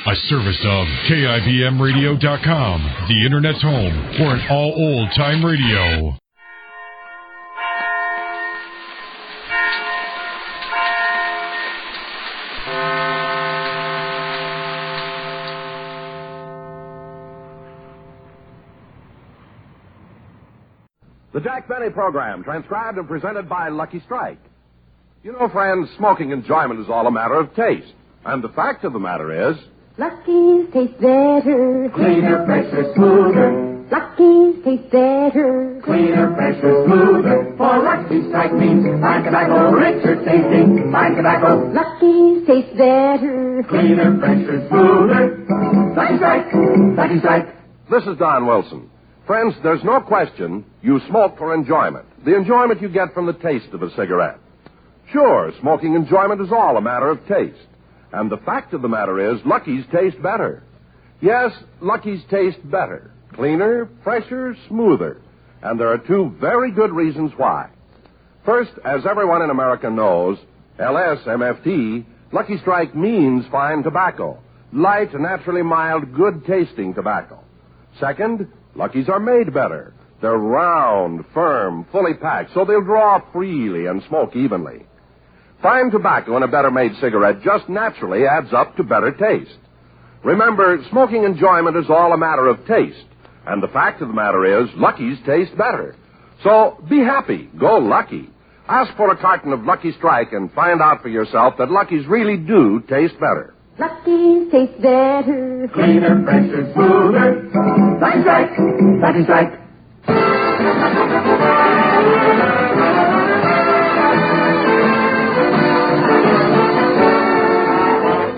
A service of KIBMradio.com, the Internet's home for an all old-time radio. The Jack Benny Program, transcribed and presented by Lucky Strike. You know, friends, smoking enjoyment is all a matter of taste. And the fact of the matter is... Lucky's taste better. Cleaner, fresher, smoother. Lucky's taste better. Cleaner, fresher, smoother. For Lucky Strike means fine tobacco, richer tasting, fine tobacco. Lucky's taste better. Cleaner, fresher, smoother. Lucky Strike, Lucky Strike. This is Don Wilson. Friends, there's no question you smoke for enjoyment. The enjoyment you get from the taste of a cigarette. Sure, smoking enjoyment is all a matter of taste. And the fact of the matter is, Lucky's taste better. Yes, Lucky's taste better. Cleaner, fresher, smoother. And there are two very good reasons why. First, as everyone in America knows, LSMFT, Lucky Strike means fine tobacco. Light, naturally mild, good-tasting tobacco. Second, Lucky's are made better. They're round, firm, fully packed, so they'll draw freely and smoke evenly. Fine tobacco in a better-made cigarette just naturally adds up to better taste. Remember, smoking enjoyment is all a matter of taste. And the fact of the matter is, Lucky's taste better. So, be happy. Go Lucky. Ask for a carton of Lucky Strike and find out for yourself that Lucky's really do taste better. Lucky's taste better. Cleaner, fresher, smoother. Lucky Strike, Lucky Strike.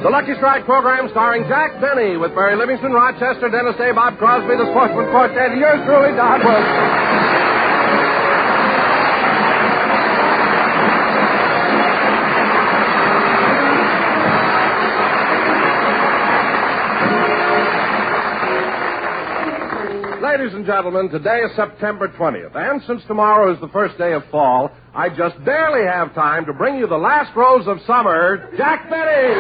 The Lucky Strike program starring Jack Benny with Barry Livingston, Rochester, Dennis Day, Bob Crosby, the Sportsman Quartet, and yours truly, Don Wilson. Ladies and gentlemen, today is September 20th, and since tomorrow is the first day of fall, I just barely have time to bring you the last rose of summer, Jack Benny!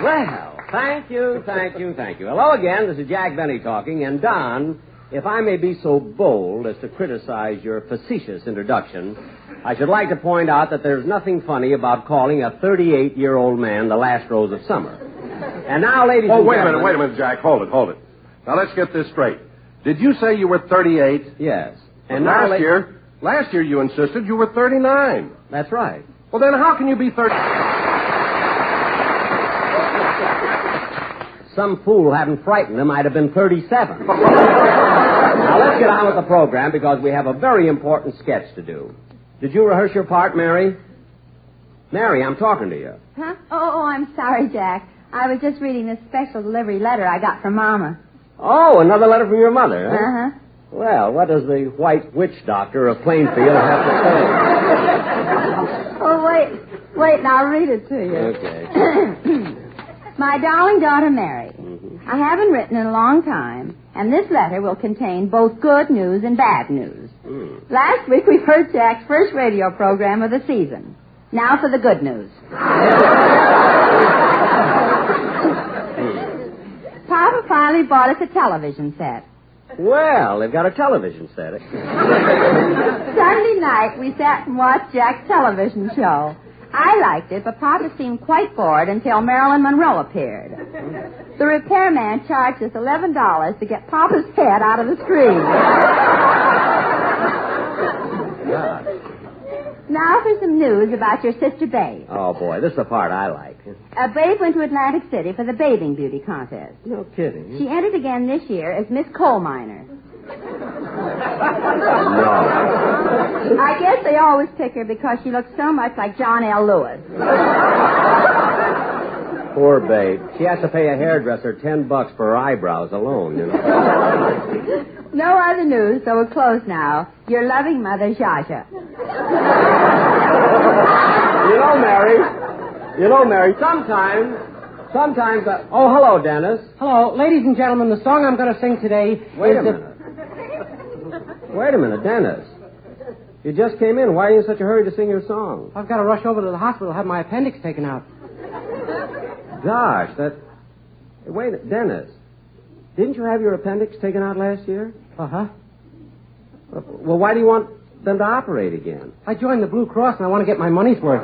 Well, thank you. Hello again, this is Jack Benny talking, and Don, if I may be so bold as to criticize your facetious introduction, I should like to point out that there's nothing funny about calling a 38-year-old man the last rose of summer. And now, ladies and gentlemen... Wait a minute, Jack. Hold it. Now, let's get this straight. Did you say you were 38? Yes. And last year you insisted you were 39. That's right. Well, then how can you be 30... Some fool hadn't frightened him, I'd have been 37. Now, let's get on with the program, because we have a very important sketch to do. Did you rehearse your part, Mary? Mary, I'm talking to you. Huh? Oh, I'm sorry, Jack. I was just reading this special delivery letter I got from Mama. Oh, another letter from your mother, huh? Uh-huh. Well, what does the white witch doctor of Plainfield have to say? Oh, wait, and I'll read it to you. Okay. My darling daughter, Mary, I haven't written in a long time, and this letter will contain both good news and bad news. Last week we heard Jack's first radio program of the season. Now for the good news. Papa finally bought us a television set. Well, they've got a television set. Sunday night we sat and watched Jack's television show. I liked it, but Papa seemed quite bored until Marilyn Monroe appeared. The repairman charged us $11 to get Papa's head out of the screen. Now for some news about your sister Babe. Oh, boy, this is the part I like. Babe went to Atlantic City for the bathing beauty contest. No kidding. She entered again this year as Miss Coal Miner. No. I guess they always pick her because she looks so much like John L. Lewis. Poor Babe. She has to pay a hairdresser $10 for her eyebrows alone, you know. No other news, so we're closed now. Your loving mother, Zsa. You know, Mary, sometimes... Oh, hello, Dennis. Hello, ladies and gentlemen, the song I'm going to sing today Wait a minute, Dennis. You just came in. Why are you in such a hurry to sing your song? I've got to rush over to the hospital to have my appendix taken out. Gosh, that... Wait, Dennis. Didn't you have your appendix taken out last year? Uh-huh. Well, why do you want them to operate again? I joined the Blue Cross and I want to get my money's worth.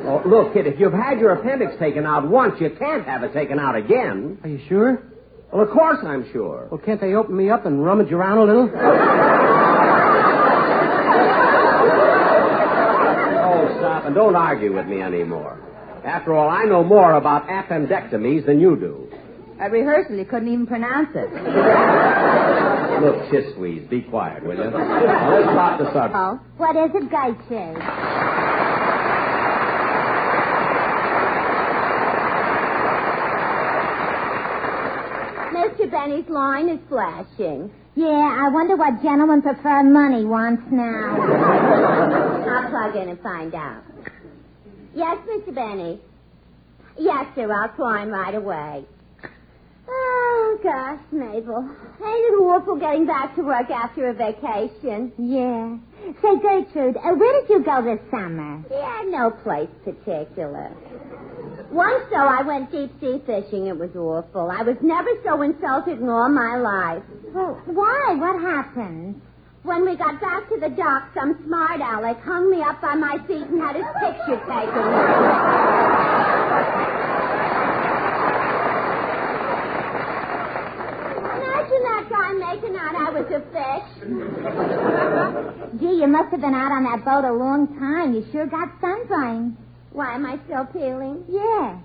Oh, look, kid, if you've had your appendix taken out once, you can't have it taken out again. Are you sure? Well, of course I'm sure. Well, can't they open me up and rummage around a little? Oh, stop, and don't argue with me anymore. After all, I know more about appendectomies than you do. At rehearsal, you couldn't even pronounce it. Look, Chisweeze, be quiet, will you? Let's drop the subject. Oh, what is it, Gertrude? Mr. Benny's line is flashing. Yeah, I wonder what gentlemen prefer money wants now. I'll plug in and find out. Yes, Mr. Benny. Yes, sir, I'll climb right away. Oh, gosh, Mabel. Ain't it awful getting back to work after a vacation? Yeah. Say, Gertrude, where did you go this summer? Yeah, no place particular. Once, though, I went deep-sea fishing. It was awful. I was never so insulted in all my life. Well, why? What happened? When we got back to the dock, some smart aleck hung me up by my feet and had his picture taken. Imagine that guy making out I was a fish. Gee, you must have been out on that boat a long time. You sure got sunburned. Why, am I still peeling? Yeah.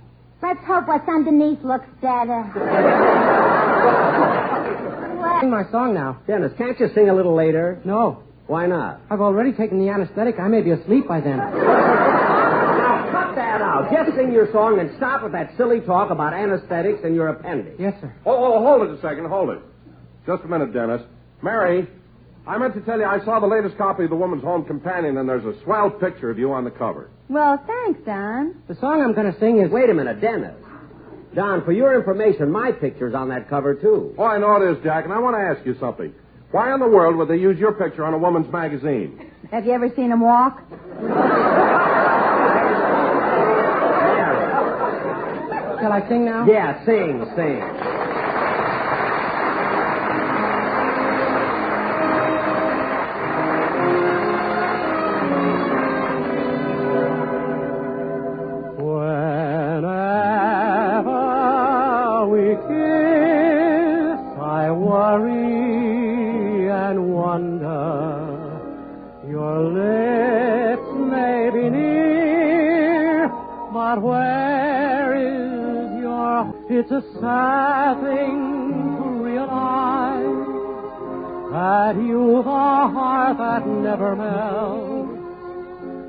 Let's hope what's underneath looks better. Sing my song now. Dennis, can't you sing a little later? No. Why not? I've already taken the anesthetic. I may be asleep by then. Now, cut that out. Just sing your song and stop with that silly talk about anesthetics and your appendix. Yes, sir. Oh, hold it a second. Hold it. Just a minute, Dennis. Mary, I meant to tell you I saw the latest copy of The Woman's Home Companion, and there's a swell picture of you on the cover. Well, thanks, Don. The song I'm going to sing is... Wait a minute, Dennis. Don, for your information, my picture's on that cover, too. Oh, I know it is, Jack, and I want to ask you something. Why in the world would they use your picture on a woman's magazine? Have you ever seen him walk? Shall I sing now? Yeah, sing. It's a sad thing to realize that you've a heart that never melts.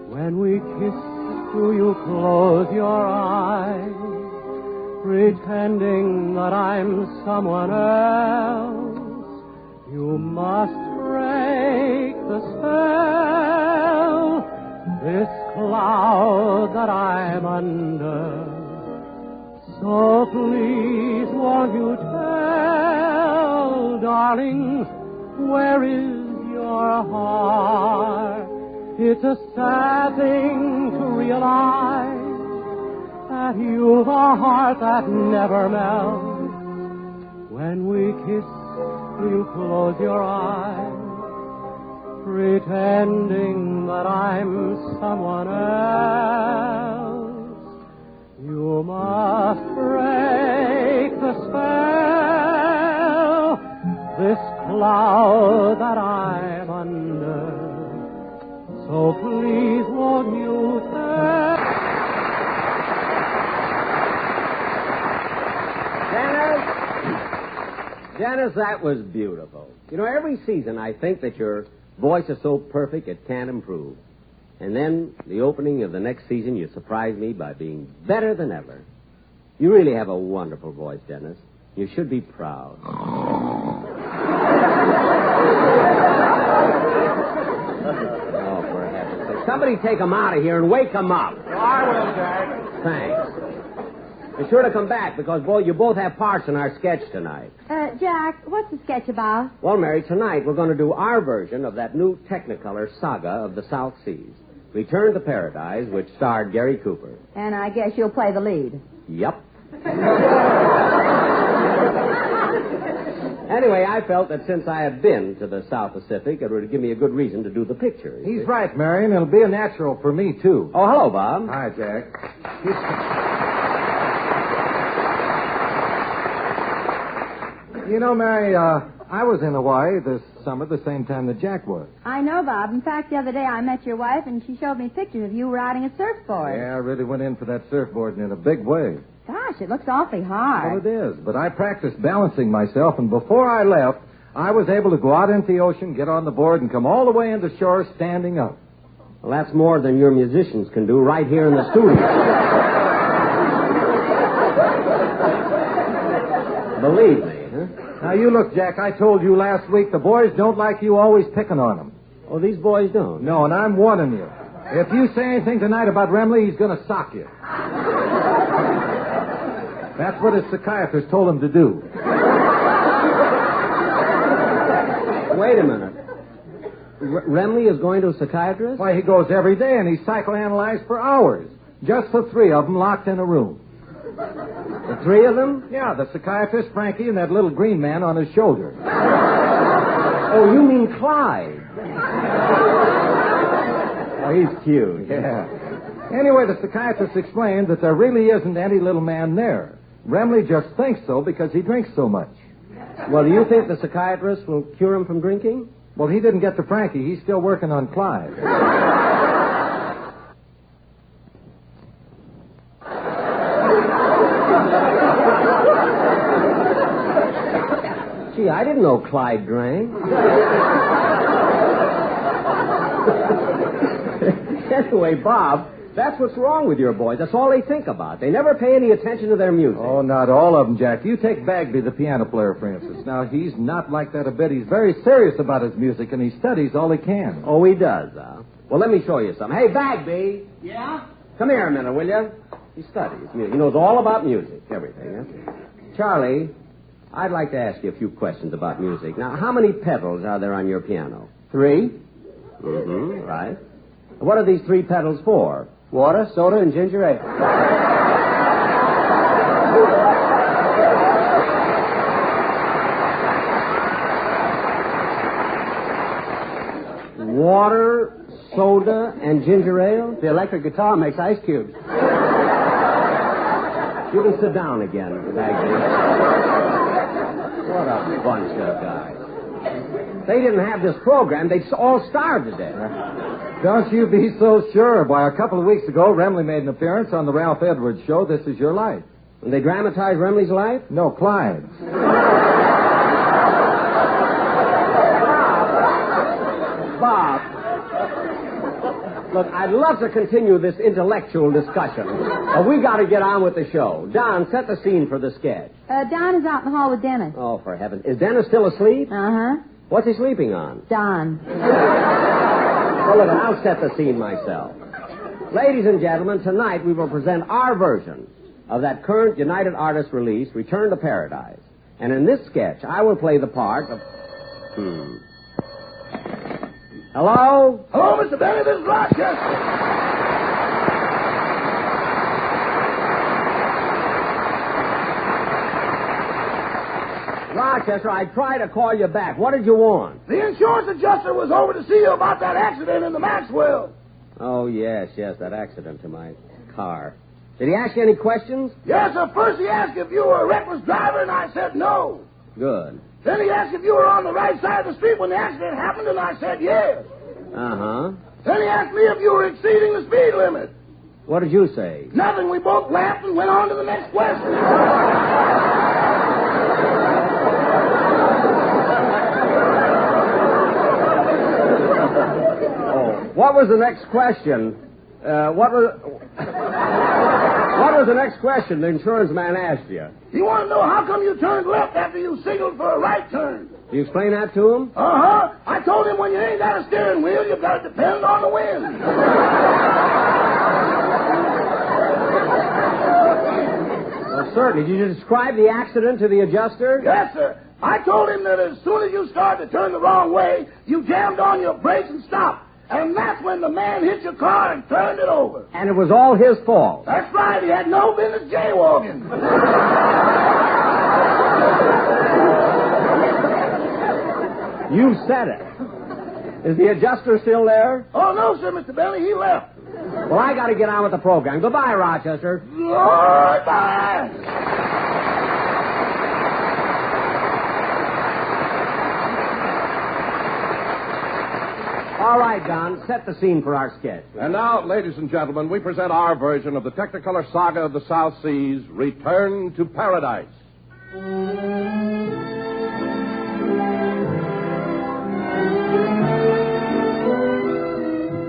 When we kiss, do you close your eyes, pretending that I'm someone else? You must break the spell, this cloud that I'm under. So please, won't you tell, darling, where is your heart? It's a sad thing to realize that you've a heart that never melts. When we kiss, you close your eyes, pretending that I'm someone else. You must break the spell, this cloud that I'm under. So please won't you tell? Dennis, that was beautiful. You know, every season I think that your voice is so perfect it can't improve. And then, the opening of the next season, you surprise me by being better than ever. You really have a wonderful voice, Dennis. You should be proud. Oh, for heaven's sake. Somebody take him out of here and wake him up. Well, I will, Jack. Thanks. Be sure to come back because, boy, you both have parts in our sketch tonight. Jack, what's the sketch about? Well, Mary, tonight we're going to do our version of that new Technicolor saga of the South Seas, Return to Paradise, which starred Gary Cooper. And I guess you'll play the lead. Yep. Anyway, I felt that since I had been to the South Pacific, it would give me a good reason to do the picture. He's right, Marion. It'll be a natural for me, too. Oh, hello, Bob. Hi, Jack. You know, Mary, I was in Hawaii this summer the same time that Jack was. I know, Bob. In fact, the other day I met your wife, and she showed me pictures of you riding a surfboard. Yeah, I really went in for that surfboard in a big way. Gosh, it looks awfully hard. Well, it is, but I practiced balancing myself, and before I left, I was able to go out into the ocean, get on the board, and come all the way into shore standing up. Well, that's more than your musicians can do right here in the studio. Believe me, huh? Now, you look, Jack, I told you last week the boys don't like you always picking on them. Oh, these boys don't? No, and I'm warning you. If you say anything tonight about Remley, he's going to sock you. That's what his psychiatrist told him to do. Wait a minute. Remley is going to a psychiatrist? Why, he goes every day, and he's psychoanalyzed for hours. Just the three of them locked in a room. The three of them? Yeah, the psychiatrist, Frankie, and that little green man on his shoulder. Oh, you mean Clyde. Oh, he's cute. Yeah. Anyway, the psychiatrist explained that there really isn't any little man there. Remley just thinks so because he drinks so much. Well, do you think the psychiatrist will cure him from drinking? Well, he didn't get to Frankie. He's still working on Clyde. Gee, I didn't know Clyde drank. Anyway, Bob, that's what's wrong with your boys. That's all they think about. They never pay any attention to their music. Oh, not all of them, Jack. You take Bagby, the piano player, for instance. Now, he's not like that a bit. He's very serious about his music, and he studies all he can. Oh, he does, Well, let me show you something. Hey, Bagby. Yeah? Come here a minute, will you? He studies music. He knows all about music, everything. Huh? Charlie, I'd like to ask you a few questions about music. Now, how many pedals are there on your piano? 3. Mm-hmm, right. What are these 3 pedals for? Water, soda, and ginger ale. Water, soda, and ginger ale? The electric guitar makes ice cubes. You can sit down again, Bagby. What a bunch of guys. They didn't have this program, they'd all starve to death. Don't you be so sure. Why, a couple of weeks ago, Remley made an appearance on the Ralph Edwards show, This Is Your Life. And they dramatized Remley's life? No, Clyde's. Bob. Look, I'd love to continue this intellectual discussion, but we got to get on with the show. Don, set the scene for the sketch. Don is out in the hall with Dennis. Oh, for heaven. Is Dennis still asleep? Uh-huh. What's he sleeping on? Don. Well, look, I'll set the scene myself. Ladies and gentlemen, tonight we will present our version of that current United Artists release, Return to Paradise. And in this sketch, I will play the part of... Hello? Hello, Mr. Benny. This is Rochester. Rochester, I tried to call you back. What did you want? The insurance adjuster was over to see you about that accident in the Maxwell. Oh, yes, that accident to my car. Did he ask you any questions? Yes, sir. First he asked if you were a reckless driver, and I said no. Good. Then he asked if you were on the right side of the street when the accident happened, and I said yes. Uh-huh. Then he asked me if you were exceeding the speed limit. What did you say? Nothing. We both laughed and went on to the next question. What was the next question? What was the next question the insurance man asked you? He wanted to know how come you turned left after you signaled for a right turn. You explain that to him? Uh-huh. I told him when you ain't got a steering wheel, you've got to depend on the wind. Well, certainly. Did you describe the accident to the adjuster? Yes, sir. I told him that as soon as you started to turn the wrong way, you jammed on your brakes and stopped. And that's when the man hit your car and turned it over. And it was all his fault. That's right. He had no business jaywalking. You said it. Is the adjuster still there? Oh, no, sir, Mr. Bentley. He left. Well, I got to get on with the program. Goodbye, Rochester. Goodbye. All right, Don, set the scene for our sketch. And now, ladies and gentlemen, we present our version of the Technicolor saga of the South Seas, Return to Paradise.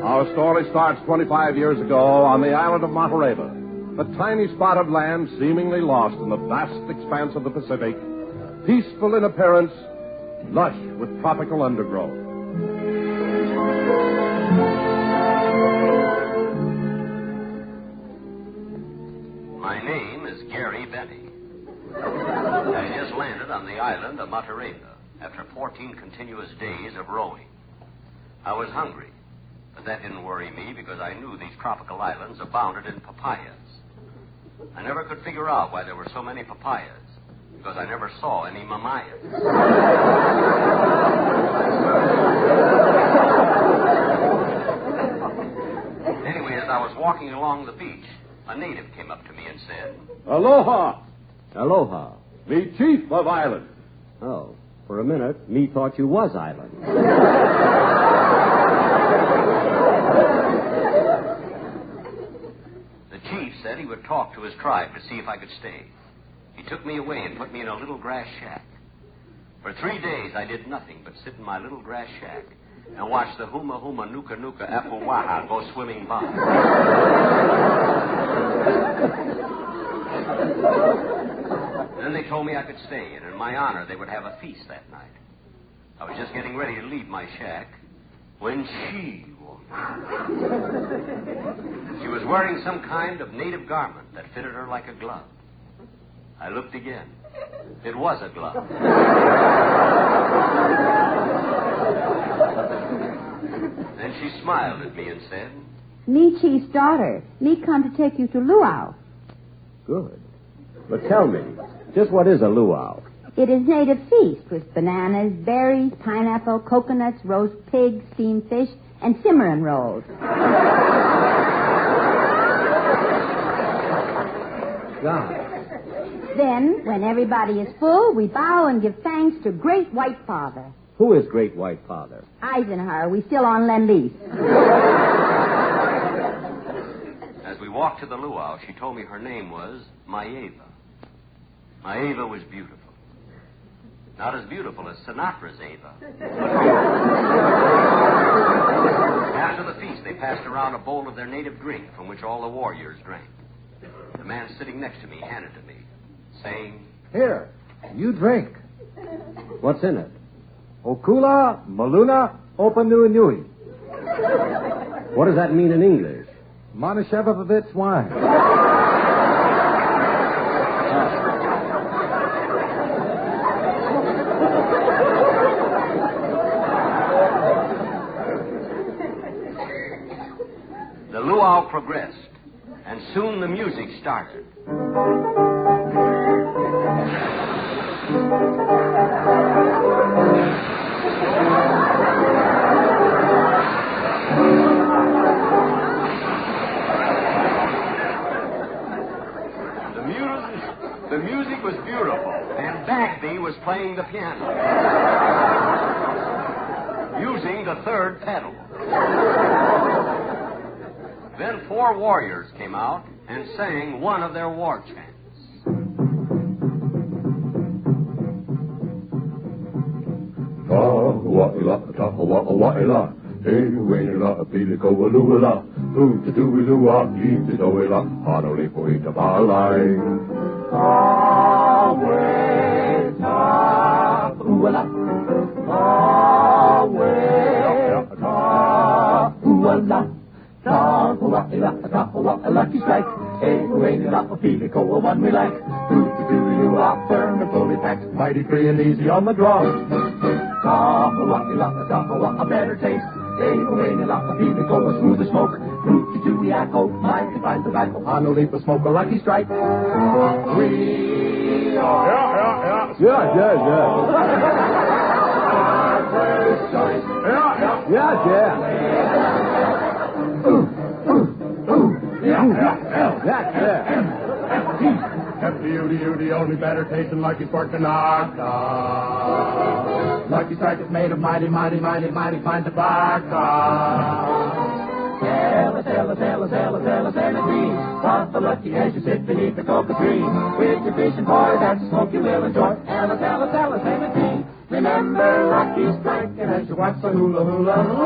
Our story starts 25 years ago on the island of Monterey, a tiny spot of land seemingly lost in the vast expanse of the Pacific, peaceful in appearance, lush with tropical undergrowth. My name is Gary Benny. I just landed on the island of Monterey after 14 continuous days of rowing. I was hungry, but that didn't worry me because I knew these tropical islands abounded in papayas. I never could figure out why there were so many papayas because I never saw any mamayas. Anyway, as I was walking along the beach, a native came up to me and said, Aloha! Aloha. Me chief of island. Oh, for a minute, me thought you was island. The chief said he would talk to his tribe to see if I could stay. He took me away and put me in a little grass shack. For 3 days, I did nothing but sit in my little grass shack and watch the huma huma nuka nuka apuwaha go swimming by. Then they told me I could stay, and in my honor, they would have a feast that night. I was just getting ready to leave my shack when she was wearing some kind of native garment that fitted her like a glove. I looked again. It was a glove. Then she smiled at me and said, Me chief's daughter. Me come to take you to luau. Good. But tell me, just what is a luau? It is native feast with bananas, berries, pineapple, coconuts, roast pig, steamed fish, and cimarron rolls. God. Then, when everybody is full, we bow and give thanks to Great White Father. Who is Great White Father? Eisenhower. We still on Lend-Lease. As we walked to the luau, she told me her name was Maeva. Maeva was beautiful. Not as beautiful as Sinatra's Ava. After the feast, they passed around a bowl of their native drink from which all the warriors drank. The man sitting next to me handed it to me, saying, Here, you drink. What's in it? Okula, Maluna, Opanui Nui. What does that mean in English? Monashevovitz wine. The luau progressed, and soon the music started. The music was beautiful, and Bagby was playing the piano, using the third pedal. Then 4 warriors came out and sang one of their war chants. Ta-wa-ila, hey, wait-ila, pili-ko-wa-lu-ila, ooh-ta-doo-ila, eat-ta-do-ila, hanoli-po-ita-palai. Ta-we-ta-ooh-ila, ta-we-ta-ooh-ila. Ta-wa-ila, ta-wa-ila, lucky strike. Hey, wait-ila, up a Pelico, a one we like. Do-do-do-do-ah, firm and fully packed, mighty free and easy on the draw. Top-a-what-a-lot, a better taste. A-a-a-lot, a Pelico, a smoother smoke. Do-do-do-we-acco, mighty fine tobacco, on a leaf of smoke, a lucky strike. We are... Yeah. First choice. Yeah. F-D-U-D-U, only better tasting Lucky Spark and Lucky Strike is made of mighty fine tobacco. Sanity. Pop the Lucky as you sit beneath the coca tree. With your fishing boy, that smoke you will enjoy. Sanity. Remember Lucky Strike, and as you watch the hula,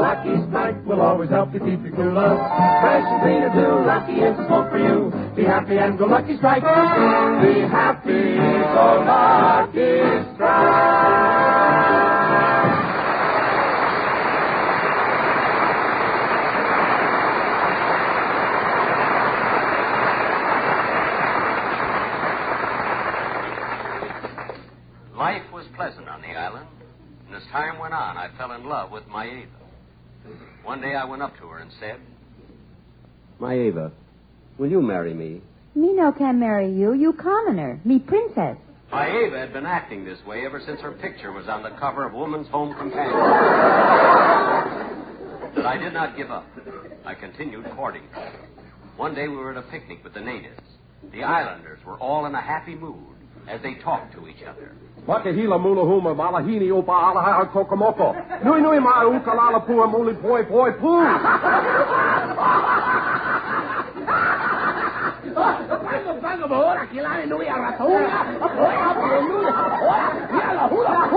Lucky Strike will always help you keep your cooler. Fresh and clean and blue, Lucky is the smoke for you. Be happy and go Lucky Strike. Be happy, go Lucky Strike. Life was pleasant on the island, and as time went on, I fell in love with Maeva. One day I went up to her and said, Maeva, will you marry me? Me no can marry you. You commoner. Me princess. Maeva had been acting this way ever since her picture was on the cover of Woman's Home Companion. But I did not give up. I continued courting her. One day we were at a picnic with the natives. The islanders were all in a happy mood as they talked to each other. Wakahila mula huma malahini opa alaha kokomoko. Nui nui ma ukalala pua muli poi poi poo. Bango ahora que la nui arratola. Apoya por nui. Ya la hula.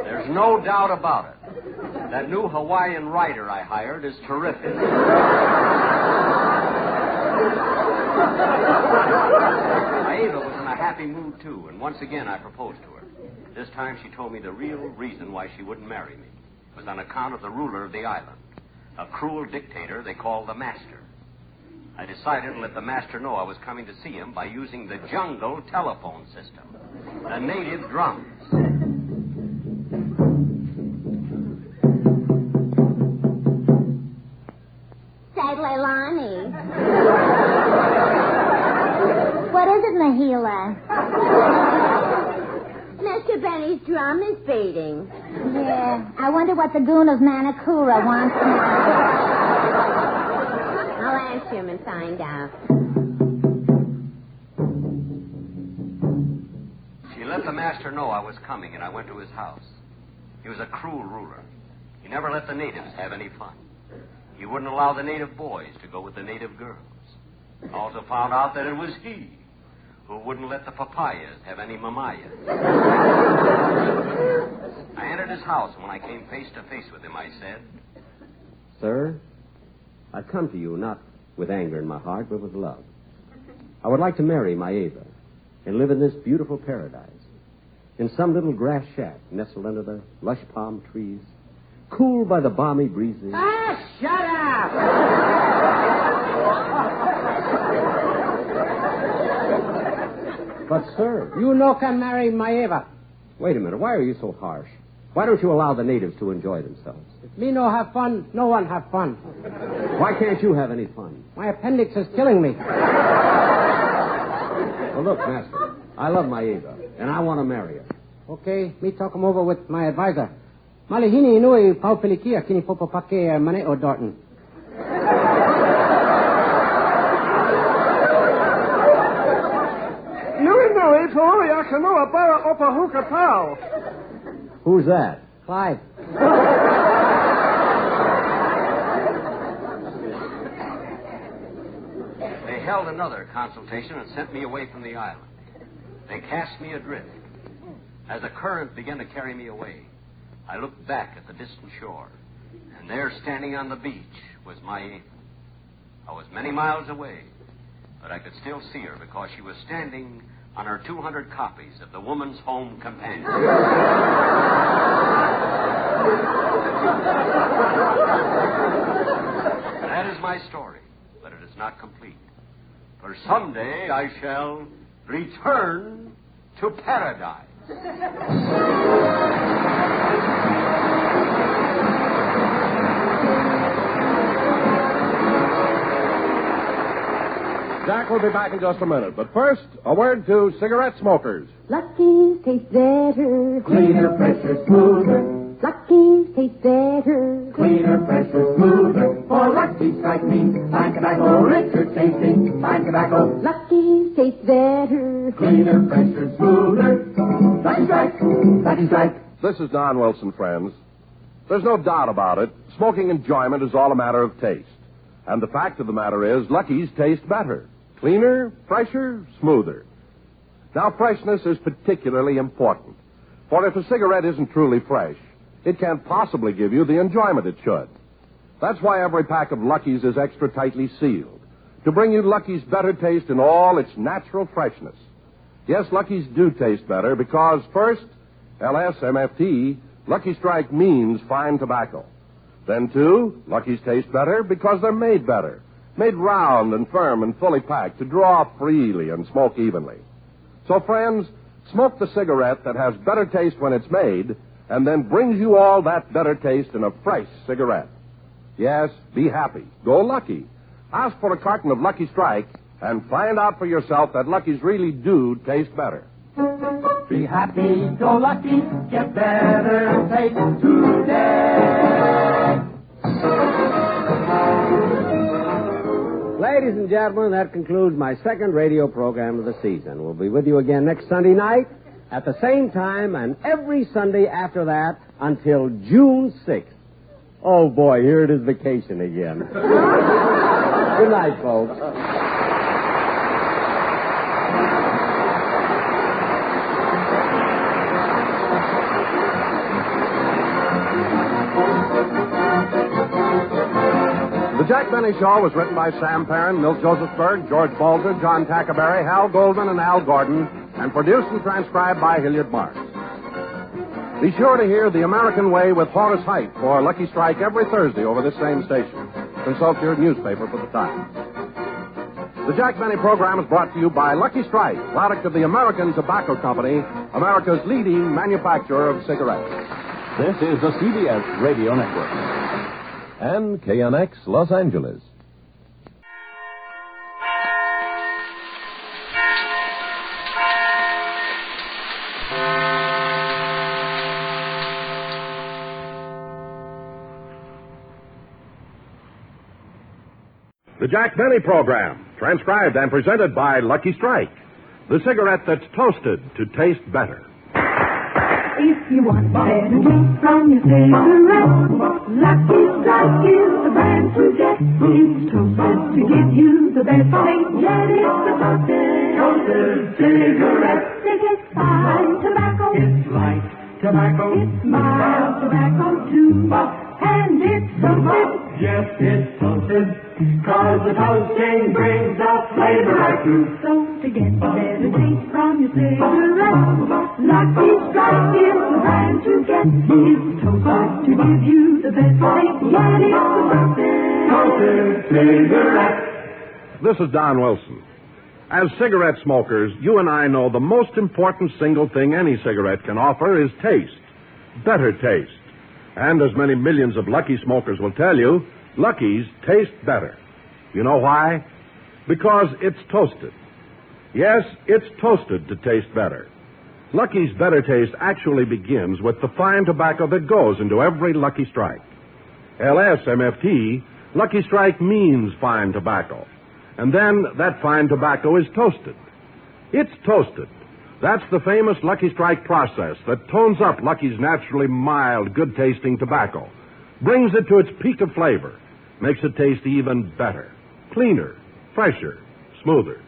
There's no doubt about it. That new Hawaiian writer I hired is terrific. Maeva was in a happy mood, too, and once again I proposed to her. This time she told me the real reason why she wouldn't marry me was on account of the ruler of the island, a cruel dictator they called the Master. I decided to let the Master know I was coming to see him by using the jungle telephone system, the native drums. Leilani. What is it, Mahila? Mr. Benny's drum is beating. Yeah, I wonder what the goon of Manakura wants now. I'll ask him and find out. She let the Master know I was coming, and I went to his house. He was a cruel ruler. He never let the natives have any fun. He wouldn't allow the native boys to go with the native girls. I also found out that it was he who wouldn't let the papayas have any mamayas. I entered his house, and when I came face to face with him, I said, Sir, I come to you not with anger in my heart, but with love. I would like to marry Maeva and live in this beautiful paradise, in some little grass shack nestled under the lush palm trees, cooled by the balmy breezes. Shut up! But, sir... You no can marry Maeva. Wait a minute. Why are you so harsh? Why don't you allow the natives to enjoy themselves? If me no have fun, no one have fun. Why can't you have any fun? My appendix is killing me. Well, look, Master, I love Maeva, and I want to marry her. Okay, me talk him over with my advisor. Malihini inui paupilikia kini popopake mane o Dorton. Who's that? Clyde. They held another consultation and sent me away from the island. They cast me adrift. As the current began to carry me away, I looked back at the distant shore, and there, standing on the beach, was my angel. I was many miles away, but I could still see her because she was standing on her 200 copies of The Woman's Home Companion. That is my story, but it is not complete. For someday I shall return to paradise. Jack will be back in just a minute, but first, a word to cigarette smokers. Lucky's taste better. Cleaner, fresher, smoother. Lucky's taste better. Cleaner, fresher, smoother. For Lucky Strike means fine tobacco, richer tasting, fine tobacco. Lucky's taste better. Cleaner, fresher, smoother. Lucky Strike, Lucky Strike. This is Don Wilson, friends. There's no doubt about it. Smoking enjoyment is all a matter of taste. And the fact of the matter is, Lucky's taste better. Cleaner, fresher, smoother. Now, freshness is particularly important. For if a cigarette isn't truly fresh, it can't possibly give you the enjoyment it should. That's why every pack of Lucky's is extra tightly sealed, to bring you Lucky's better taste in all its natural freshness. Yes, Lucky's do taste better because, first, LSMFT, Lucky Strike means fine tobacco. Then, two, Lucky's taste better because they're made better. Made round and firm and fully packed to draw freely and smoke evenly. So, friends, smoke the cigarette that has better taste when it's made and then brings you all that better taste in a fresh cigarette. Yes, be happy. Go Lucky. Ask for a carton of Lucky Strike and find out for yourself that Lucky's really do taste better. Be happy, go lucky, get better taste today. Ladies and gentlemen, that concludes my second radio program of the season. We'll be with you again next Sunday night at the same time and every Sunday after that until June 6th. Oh, boy, here it is vacation again. Good night, folks. The Jack Benny Show was written by Sam Perrin, Milt Josephsberg, George Balzer, John Tackaberry, Hal Goldman, and Al Gordon, and produced and transcribed by Hilliard Marks. Be sure to hear The American Way with Horace Height for Lucky Strike every Thursday over this same station. Consult your newspaper for the time. The Jack Benny program is brought to you by Lucky Strike, product of the American Tobacco Company, America's leading manufacturer of cigarettes. This is the CBS Radio Network. And KNX Los Angeles. The Jack Benny program, transcribed and presented by Lucky Strike, the cigarette that's toasted to taste better. If you want better taste from your cigarette, Lucky Strike is the brand to get. It's toasted to give you the best taste. Yet it's the toasted cigarette. It is fine tobacco. It's light tobacco. It's mild tobacco too. And it's toasted. Yes, it's toasted. 'Cause the toasting brings the flavor right through. So to get the better taste from your cigarette, Lucky Strike is the brand to get. It's toasted to give you the best taste. Yet it's the toasted cigarette. This is Don Wilson. As cigarette smokers, you and I know the most important single thing any cigarette can offer is taste. Better taste. And as many millions of Lucky smokers will tell you, Lucky's taste better. You know why? Because it's toasted. Yes, it's toasted to taste better. Lucky's better taste actually begins with the fine tobacco that goes into every Lucky Strike. LSMFT, Lucky Strike means fine tobacco. And then that fine tobacco is toasted. It's toasted. That's the famous Lucky Strike process that tones up Lucky's naturally mild, good-tasting tobacco, brings it to its peak of flavor, makes it taste even better, cleaner, fresher, smoother.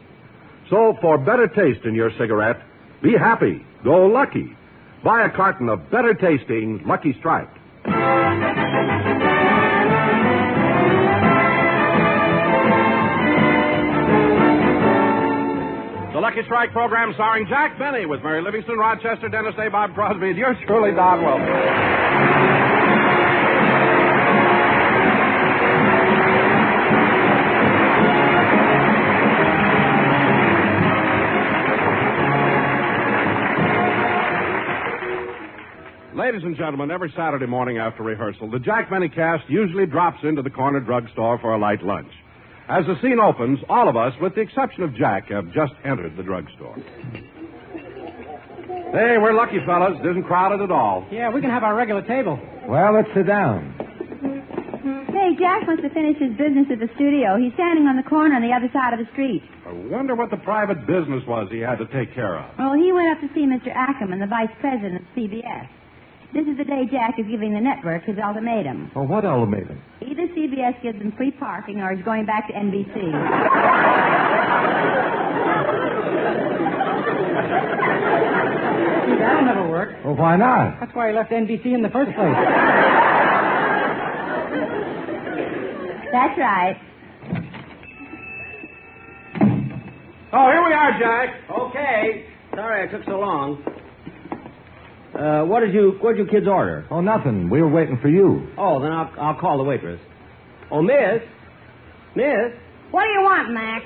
So for better taste in your cigarette, be happy, go Lucky. buy a carton of better tasting Lucky Strike. The Lucky Strike program starring Jack Benny with Mary Livingston, Rochester, Dennis Day, Bob Crosby, and yours truly, Don Wilson. Ladies and gentlemen, every Saturday morning after rehearsal, the Jack Benny cast usually drops into the corner drugstore for a light lunch. As the scene opens, all of us, with the exception of Jack, have just entered the drugstore. Hey, we're lucky, fellas. It isn't crowded at all. Yeah, we can have our regular table. Well, let's sit down. Hey, Jack must have finished his business at the studio. He's standing on the corner on the other side of the street. I wonder what the private business was he had to take care of. Well, he went up to see Mr. Ackerman, the vice president of CBS. This is the day Jack is giving the network his ultimatum. Oh, what ultimatum? Either CBS gives him free parking or he's going back to NBC. See, that'll never work. Well, why not? That's why he left NBC in the first place. That's right. Oh, here we are, Jack. Okay. Sorry I took so long. What did you kids order? Oh, nothing. We were waiting for you. Oh, then I'll call the waitress. Oh, Miss? What do you want, Max?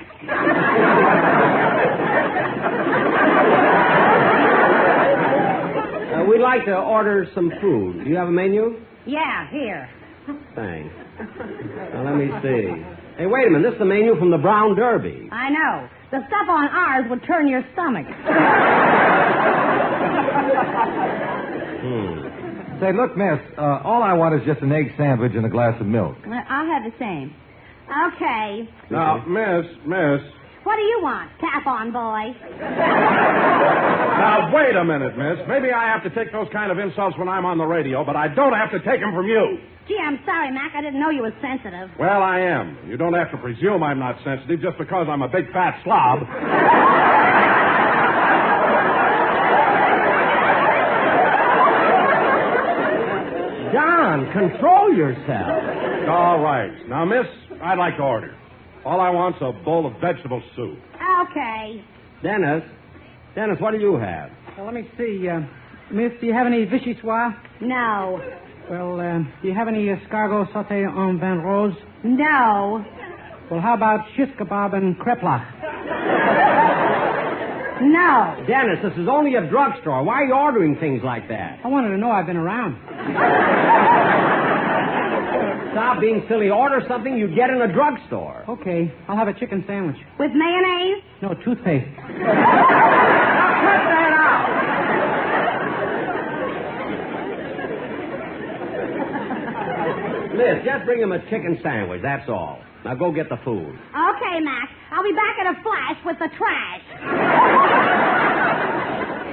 We'd like to order some food. Do you have a menu? Yeah, here. Thanks. Now, let me see. Hey, wait a minute. This is the menu from the Brown Derby. I know. The stuff on ours would turn your stomach. Say, look, miss, all I want is just an egg sandwich and a glass of milk. I'll have the same. Okay. Now, miss. What do you want, tap-on boy? Now, wait a minute, miss. Maybe I have to take those kind of insults when I'm on the radio, but I don't have to take them from you. Gee, I'm sorry, Mac. I didn't know you were sensitive. Well, I am. You don't have to presume I'm not sensitive just because I'm a big fat slob. John, control yourself. All right. Now, miss, I'd like to order. All I want's a bowl of vegetable soup. Okay. Dennis, what do you have? Well, let me see. Miss, do you have any vichyssoise? No. Well, do you have any escargot sauté en vin rose? No. Well, how about shish kebab and kreplach? No. Dennis, this is only a drugstore. Why are you ordering things like that? I wanted to know I've been around. Stop being silly. Order something you get in a drugstore. Okay, I'll have a chicken sandwich. With mayonnaise? No, toothpaste. Now, cut that out. Liz, just bring him a chicken sandwich, that's all. Now go get the food. Okay, Mac. I'll be back in a flash with the trash.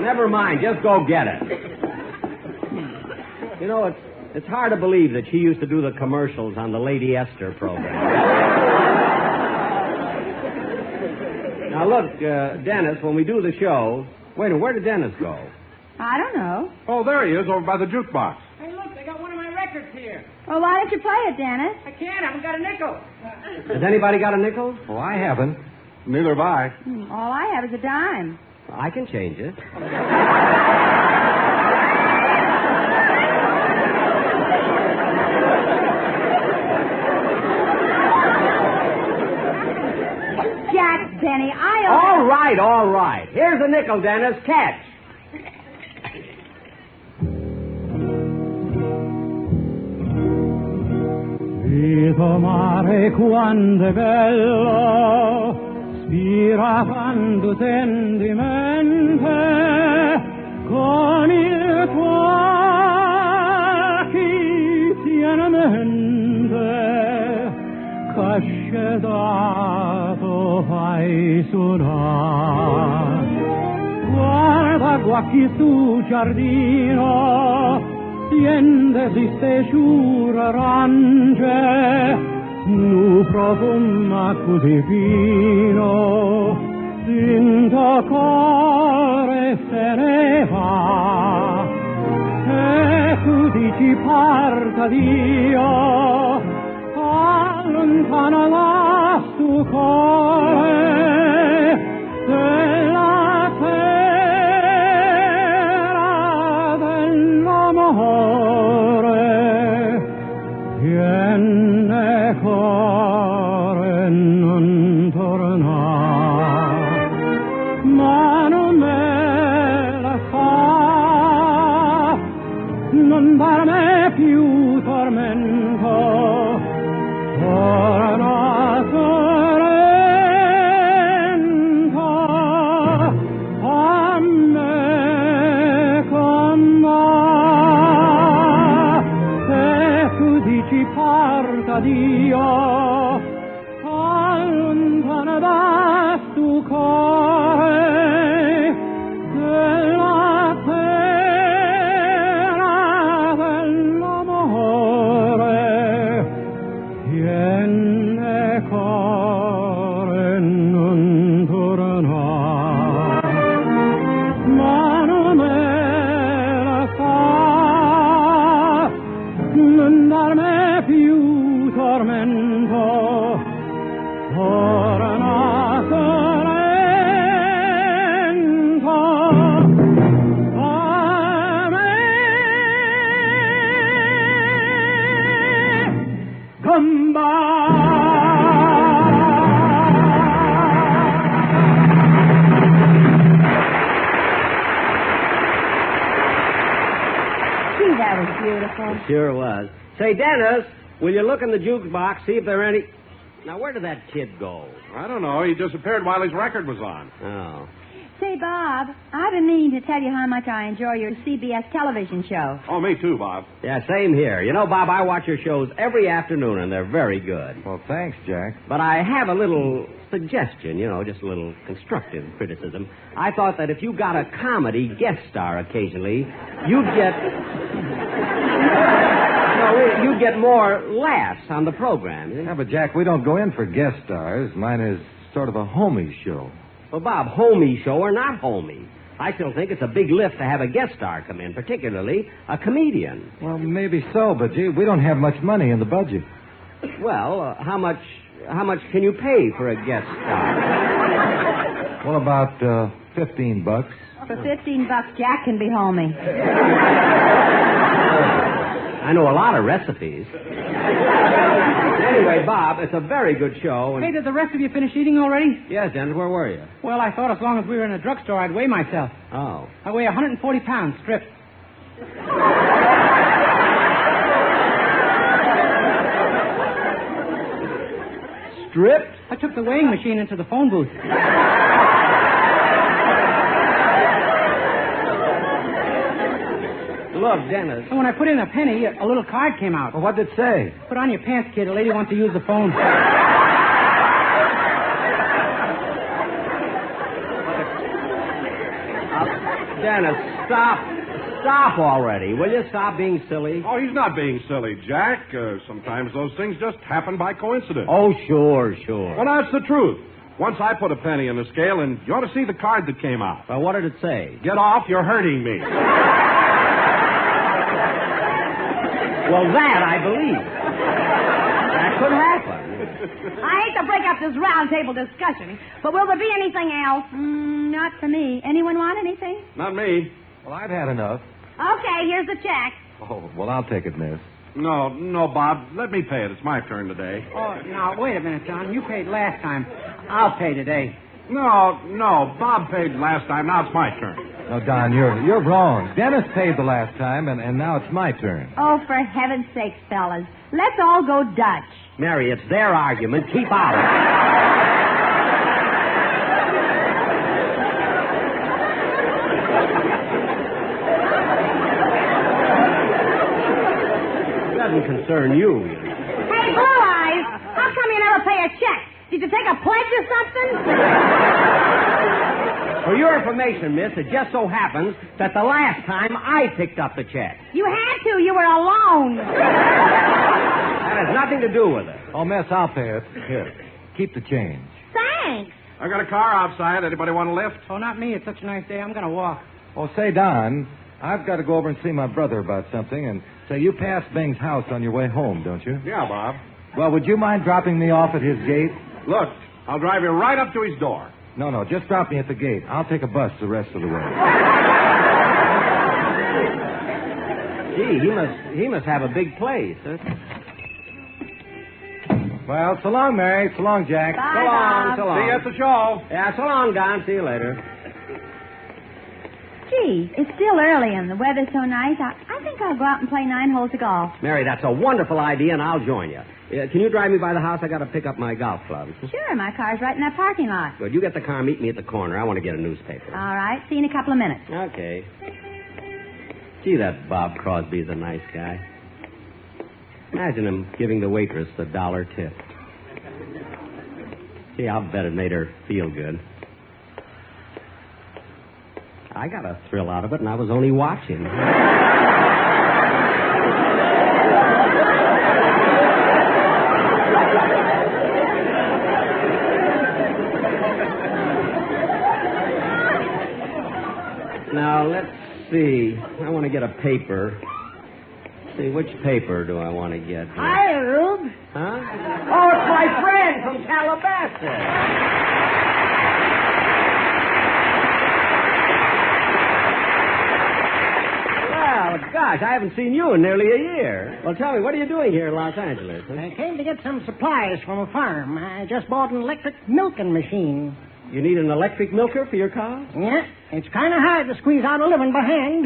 Never mind, just go get it. You know, it's hard to believe that she used to do the commercials on the Lady Esther program. Now, look, Dennis, when we do the show... Wait a minute, where did Dennis go? I don't know. Oh, there he is, over by the jukebox. Hey, look, they got one of my records here. Well, why don't you play it, Dennis? I can't. I haven't got a nickel. Has anybody got a nickel? Oh, I haven't. Neither have I. All I have is a dime. I can change it. Jack Benny, All right. Here's a nickel, Dennis. Catch. Vito mare quando è bello, spira quando tendi mente, con il cuore che tiene mente, cascedato fai suonare. Guarda qua chi su giardino, tiende viste sciura arance, nu profuma così vino, sinto core se ne va. parta Dio, allontana da stu cuore della terra dell'amore. Viene cuore non torna, ma non me la fa, non dar me più tormento, torna sorrento a me com'è. Se tu dici parta Dio, allontana da stu cuore della terra dell'amore. Viene cuore non torna, ma non me la fa, non darmi più tormento, torna sorrento a me Gee, that was beautiful. It sure was. Say, Dennis, will you look in the jukebox, see if there are any... Now, where did that kid go? I don't know. He disappeared while his record was on. Oh. Say, Bob, I've been meaning to tell you how much I enjoy your CBS television show. Oh, me too, Bob. Yeah, same here. You know, Bob, I watch your shows every afternoon, and they're very good. Well, thanks, Jack. But I have a little suggestion, you know, just a little constructive criticism. I thought that if you got a comedy guest star occasionally, you'd get... you'd get more laughs on the program. Yeah, but, Jack, we don't go in for guest stars. Mine is sort of a homie show. Well, Bob, homie show or not homie, I still think it's a big lift to have a guest star come in, particularly a comedian. Well, maybe so, but, gee, we don't have much money in the budget. Well, how much can you pay for a guest star? Well, about $15. For $15, Jack can be homie. I know a lot of recipes. Anyway, Bob, it's a very good show. And... Hey, did the rest of you finish eating already? Yes, Dennis, where were you? Well, I thought as long as we were in a drugstore, I'd weigh myself. Oh. I weigh 140 pounds, stripped. Stripped? I took the weighing machine into the phone booth. Look, Dennis. And when I put in a penny, a little card came out. Well, what did it say? Put on your pants, kid. A lady wants to use the phone. Dennis, stop. Stop already. Will you stop being silly? Oh, he's not being silly, Jack. Sometimes those things just happen by coincidence. Oh, sure. Well, that's the truth. Once I put a penny in the scale, and you ought to see the card that came out. Well, what did it say? Get off, you're hurting me. Well, that I believe. That could happen. I hate to break up this roundtable discussion, but will there be anything else? Not for me. Anyone want anything? Not me. Well, I've had enough. Okay, here's the check. Oh, well, I'll take it, miss. No, Bob. Let me pay it. It's my turn today. Oh, now, wait a minute, John. You paid last time. I'll pay today. No. Bob paid last time. Now it's my turn. No, Don, you're wrong. Dennis paid the last time, and now it's my turn. Oh, for heaven's sakes, fellas. Let's all go Dutch. Mary, it's their argument. Keep out of it. It doesn't concern you. Hey, Blue Eyes, how come you never pay a check? Did you take a pledge or something? For your information, miss, it just so happens that the last time I picked up the check. You had to. You were alone. That has nothing to do with it. Oh, miss, I'll pay it. Here, keep the change. Thanks. I got a car outside. Anybody want a lift? Oh, not me. It's such a nice day. I'm going to walk. Oh, say, Don, I've got to go over and see my brother about something, and say you pass Bing's house on your way home, don't you? Yeah, Bob. Well, would you mind dropping me off at his gate? Look, I'll drive you right up to his door. No, just drop me at the gate. I'll take a bus the rest of the way. Gee, he must have a big place. Huh? Well, so long, Mary. So long, Jack. Bye, So long, Bob. so long. See you at the show. Yeah, so long, Don. See you later. Gee, it's still early and the weather's so nice. I think I'll go out and play 9 holes of golf. Mary, that's a wonderful idea, and I'll join you. Can you drive me by the house? I got to pick up my golf clubs. Sure, my car's right in that parking lot. Good. You get the car, meet me at the corner. I want to get a newspaper. All right, see you in a couple of minutes. Okay. Gee, that Bob Crosby's a nice guy. Imagine him giving the waitress the $1 tip. Gee, I'll bet it made her feel good. I got a thrill out of it, and I was only watching. Now, let's see. I want to get a paper. Let's see, which paper do I want to get? Hi, Rube. Huh? Oh, it's my friend from Calabasas. Well, gosh, I haven't seen you in nearly a year. Well, tell me, what are you doing here in Los Angeles? Huh? I came to get some supplies from a farm. I just bought an electric milking machine. You need an electric milker for your cow? Yeah, it's kind of hard to squeeze out a living by hand.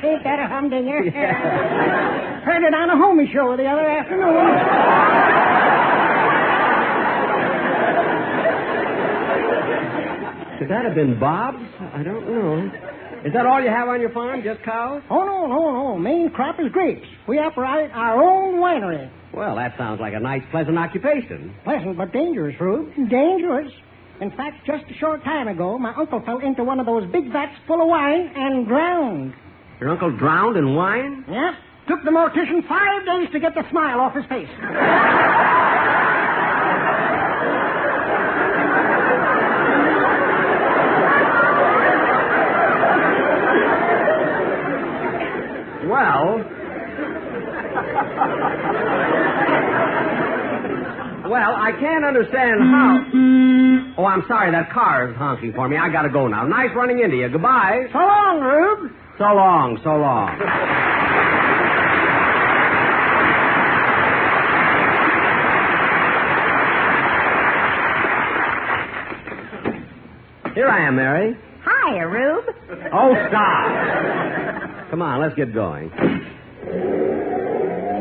Ain't that a humdinger? Yeah. Heard it on a homie show the other afternoon. Could that have been Bob's? I don't know. Is that all you have on your farm, just cows? Oh, no. Main crop is grapes. We operate our own winery. Well, that sounds like a nice, pleasant occupation. Pleasant but dangerous, Rube. Dangerous. In fact, just a short time ago, my uncle fell into one of those big vats full of wine and drowned. Your uncle drowned in wine? Yeah. Took the mortician 5 days to get the smile off his face. Well, I can't understand how... Oh, I'm sorry, that car is honking for me. I gotta go now. Nice running into you. Goodbye. So long, Rube. So long, so long. Here I am, Mary. Hiya, Rube. Oh, stop. Come on, let's get going.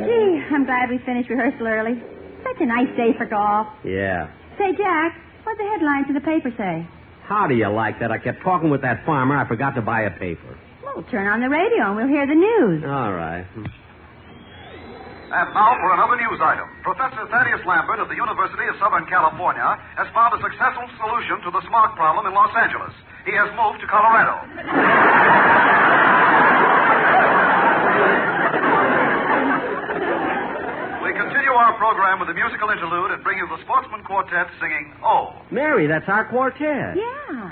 Gee, I'm glad we finished rehearsal early. Such a nice day for golf. Yeah. Say, Jack, what'd the headlines of the paper say? How do you like that? I kept talking with that farmer. I forgot to buy a paper. Well, turn on the radio and we'll hear the news. All right. And now for another news item. Professor Thaddeus Lambert of the University of Southern California has found a successful solution to the smog problem in Los Angeles. He has moved to Colorado. We continue our program with a musical interlude and bring you the Sportsman Quartet singing Oh. Mary, that's our quartet. Yeah.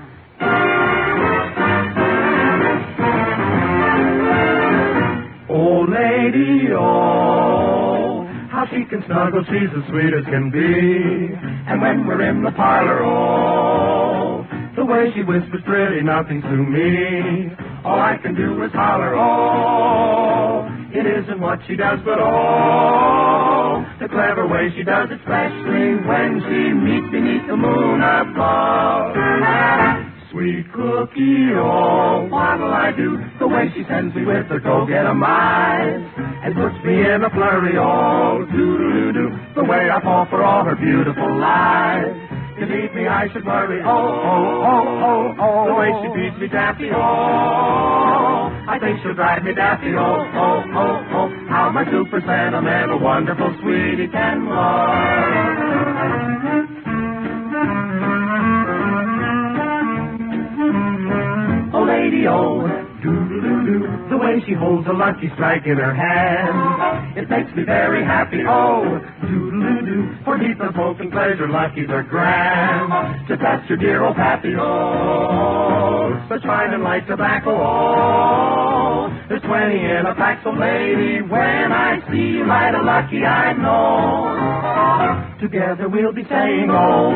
Oh, lady, oh, how she can snuggle, she's as sweet as can be. And when we're in the parlor, oh, the way she whispers pretty nothing to me. All I can do is holler, oh, it isn't what she does, but oh, the clever way she does it, especially when she meets beneath the moon above. Sweet cookie, oh, what'll I do? The way she sends me with her go-get-em eyes and puts me in a flurry, oh, doo-doo-doo, the way I fall for all her beautiful lies. To leave me, I should worry, oh, oh, oh, oh, oh, the way she beats me daffy, oh, I think she'll drive me daffy, oh, oh, oh, oh, how my super sentimental, wonderful sweetie can love. Oh, lady, oh, doo-doo-doo-doo, the way she holds a lucky strike in her hand, it makes me very happy, oh, doo-doo-doo-doo, for deep and smoking pleasure, luckies are grand, just ask your dear old pappy, oh. smoke such fine and light tobacco. Oh, there's 20 in a pack, so lady, when I see you light a lucky, I know together we'll be saying, oh,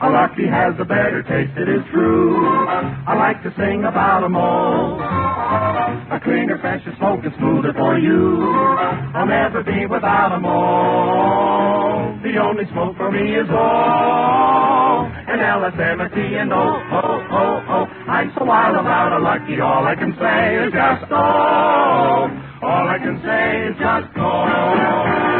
a lucky has a better taste, it is true. I like to sing about 'em all. A cleaner, fresher, smoking smoother for you. I'll never be without 'em all. The only smoke for me is all an LSMT and oh. I'm so wild about a lucky, all I can say is just oh. All I can say is just oh.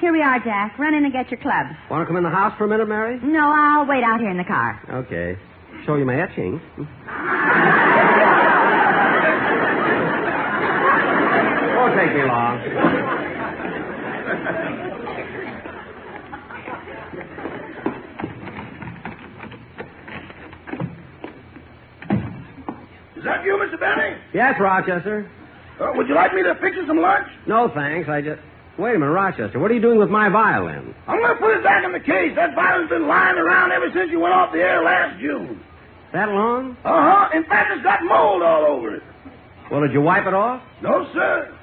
Here we are, Jack. Run in and get your clubs. Want to come in the house for a minute, Mary? No, I'll wait out here in the car. Okay. Show you my etching. Won't take me long. Is that you, Mr. Benny? Yes, Rochester. Would you like me to fix you some lunch? No, thanks. Wait a minute, Rochester. What are you doing with my violin? I'm going to put it back in the case. That violin's been lying around ever since you went off the air last June. That long? Uh-huh. In fact, it's got mold all over it. Well, did you wipe it off? No, sir.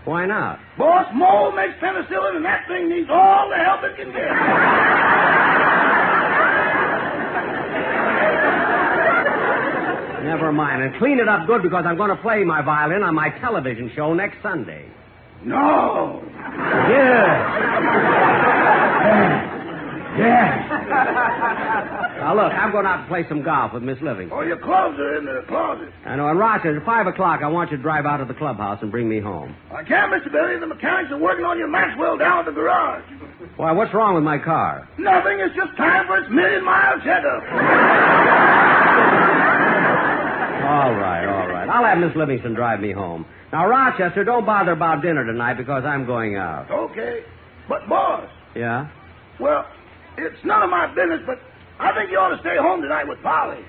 Why not? Boss, mold makes penicillin, and that thing needs all the help it can get. Never mind. And clean it up good because I'm going to play my violin on my television show next Sunday. No. Yeah. Now, look, I'm going out to play some golf with Miss Livingston. Oh, your clothes are in the closet. I know. And, Rochester, at 5 o'clock, I want you to drive out to the clubhouse and bring me home. I can't, Mr. Billy. The mechanics are working on your Maxwell down at the garage. Why, what's wrong with my car? Nothing. It's just time for its million-mile checkup. All right. I'll have Miss Livingston drive me home. Now, Rochester, don't bother about dinner tonight because I'm going out. Okay. But, boss. Yeah? Well, it's none of my business, but I think you ought to stay home tonight with Polly.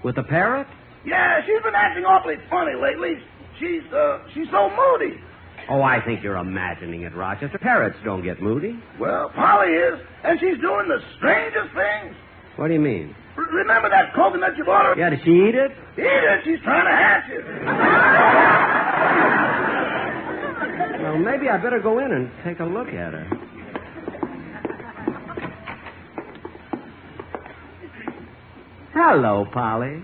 With the parrot? Yeah, she's been acting awfully funny lately. She's so moody. Oh, I think you're imagining it, Rochester. Parrots don't get moody. Well, Polly is, and she's doing the strangest things. What do you mean? Remember that coconut you bought her? Yeah, did she eat it? Eat it? She's trying to hatch it. Well, maybe I better go in and take a look at her. Hello, Polly.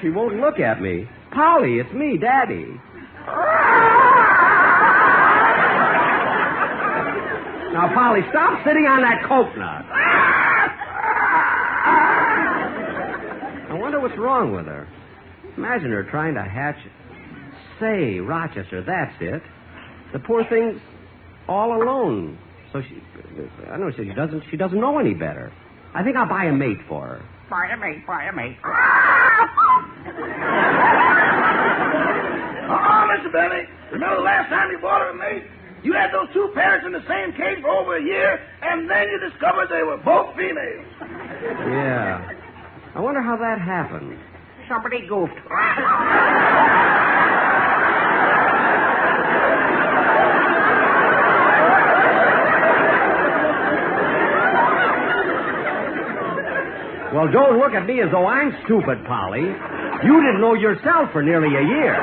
She won't look at me. Polly, it's me, Daddy. Now, Polly, stop sitting on that coconut. I wonder what's wrong with her. Imagine her trying to hatch it. Say, Rochester, that's it. The poor thing's all alone. So I know she doesn't know any better. I think I'll buy a mate for her. Buy a mate. Mr. Benny. Remember the last time you bought her a mate? You had those two parrots in the same cage for over a year, and then you discovered they were both females. Yeah. I wonder how that happened. Somebody goofed. Well, don't look at me as though I'm stupid, Polly. You didn't know yourself for nearly a year.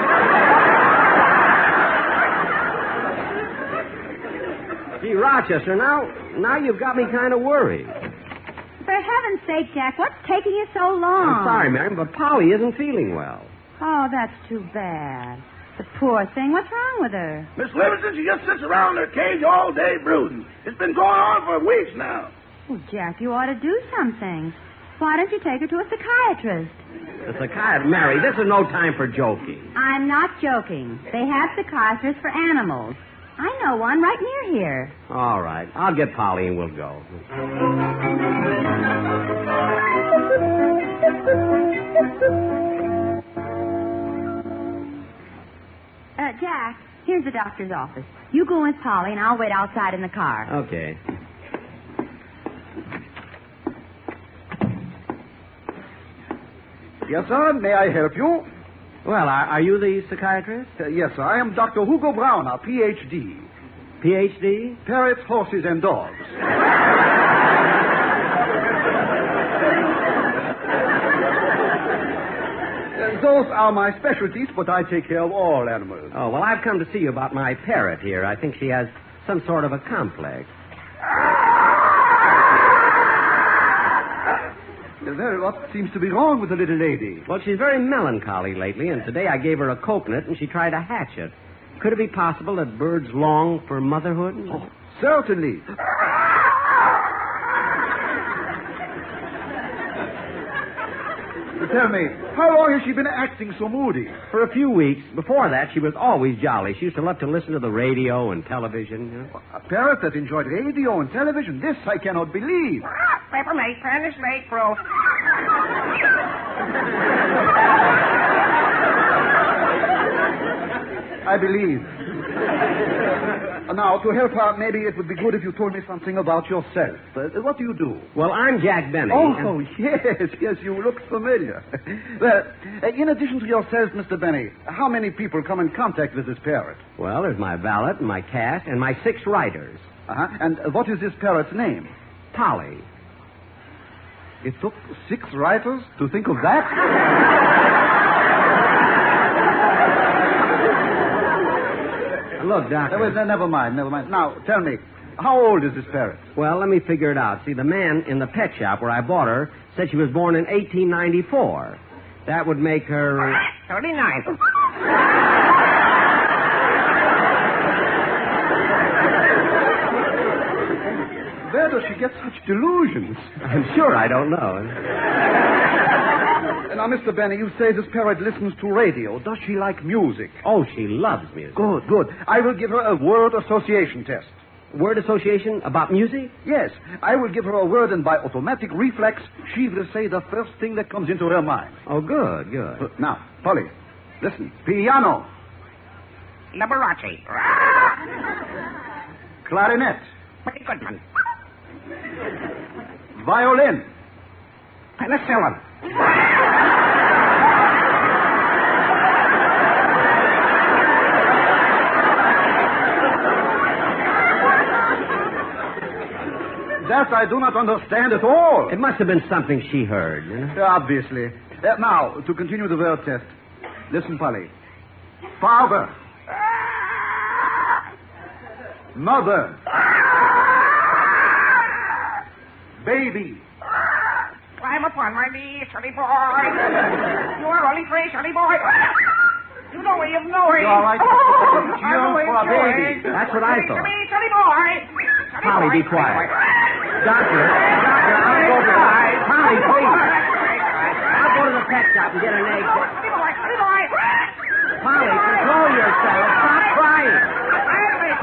Gee, Rochester, now you've got me kind of worried. For heaven's sake, Jack, what's taking you so long? I'm sorry, Mary, but Polly isn't feeling well. Oh, that's too bad. The poor thing. What's wrong with her? Miss Livingston, she just sits around in her cage all day brooding. It's been going on for weeks now. Well, Jack, you ought to do something. Why don't you take her to a psychiatrist? A psychiatrist? Mary, this is no time for joking. I'm not joking. They have psychiatrists for animals. I know one right near here. All right. I'll get Polly and we'll go. Jack, here's the doctor's office. You go with Polly, and I'll wait outside in the car. Okay. Yes, sir. May I help you? Well, are you the psychiatrist? Yes, sir. I am Dr. Hugo Browner, Ph.D. Ph.D.? Parrots, horses, and dogs. Those are my specialties, but I take care of all animals. Oh, well, I've come to see you about my parrot here. I think she has some sort of a complex. Well, what seems to be wrong with the little lady? Well, she's very melancholy lately, and today I gave her a coconut, and she tried to hatch it. Could it be possible that birds long for motherhood? Oh, certainly. Tell me, how long has she been acting so moody? For a few weeks. Before that, she was always jolly. She used to love to listen to the radio and television. You know? A parrot that enjoyed radio and television? This I cannot believe. Paper late, pen is late, bro. I believe. Now, to help her, maybe it would be good if you told me something about yourself. What do you do? Well, I'm Jack Benny. Oh, yes, you look familiar. Well, in addition to yourself, Mr. Benny, how many people come in contact with this parrot? Well, there's my valet and my cat and my 6 riders. Uh-huh. And what is this parrot's name? Polly. It took 6 writers to think of that? Look, Doctor. Never mind. Now, tell me, how old is this parrot? Well, let me figure it out. See, the man in the pet shop where I bought her said she was born in 1894. That would make her... 39. Where does she get such delusions? I'm sure I don't know. Now, Mr. Benny, you say this parrot listens to radio. Does she like music? Oh, she loves music. Good. I will give her a word association test. Word association about music? Yes. I will give her a word, and by automatic reflex, she will say the first thing that comes into her mind. Oh, good. Now, Polly, listen. Piano. Liberace. Clarinet. Pretty good one. Violin. Penicillin. That I do not understand at all. It must have been something she heard, you know? Obviously. Now, to continue the word test. Listen, Polly. Father. Mother. Baby. Climb upon my knee, silly boy. You are only free, silly boy. You know way of knowing. You're all right. I'm for a baby. That's what I thought. Silly boy. Polly, be quiet. Doctor, I'll go to the... Polly, please. I'll go to the pet shop and get an egg. Polly, control yourself. Stop crying.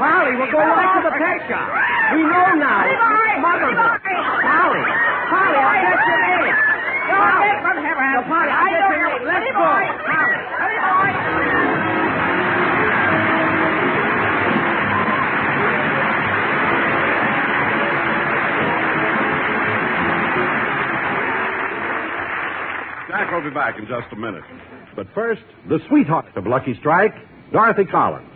Polly, we'll go right to the pet shop. We know now. It's motherhood. Polly, I'll get your egg. From heaven. No, Polly, I'll get your egg. Let's go. Polly. Jack will be back in just a minute. But first, the sweetheart of Lucky Strike, Dorothy Collins.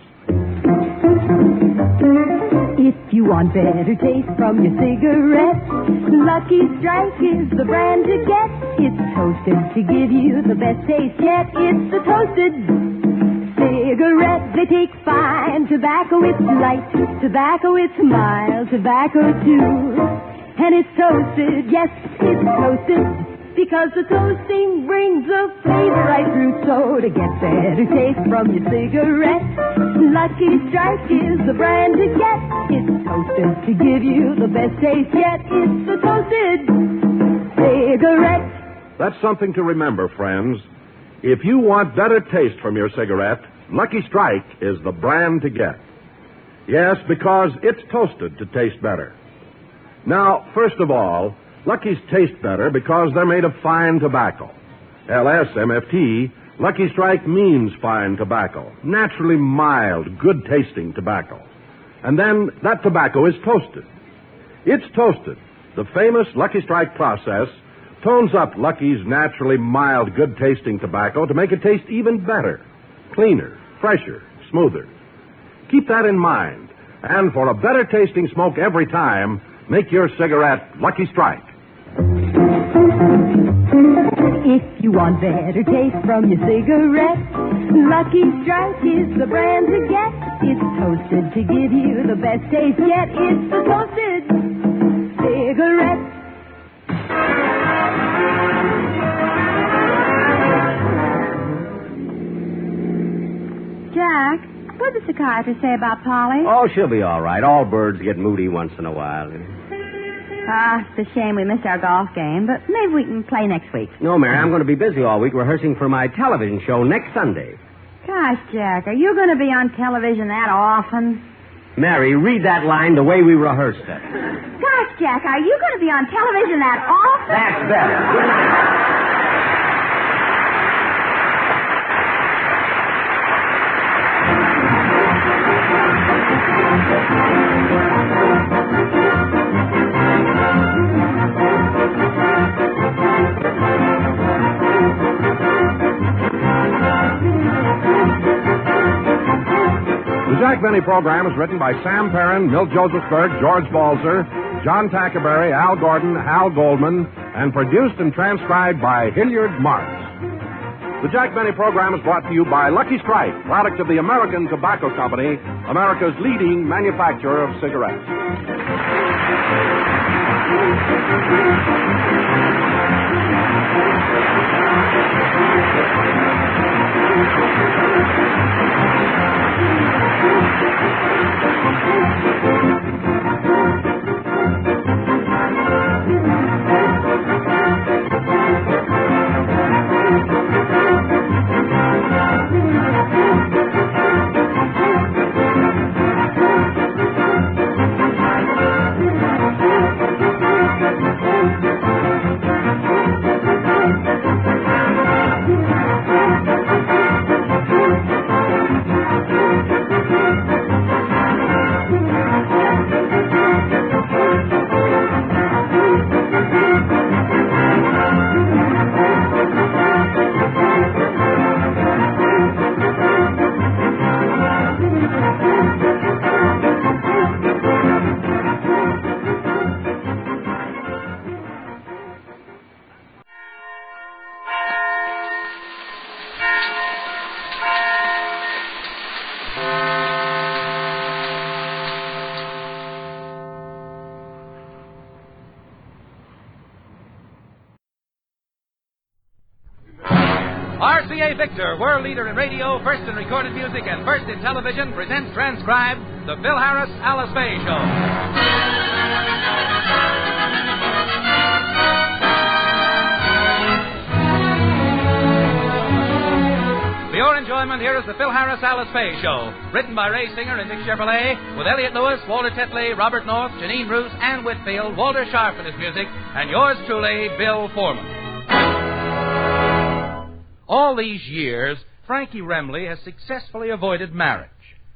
If you want better taste from your cigarette, Lucky Strike is the brand to get. It's toasted to give you the best taste yet. It's the toasted cigarette. They take fine tobacco. It's light tobacco. It's mild tobacco too. And it's toasted. Yes, it's toasted. Because the toasting brings the flavor right through. So to get better taste from your cigarette, Lucky Strike is the brand to get. It's toasted to give you the best taste yet. It's the toasted cigarette. That's something to remember, friends. If you want better taste from your cigarette, Lucky Strike is the brand to get. Yes, because it's toasted to taste better. Now, first of all, Lucky's taste better because they're made of fine tobacco. LSMFT Lucky Strike means fine tobacco, naturally mild, good-tasting tobacco. And then that tobacco is toasted. It's toasted. The famous Lucky Strike process tones up Lucky's naturally mild, good-tasting tobacco to make it taste even better, cleaner, fresher, smoother. Keep that in mind. And for a better-tasting smoke every time, make your cigarette Lucky Strike. If you want better taste from your cigarette, Lucky Strike is the brand to get. It's toasted to give you the best taste yet. It's the toasted cigarette. Jack, what did the psychiatrist say about Polly? Oh, she'll be all right. All birds get moody once in a while. It's a shame we missed our golf game, but maybe we can play next week. No, Mary, I'm going to be busy all week rehearsing for my television show next Sunday. Gosh, Jack, are you going to be on television that often? Mary, read that line the way we rehearsed it. Gosh, Jack, are you going to be on television that often? That's better. Good night. The Jack Benny program is written by Sam Perrin, Milt Josephsberg, George Balzer, John Tackerberry, Al Gordon, Hal Goldman, and produced and transcribed by Hilliard Marks. The Jack Benny program is brought to you by Lucky Strike, product of the American Tobacco Company, America's leading manufacturer of cigarettes. RCA Victor, world leader in radio, first in recorded music, and first in television, presents transcribed the Phil Harris Alice Faye Show. For your enjoyment, here is the Phil Harris Alice Faye Show, written by Ray Singer and Dick Chevrolet, with Elliot Lewis, Walter Tetley, Robert North, Janine Bruce, Ann Whitfield, Walter Sharp in his music, and yours truly, Bill Foreman. All these years, Frankie Remley has successfully avoided marriage.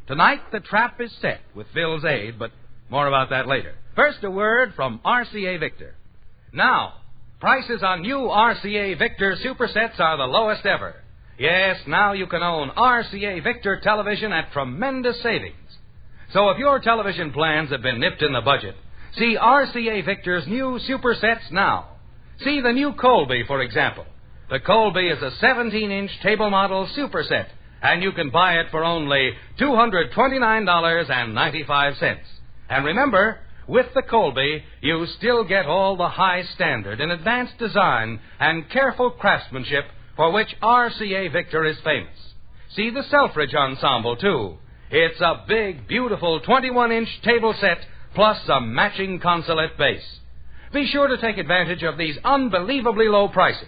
Tonight, the trap is set with Phil's aid, but more about that later. First, a word from RCA Victor. Now, prices on new RCA Victor supersets are the lowest ever. Yes, now you can own RCA Victor television at tremendous savings. So if your television plans have been nipped in the budget, see RCA Victor's new supersets now. See the new Colby, for example. The Colby is a 17-inch table model superset, and you can buy it for only $229.95. And remember, with the Colby, you still get all the high standard in advanced design and careful craftsmanship for which RCA Victor is famous. See the Selfridge ensemble, too. It's a big, beautiful 21-inch table set plus a matching consolette base. Be sure to take advantage of these unbelievably low prices.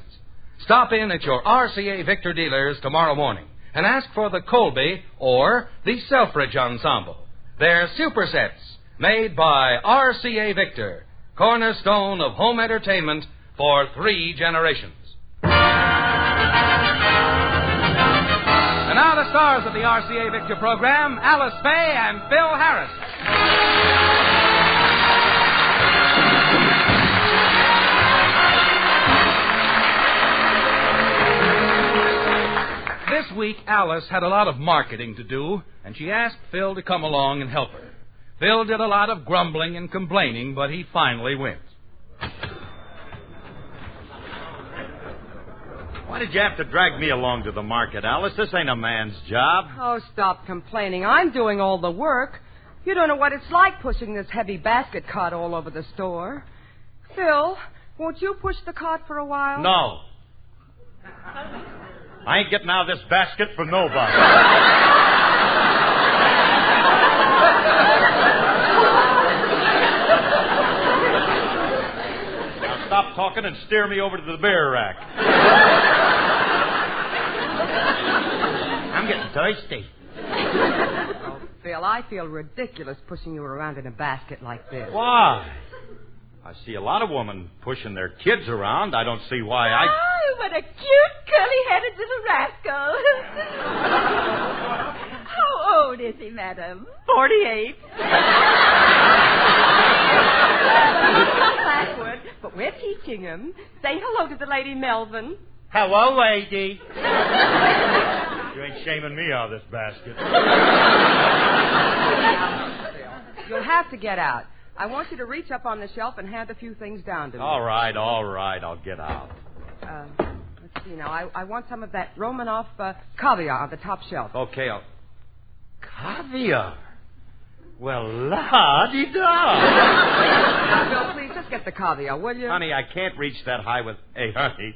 Stop in at your RCA Victor dealers tomorrow morning and ask for the Colby or the Selfridge ensemble. They're supersets made by RCA Victor, cornerstone of home entertainment for 3 generations. stars of the RCA Victor program, Alice Faye and Phil Harris. This week, Alice had a lot of marketing to do, and she asked Phil to come along and help her. Phil did a lot of grumbling and complaining, but he finally wins. Why did you have to drag me along to the market, Alice? This ain't a man's job. Oh, stop complaining. I'm doing all the work. You don't know what it's like pushing this heavy basket cart all over the store. Phil, won't you push the cart for a while? No. I ain't getting out of this basket for nobody. Now stop talking and steer me over to the beer rack. I'm getting thirsty. Oh, Phil, I feel ridiculous pushing you around in a basket like this. Why? I see a lot of women pushing their kids around. I don't see why I... Oh, what a cute, curly-headed little rascal. How old is he, madam? 48. Backward, but we're teaching him. Say hello to the lady Melvin. Hello, lady. You ain't shaming me out of this basket. You'll have to get out. I want you to reach up on the shelf and hand a few things down to me. All right. I'll get out. Let's see now. I want some of that Romanoff caviar on the top shelf. Okay, Caviar? Well, la-di-da. Bill, please, just get the caviar, will you? Honey, I can't reach that high with... Hey, honey.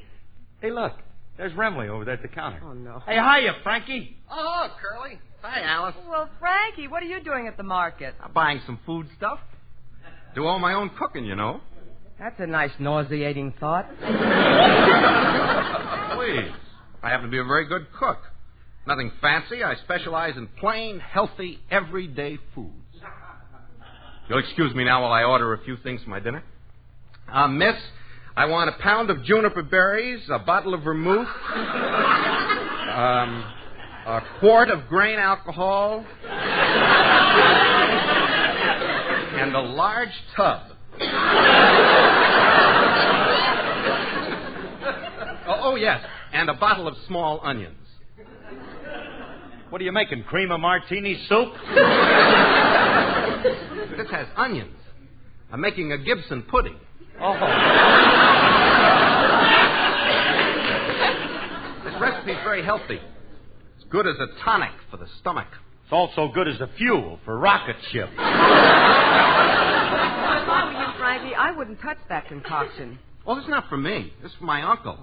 Hey, look. There's Remley over there at the counter. Oh, no. Hey, hiya, Frankie. Oh, Curly. Hi, Alice. Well, Frankie, what are you doing at the market? I'm buying some food stuff. Do all my own cooking, you know. That's a nice nauseating thought. Please. I happen to be a very good cook. Nothing fancy. I specialize in plain, healthy, everyday foods. You'll excuse me now while I order a few things for my dinner. Miss, I want a pound of juniper berries, a bottle of vermouth, a quart of grain alcohol, and a large tub. Oh, yes, and a bottle of small onions. What are you making, cream of martini soup? This has onions. I'm making a Gibson pudding. Oh. This recipe's very healthy. It's good as a tonic for the stomach. It's also good as a fuel for rocket ships. If I were you, Frankie, I wouldn't touch that concoction. Well, this is not for me. This is for my uncle.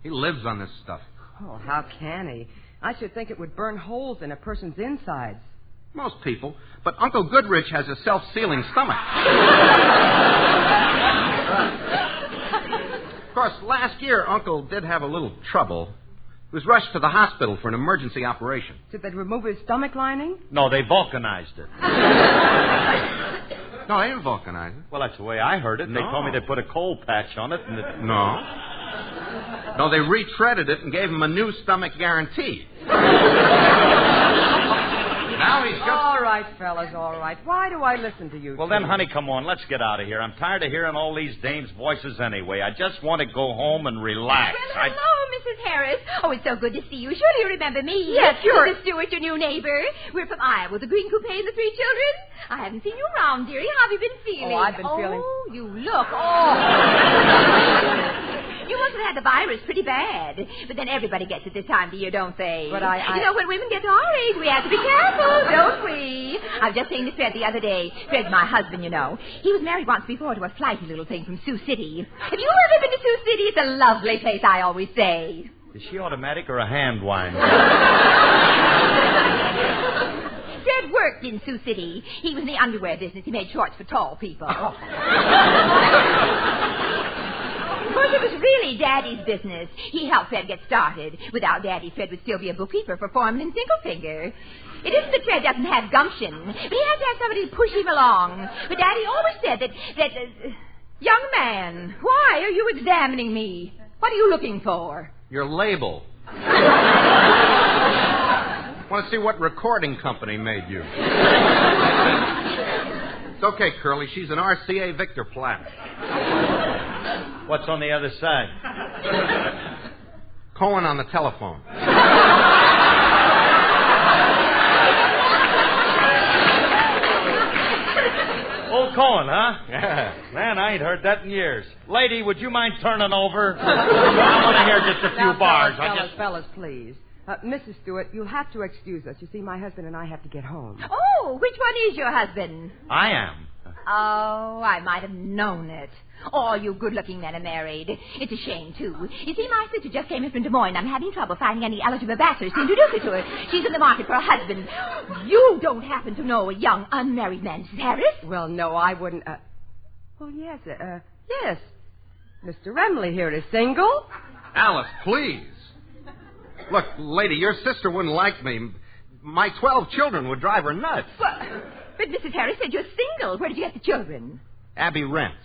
He lives on this stuff. Oh, how can he? I should think it would burn holes in a person's insides. Most people. But Uncle Goodrich has a self-sealing stomach. Of course, last year, Uncle did have a little trouble. He was rushed to the hospital for an emergency operation. Did they remove his stomach lining? No, they vulcanized it. No, they didn't vulcanize it. Well, that's the way I heard it. They told me they put a coal patch on it and it... No, they retreaded it and gave him a new stomach guarantee. Now he's just... All right, fellas, all right. Why do I listen to you? Well, then, honey, come on. Let's get out of here. I'm tired of hearing all these dames' voices anyway. I just want to go home and relax. Well, hello, Mrs. Harris. Oh, it's so good to see you. Surely you remember me. Yes, sure. Mrs. Stewart, your new neighbor. We're from Iowa, the green coupe and the three children. I haven't seen you around, dearie. How have you been feeling? Oh, I've been feeling... Oh, you look. Oh. You must have had the virus pretty bad. But then everybody gets it this time of year, don't they? But You know, when women get to our age, we have to be careful, don't we? I was just saying to Fred the other day. Fred's my husband, you know. He was married once before to a flighty little thing from Sioux City. Have you ever been to Sioux City? It's a lovely place, I always say. Is she automatic or a hand winder? Fred worked in Sioux City. He was in the underwear business. He made shorts for tall people. Of course, it was really Daddy's business. He helped Fred get started. Without Daddy, Fred would still be a bookkeeper for Foreman and Singlefinger. It isn't that Fred doesn't have gumption, but he has to have somebody to push him along. But Daddy always said that young man, why are you examining me? What are you looking for? Your label. Want to see what recording company made you. It's okay, Curly. She's an RCA Victor Platt. What's on the other side? Cohen on the telephone. Old Cohen, huh? Yeah. Man, I ain't heard that in years. Lady, would you mind turning over? I want to hear just a few bars. Fellas, please. Mrs. Stewart, you'll have to excuse us. You see, my husband and I have to get home. Oh, which one is your husband? I am. Oh, I might have known it. All you good-looking men are married. It's a shame, too. You see, my sister just came in from Des Moines. I'm having trouble finding any eligible bachelors to introduce her to her. She's in the market for a husband. You don't happen to know a young, unmarried man, Mrs. Harris? Well, no, I wouldn't. Well, yes. Yes. Mr. Remley here is single. Alice, please. Look, lady, your sister wouldn't like me. My 12 children would drive her nuts. But Mrs. Harris said you're single. Where did you get the children? Abby rents.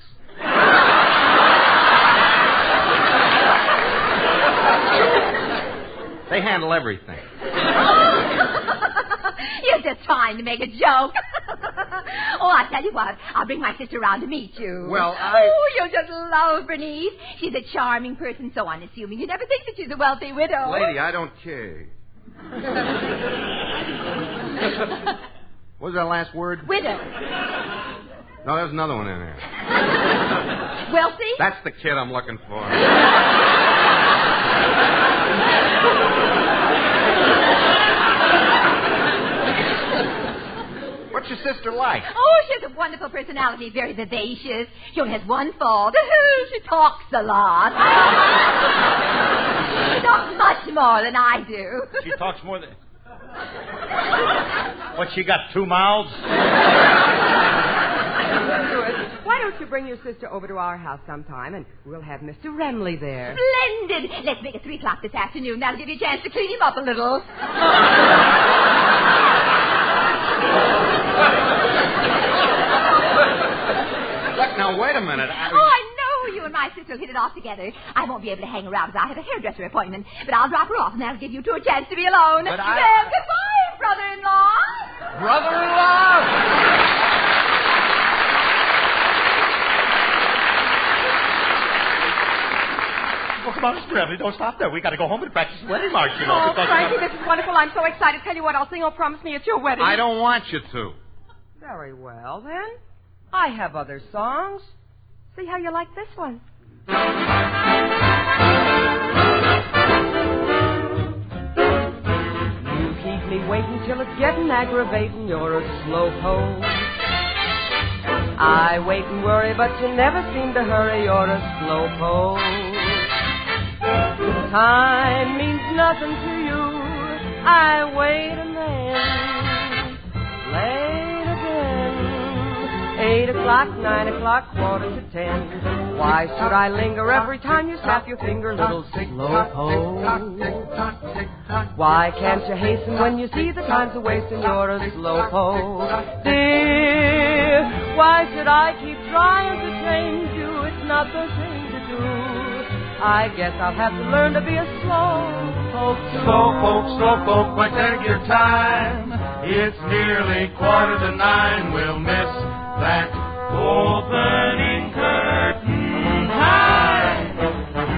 They handle everything. You're just trying to make a joke. Oh, I'll tell you what. I'll bring my sister around to meet you. Well, Oh, you'll just love Bernice. She's a charming person, so unassuming. You never think that she's a wealthy widow. Lady, I don't care. What was that last word? Widow. No, there's another one in there. Wealthy? That's the kid I'm looking for. What's your sister like? Oh, she has a wonderful personality, very vivacious. She only has one fault. She talks a lot. She talks much more than I do. She talks more than... What, she got 2 mouths? Why don't you bring your sister over to our house sometime, and we'll have Mr. Remley there. Splendid. Let's make it 3 o'clock this afternoon. That'll give you a chance to clean him up a little. Look, now, wait a minute. Oh, I know you and my sister will hit it off together. I won't be able to hang around because I have a hairdresser appointment, but I'll drop her off, and that'll give you two a chance to be alone. But Well, goodbye, brother-in-law. Brother-in-law? Oh, come on, Mr. Remley, don't stop there. We got to go home and practice the wedding march, you know. Oh, Frankie, this is wonderful. I'm so excited. Tell you what, I'll sing Oh Promise Me at your wedding. I don't want you to. Very well, then. I have other songs. See how you like this one. You keep me waiting till it's getting aggravating. You're a slowpoke. I wait and worry, but you never seem to hurry. You're a slowpoke. Time means nothing to you. I wait and then late again. 8 o'clock, 9 o'clock, 9:45. Why should I linger every time you snap your finger, little slowpoke? Why can't you hasten when you see the time's a wasting? You're a slowpoke, dear. Why should I keep trying to change you? It's not the thing to do. I guess I'll have to learn to be a slowpoke. Slowpoke, why take your time? It's nearly 9:15. We'll miss that opening curtain time.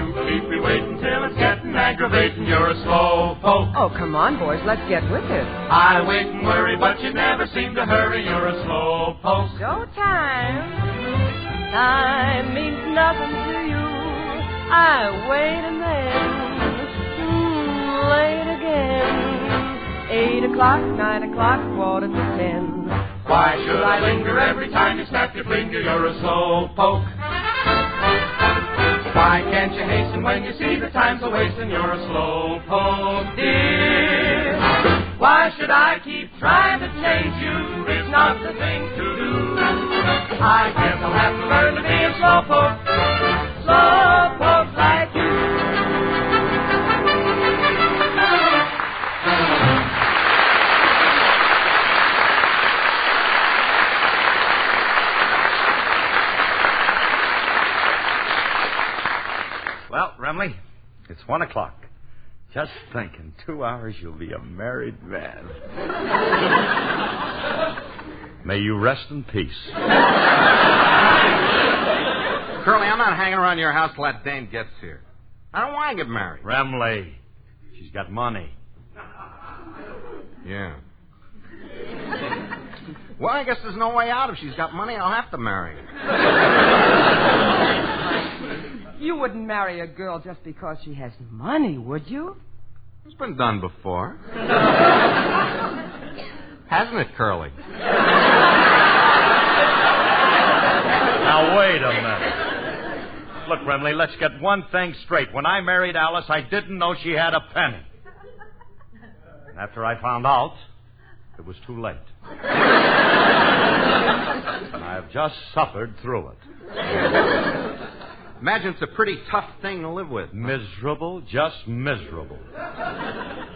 You keep me waiting till it's getting aggravating. You're a slowpoke. Oh, come on, boys, let's get with it. I wait and worry, but you never seem to hurry. You're a slowpoke. Showtime. Time means nothing to you. I wait and then late again. 8 o'clock, 9 o'clock, 9:45. Why should I linger every time you snap your finger? You're a slowpoke. Why can't you hasten when you see the time's a wasting? You're a slowpoke, dear. Why should I keep trying to change you? It's not the thing to do. I guess I'll have to learn to be a slowpoke. Slowpoke like you. Well, Remley, it's 1 o'clock. Just think, in 2 hours you'll be a married man. May you rest in peace. Curly, I'm not hanging around your house till that dame gets here. I don't want to get married. Remley, she's got money. Yeah. Well, I guess there's no way out. If she's got money, I'll have to marry her. You wouldn't marry a girl just because she has money, would you? It's been done before. Hasn't it, Curly? Now, wait a minute. Look, Remley, let's get one thing straight. When I married Alice, I didn't know she had a penny. And after I found out, it was too late. And I have just suffered through it. Imagine it's a pretty tough thing to live with. Miserable, just miserable.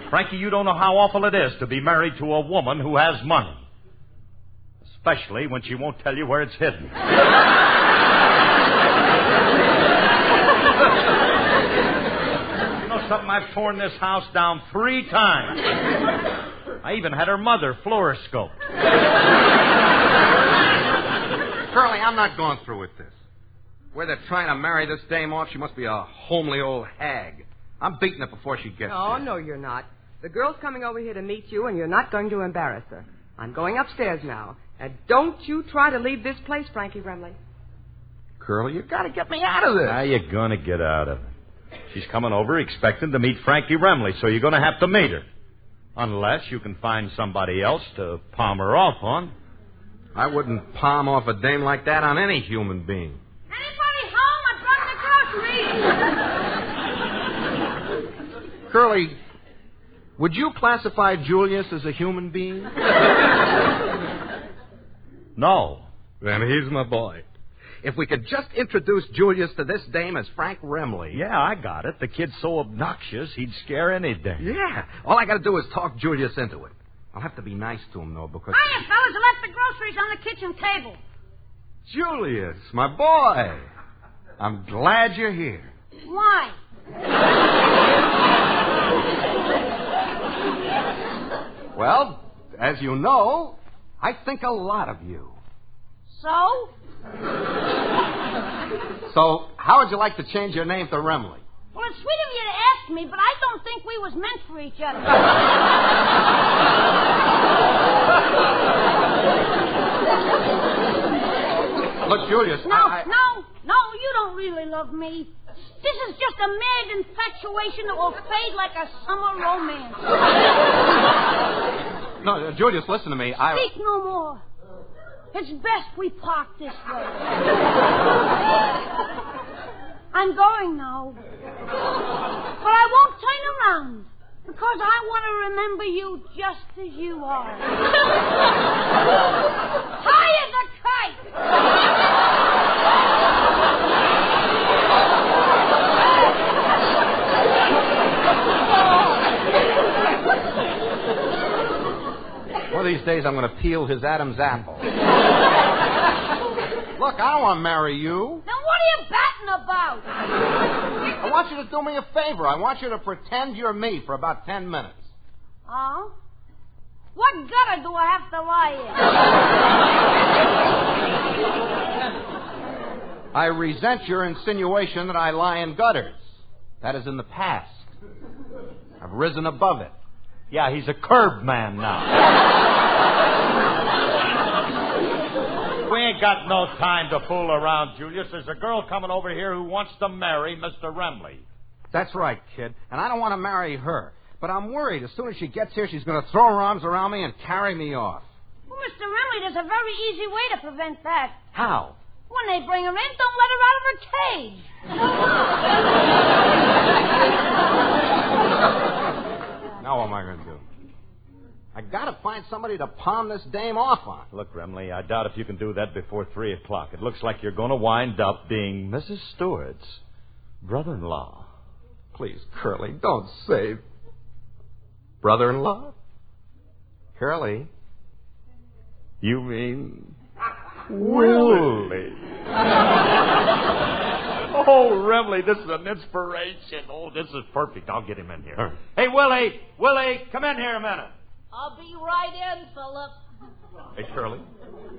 Frankie, you don't know how awful it is to be married to a woman who has money. Especially when she won't tell you where it's hidden. You know something? I've torn this house down 3 times. I even had her mother fluoroscoped. Curly, I'm not going through with this. Where they're trying to marry this dame off, she must be a homely old hag. I'm beating it before she gets Oh, here. no, you're not. The girl's coming over here to meet you, and you're not going to embarrass her. I'm going upstairs now. And don't you try to leave this place, Frankie Remley. Curly, you got to get me out of this. How you going to get out of it? She's coming over expecting to meet Frankie Remley, so you're going to have to meet her. Unless you can find somebody else to palm her off on. I wouldn't palm off a dame like that on any human being. Anybody home? I brought the groceries. Curly, would you classify Julius as a human being? No. Then he's my boy. If we could just introduce Julius to this dame as Frank Remley. Yeah, I got it. The kid's so obnoxious, he'd scare any dame. Yeah. All I got to do is talk Julius into it. I'll have to be nice to him, though, because... Hiya, fellas. I left the groceries on the kitchen table. Julius, my boy. I'm glad you're here. Why? Well, as you know, I think a lot of you. So? So, how would you like to change your name to Remley? Well, it's sweet of you to ask me, but I don't think we was meant for each other. Look, Julius, No, you don't really love me. This is just a mad infatuation that will fade like a summer romance. No, Julius, listen to me. Speak no more. It's best we part this way. I'm going now. But I won't turn around, because I want to remember you just as you are. High as a kite! One of these days I'm going to peel his Adam's apple. Look, I don't want to marry you. Then what are you batting about? I want you to do me a favor. I want you to pretend you're me for about 10 minutes. Oh? What gutter do I have to lie in? I resent your insinuation that I lie in gutters. That is in the past. I've risen above it. Yeah, he's a curb man now. We ain't got no time to fool around, Julius. There's a girl coming over here who wants to marry Mr. Remley. That's right, kid. And I don't want to marry her. But I'm worried. As soon as she gets here, she's going to throw her arms around me and carry me off. Well, Mr. Remley, there's a very easy way to prevent that. How? When they bring her in, don't let her out of her cage. Now what am I going to do? I got to find somebody to palm this dame off on. Look, Remley, I doubt if you can do that before 3 o'clock. It looks like you're going to wind up being Mrs. Stewart's brother-in-law. Please, Curly, don't say brother-in-law. Curly. You mean Willie? Oh, Remley, this is an inspiration. Oh, this is perfect. I'll get him in here. Right. Hey, Willie, come in here a minute. I'll be right in, Philip. Hey, Curly,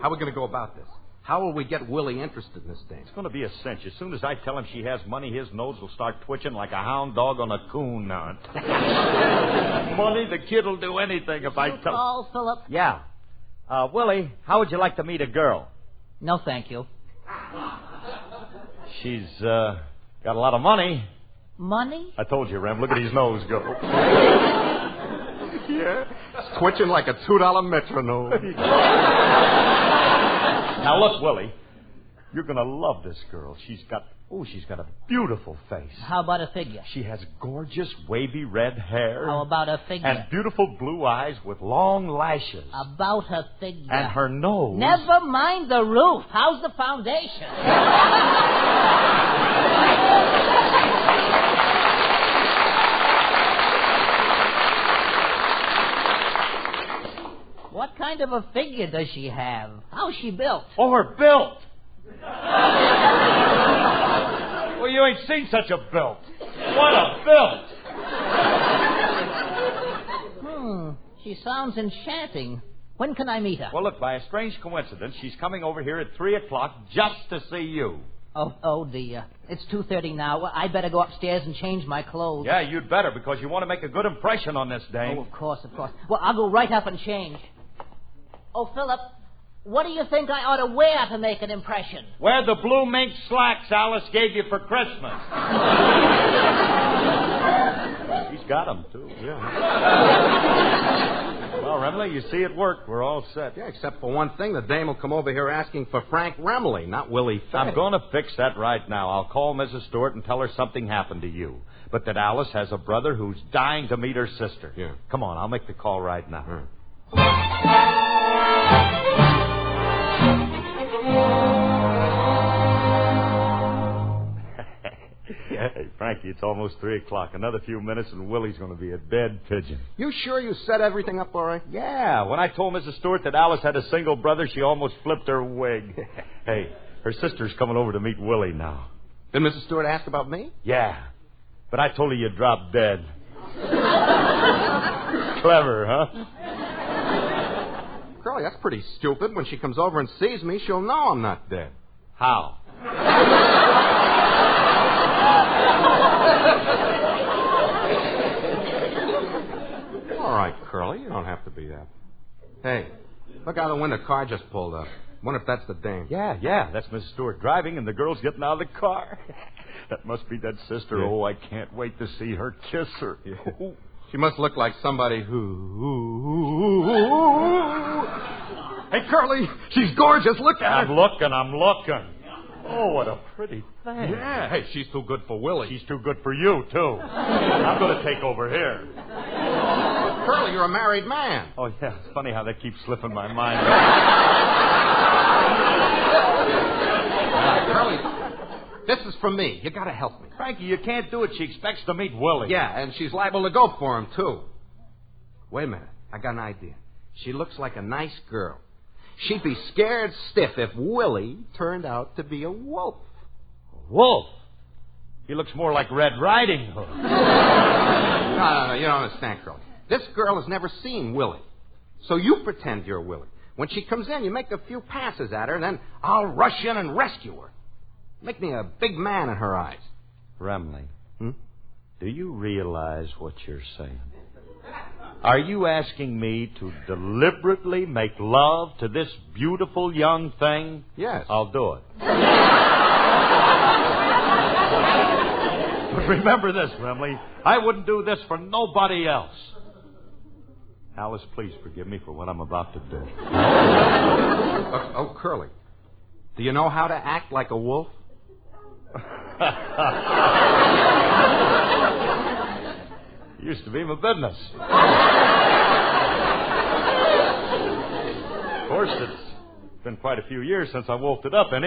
how are we going to go about this? How will we get Willie interested in this dame? It's going to be a cinch. As soon as I tell him she has money, his nose will start twitching like a hound dog on a coon hunt. Money, the kid will do anything if I tell him. Call, Philip. Yeah. Willie, how would you like to meet a girl? No, thank you. She's got a lot of money. Money? I told you, Rem. Look at his nose go. Yeah, it's twitching like a $2 metronome. Now look, Willie, you're going to love this girl. She's got a beautiful face. How about a figure? She has gorgeous wavy red hair. How about a figure? And beautiful blue eyes with long lashes. About her figure. And her nose. Never mind the roof. How's the foundation? What kind of a figure does she have? How's she built? Oh, her built. Well, you ain't seen such a built. What a built. She sounds enchanting. When can I meet her? Well, look, by a strange coincidence, she's coming over here at 3 o'clock just to see you. Oh, dear. It's 2:30 now. I better go upstairs and change my clothes. Yeah, you'd better, because you want to make a good impression on this dame. Oh, of course. Well, I'll go right up and change. Oh, Philip, what do you think I ought to wear to make an impression? Wear the blue mink slacks Alice gave you for Christmas. She's got them, too. Yeah. Well, Remley, you see it worked. We're all set. Yeah, except for one thing. The dame will come over here asking for Frank Remley, not Willie Faye. I'm going to fix that right now. I'll call Mrs. Stewart and tell her something happened to you, but that Alice has a brother who's dying to meet her sister. Yeah. Come on, I'll make the call right now. Hey, Frankie, it's almost 3 o'clock. Another few minutes and Willie's going to be a dead pigeon. You sure you set everything up all right? Yeah. When I told Mrs. Stewart that Alice had a single brother, she almost flipped her wig. Hey, her sister's coming over to meet Willie now. Did Mrs. Stewart ask about me? Yeah. But I told her you dropped dead. Clever, huh? Curly, that's pretty stupid. When she comes over and sees me, she'll know I'm not dead. How? All right, Curly, you don't have to be that. Hey, look out the window. Car just pulled up. Wonder if that's the dame. Yeah. That's Mrs. Stewart driving, and the girl's getting out of the car. That must be that sister. Yeah. Oh, I can't wait to see her kiss her. Yeah. She must look like somebody who... Hey, Curly, she's gorgeous. Look at her. I'm looking. Oh, what a pretty thing. Yeah. Hey, she's too good for Willie. She's too good for you, too. I'm going to take over here. Curly, you're a married man. Oh, yeah. It's funny how that keeps slipping my mind. Curly, this is for me. You got to help me. Frankie, you can't do it. She expects to meet Willie. Yeah, and she's liable to go for him, too. Wait a minute. I got an idea. She looks like a nice girl. She'd be scared stiff if Willie turned out to be a wolf. A wolf? He looks more like Red Riding Hood. No, you don't understand, Curly. This girl has never seen Willie. So you pretend you're Willie. When she comes in, you make a few passes at her, and then I'll rush in and rescue her. Make me a big man in her eyes. Remley, do you realize what you're saying? Are you asking me to deliberately make love to this beautiful young thing? Yes. I'll do it. But remember this, Remley. I wouldn't do this for nobody else. Alice, please forgive me for what I'm about to do. Oh, Curly. Do you know how to act like a wolf? Used to be my business. Of course, it's been quite a few years since I wolfed it up, but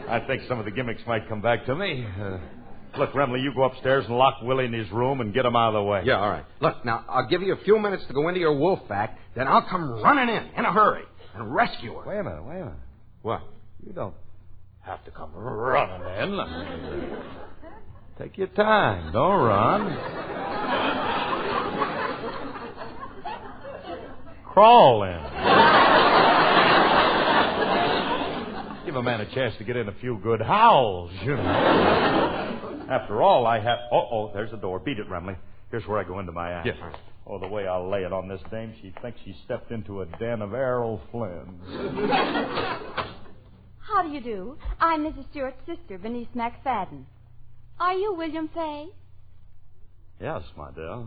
I think some of the gimmicks might come back to me. Look, Remley, you go upstairs and lock Willie in his room and get him out of the way. Yeah, all right. Look, now, I'll give you a few minutes to go into your wolf act, then I'll come running in a hurry, and rescue her. Wait a minute. What? You don't have to come running in. Take your time. Don't run. Crawl in. Give a man a chance to get in a few good howls, you know. After all, I have... Oh, there's the door. Beat it, Remley. Here's where I go into my act. Yes, Oh, the way I'll lay it on this dame, she thinks she stepped into a den of Errol Flynn's. How do you do? I'm Mrs. Stewart's sister, Bernice McFadden. Are you William Faye? Yes, my dear.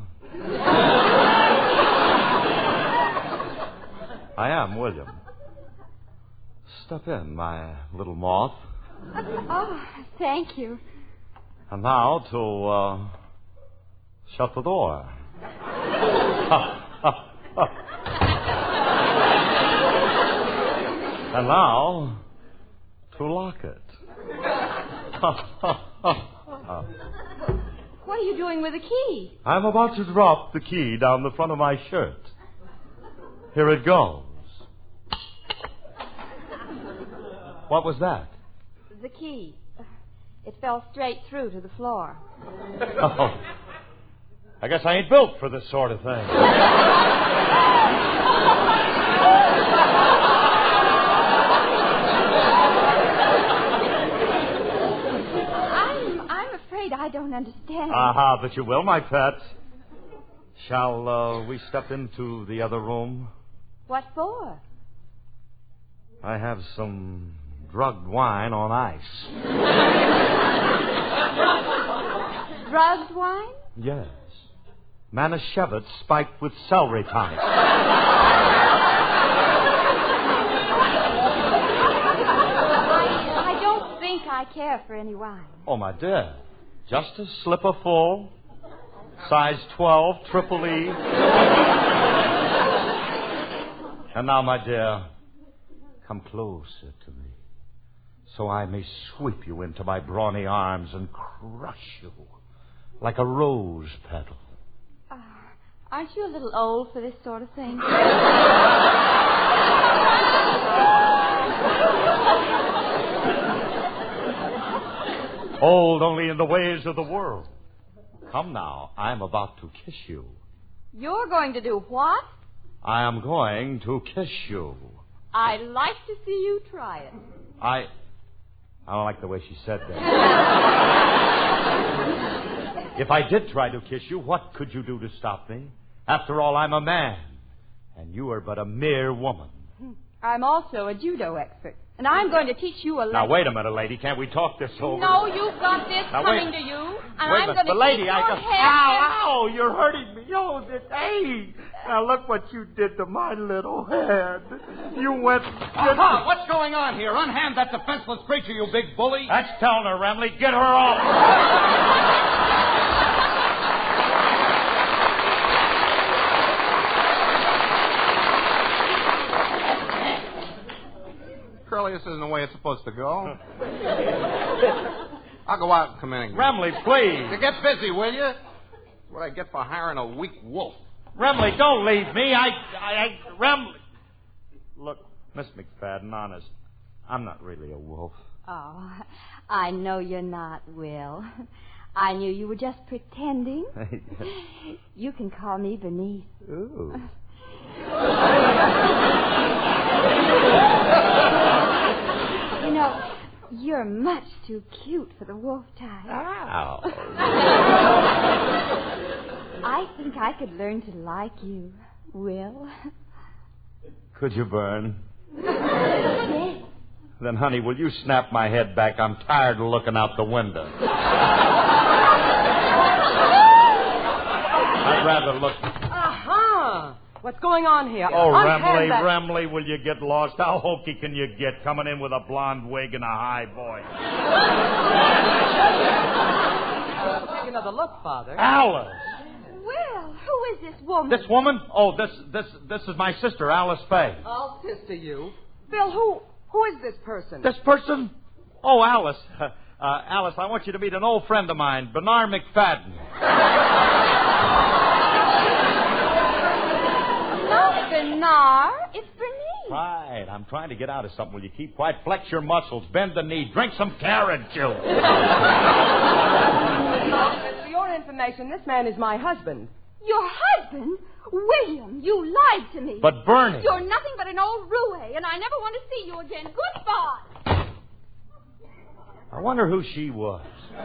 I am William. Step in, my little moth. Oh, thank you. And now to, shut the door. And now to lock it. What are you doing with the key? I'm about to drop the key down the front of my shirt. Here it goes. What was that? The key. It fell straight through to the floor. Oh. I guess I ain't built for this sort of thing. I'm afraid I don't understand. Aha, but you will, my pet. Shall we step into the other room? What for? I have some drugged wine on ice. Drugged wine? Yes. Manischewitz spiked with celery tongue. I don't think I care for any wine. Oh, my dear. Just a slipper full. Size 12, triple E. And now, my dear, come closer to me, so I may sweep you into my brawny arms and crush you like a rose petal. Aren't you a little old for this sort of thing? Old only in the ways of the world. Come now, I'm about to kiss you. You're going to do what? I am going to kiss you. I'd like to see you try it. I don't like the way she said that. If I did try to kiss you, what could you do to stop me? After all, I'm a man, and you are but a mere woman. I'm also a judo expert, and I'm going to teach you a lesson. Now, wait a minute, lady. Can't we talk this over? No, you've got this now, coming to you, and wait I'm a going to lady, keep your head... Ow, you're hurting me. Oh, hey. Now, look what you did to my little head. You went... Aha, what's going on here? Unhand that defenseless creature, you big bully. That's telling her, Remley. Get her off. Curly, this isn't the way it's supposed to go. I'll go out and come in. Remley, please. You get busy, will you? What I get for hiring a weak wolf. Remley, don't leave me. Remley. Look, Miss McFadden, honest, I'm not really a wolf. Oh, I know you're not, Will. I knew you were just pretending. You can call me Bernice. Ooh. You know, you're much too cute for the wolf type. Ow. I think I could learn to like you, Will. Could you, Vern? Yes. Then, honey, will you snap my head back? I'm tired of looking out the window. I'd rather look... Aha! What's going on here? Oh, Unhand that... Remley, will you get lost? How hokey can you get coming in with a blonde wig and a high voice? Take another look, Father. Alice! Will, who is this woman? This woman? Oh, this is my sister, Alice Faye. I'll sister you. Bill, who is this person? This person? Oh, Alice. Alice, I want you to meet an old friend of mine, Bernard McFadden. Not Bernard. It's Bernice. right. I'm trying to get out of something. Will you keep quiet? Flex your muscles. Bend the knee. Drink some carrot juice. For your information, this man is my husband. Your husband? William, you lied to me. But Bernie. You're nothing but an old roue, and I never want to see you again. Goodbye. I wonder who she was. You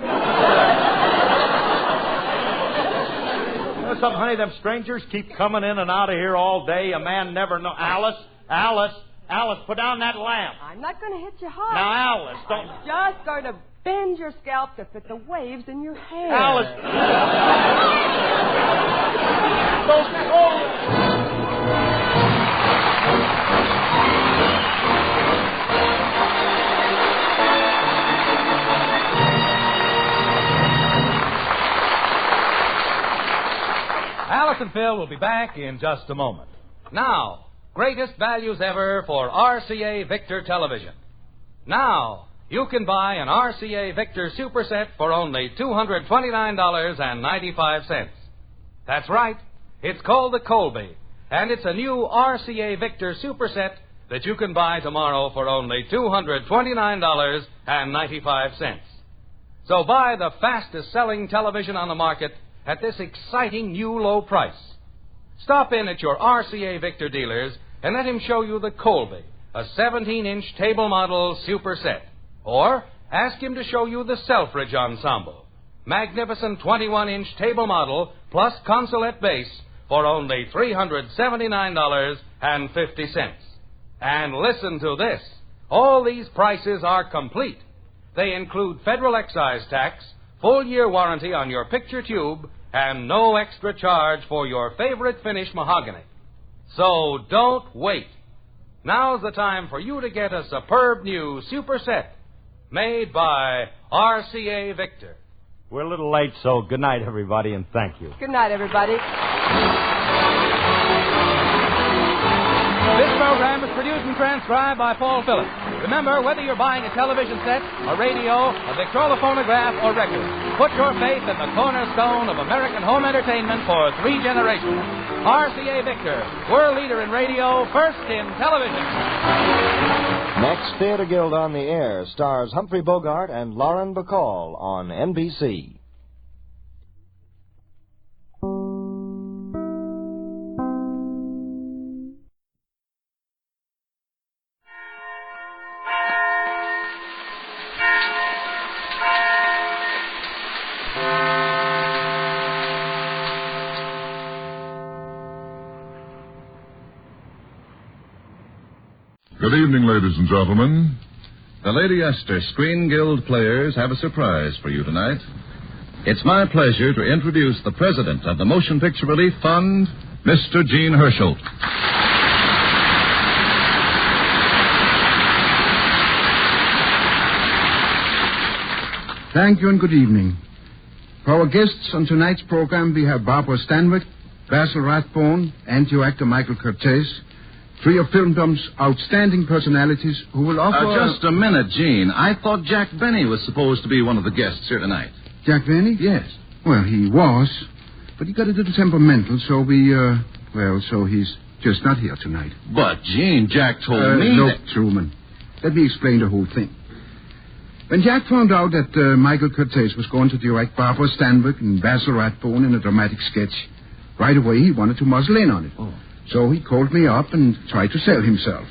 know something, honey? Them strangers keep coming in and out of here all day. A man never knows. Alice, put down that lamp. I'm not going to hit you hard. Now, Alice, don't... I'm just going to bend your scalp to fit the waves in your hair. Alice. Alice and Phil will be back in just a moment. Now, greatest values ever for RCA Victor television. Now, you can buy an RCA Victor Superset for only $229.95. That's right. It's called the Colby, and it's a new RCA Victor Superset that you can buy tomorrow for only $229.95. So buy the fastest-selling television on the market at this exciting new low price. Stop in at your RCA Victor dealers and let him show you the Colby, a 17-inch table model Superset. Or ask him to show you the Selfridge Ensemble, magnificent 21-inch table model plus consolette base for only $379.50. And listen to this. All these prices are complete. They include federal excise tax, full-year warranty on your picture tube, and no extra charge for your favorite finish mahogany. So don't wait. Now's the time for you to get a superb new Superset made by RCA Victor. We're a little late, so good night, everybody, and thank you. Good night, everybody. This program is produced and transcribed by Paul Phillips. Remember, whether you're buying a television set, a radio, a Victrola-phonograph, or record, put your faith in the cornerstone of American home entertainment for 3 generations. RCA Victor, world leader in radio, first in television. Next, Theater Guild on the Air stars Humphrey Bogart and Lauren Bacall on NBC. Good evening, ladies and gentlemen. The Lady Esther Screen Guild players have a surprise for you tonight. It's my pleasure to introduce the president of the Motion Picture Relief Fund, Mr. Gene Herschel. Thank you and good evening. For our guests on tonight's program, we have Barbara Stanwyck, Basil Rathbone, anti actor Michael Curtiz, 3 of Filmdom's outstanding personalities who will offer... Just a minute, Gene. I thought Jack Benny was supposed to be one of the guests here tonight. Jack Benny? Yes. Well, he was, but he got a little temperamental, so so he's just not here tonight. But, Gene, Jack told me Look, Truman, let me explain the whole thing. When Jack found out that Michael Curtiz was going to direct Barbara Stanwyck and Basil Rathbone in a dramatic sketch, right away he wanted to muzzle in on it. Oh. So he called me up and tried to sell himself.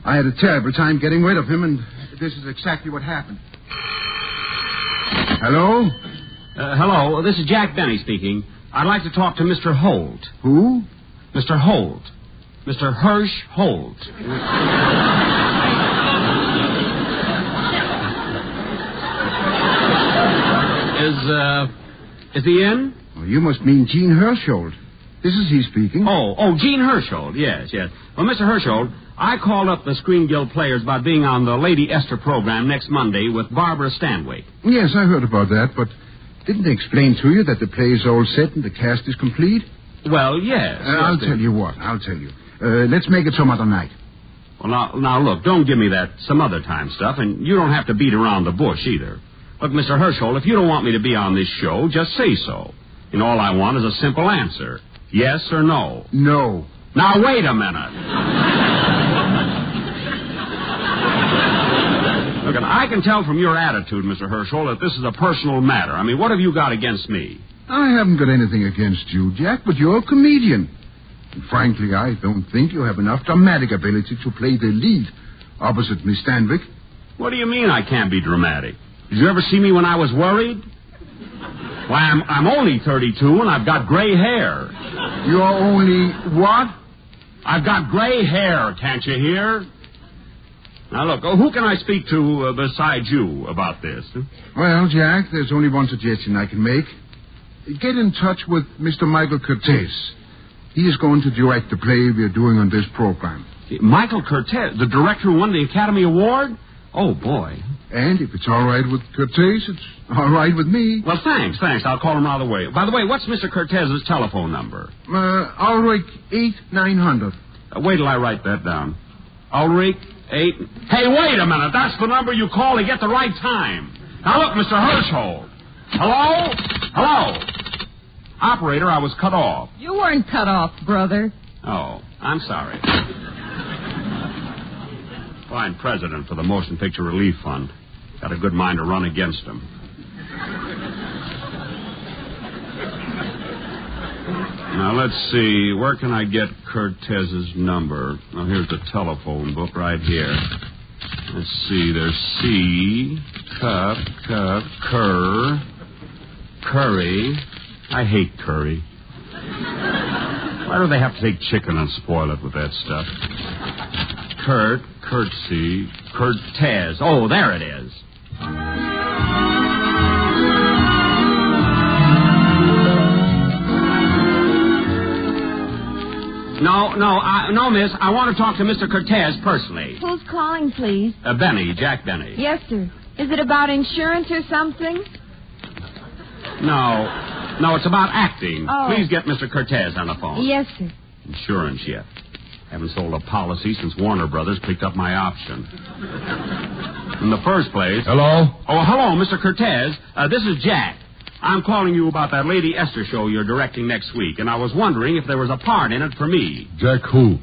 I had a terrible time getting rid of him, and this is exactly what happened. Hello? Hello, this is Jack Benny speaking. I'd like to talk to Mr. Holt. Who? Mr. Holt. Mr. Hirsch Holt. Is he in? Oh, you must mean Gene Herschel. This is he speaking. Oh, Gene Herschel. Yes. Well, Mr. Herschel, I called up the Screen Guild players about being on the Lady Esther program next Monday with Barbara Stanwyck. Yes, I heard about that, but didn't they explain to you that the play is all set and the cast is complete? Well, yes. I'll tell you what. Let's make it some other night. Well, now, look, don't give me that some other time stuff, and you don't have to beat around the bush either. Look, Mr. Herschel, if you don't want me to be on this show, just say so. And all I want is a simple answer. Yes or no? No. Now, wait a minute. Look, I can tell from your attitude, Mr. Herschel, that this is a personal matter. I mean, what have you got against me? I haven't got anything against you, Jack, but you're a comedian. And frankly, I don't think you have enough dramatic ability to play the lead opposite Miss Stanwyck. What do you mean I can't be dramatic? Did you ever see me when I was worried? Why, I'm only 32 and I've got gray hair. You're only what? I've got gray hair, can't you hear? Now, look, who can I speak to besides you about this? Well, Jack, there's only one suggestion I can make. Get in touch with Mr. Michael Curtiz. He is going to direct the play we're doing on this program. Michael Curtiz, the director who won the Academy Award? Oh, boy. And if it's all right with Curtiz, it's all right with me. Well, thanks. I'll call him right away. By the way, what's Mr. Curtiz's telephone number? Ulrich 8900. Wait till I write that down. Ulrich 8... Hey, wait a minute. That's the number you call to get the right time. Now, look, Mr. Herschel. Hello? Operator, I was cut off. You weren't cut off, brother. Oh, I'm sorry. Fine president for the Motion Picture Relief Fund. Got a good mind to run against him. Now, let's see. Where can I get Curtiz's number? Oh, here's the telephone book right here. Let's see. There's C, Curry. I hate curry. Why do they have to take chicken and spoil it with that stuff? Curtiz. Oh, there it is. No, miss. I want to talk to Mr. Curtiz personally. Who's calling, please? Benny, Jack Benny. Yes, sir. Is it about insurance or something? No, it's about acting. Oh. Please get Mr. Curtiz on the phone. Yes, sir. Insurance yet. Haven't sold a policy since Warner Brothers picked up my option. In the first place... Hello? Oh, hello, Mr. Curtiz. This is Jack. I'm calling you about that Lady Esther show you're directing next week, and I was wondering if there was a part in it for me. Jack who?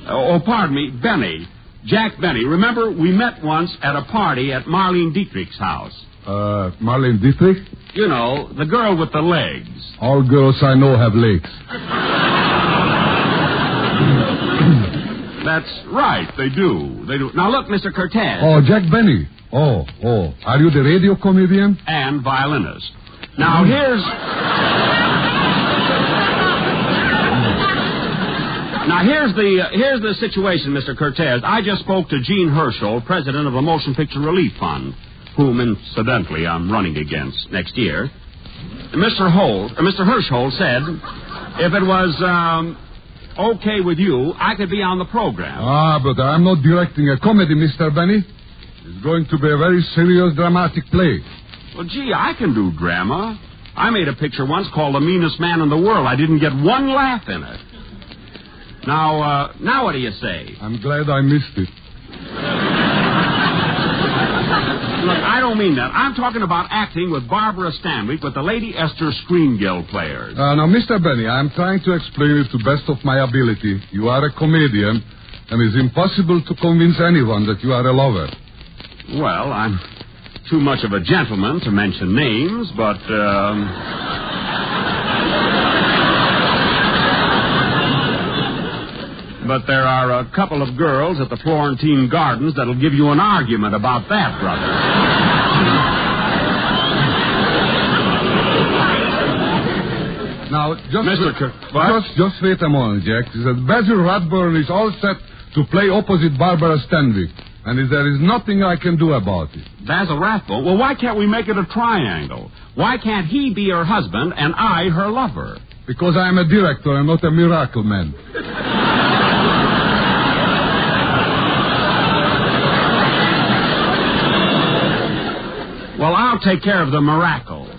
Oh, pardon me, Benny. Jack Benny. Remember, we met once at a party at Marlene Dietrich's house. Marlene Dietrich? You know, the girl with the legs. All girls I know have legs. That's right, they do. Now, look, Mr. Curtiz. Oh, Jack Benny. Oh. Are you the radio comedian? And violinist. Now, here's the situation, Mr. Curtiz. I just spoke to Gene Herschel, president of the Motion Picture Relief Fund, whom, incidentally, I'm running against next year. Mr. Herschel said if it was okay with you, I could be on the program. But I'm not directing a comedy, Mr. Benny. It's going to be a very serious, dramatic play. Well, gee, I can do drama. I made a picture once called The Meanest Man in the World. I didn't get one laugh in it. Now what do you say? I'm glad I missed it. Look, I don't mean that. I'm talking about acting with Barbara Stanwyck with the Lady Esther Screen Guild players. Now, Mr. Benny, I'm trying to explain it to best of my ability. You are a comedian, and it's impossible to convince anyone that you are a lover. Well, I'm too much of a gentleman to mention names, but, But there are a couple of girls at the Florentine Gardens that'll give you an argument about that, brother. Now, just wait a moment, Jack. Basil Rathbone is all set to play opposite Barbara Stanwyck, and there is nothing I can do about it. Basil Rathbone? Well, why can't we make it a triangle? Why can't he be her husband and I her lover? Because I am a director and not a miracle man. Well, I'll take care of the miracles.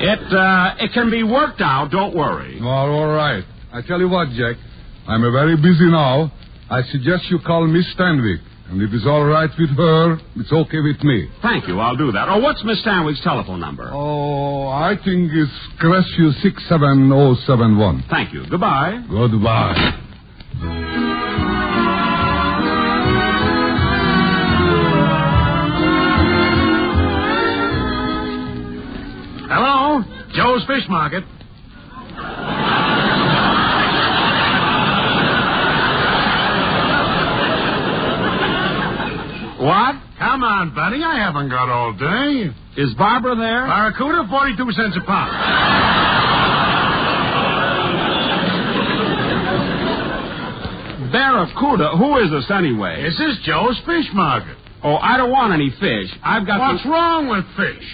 It can be worked out, don't worry. Oh, all right. I tell you what, Jack. I'm very busy now. I suggest you call Miss Stanwyck. And if it's all right with her, it's okay with me. Thank you, I'll do that. Oh, what's Miss Stanwyck's telephone number? Oh, I think it's Crestview 67071. Thank you. Goodbye. Goodbye. Hello? Joe's Fish Market. What? Come on, buddy. I haven't got all day. Is Barbara there? Barracuda, 42 cents a pound. Barracuda? Who is this anyway? This is Joe's Fish Market. Oh, I don't want any fish. I've got What's wrong with fish?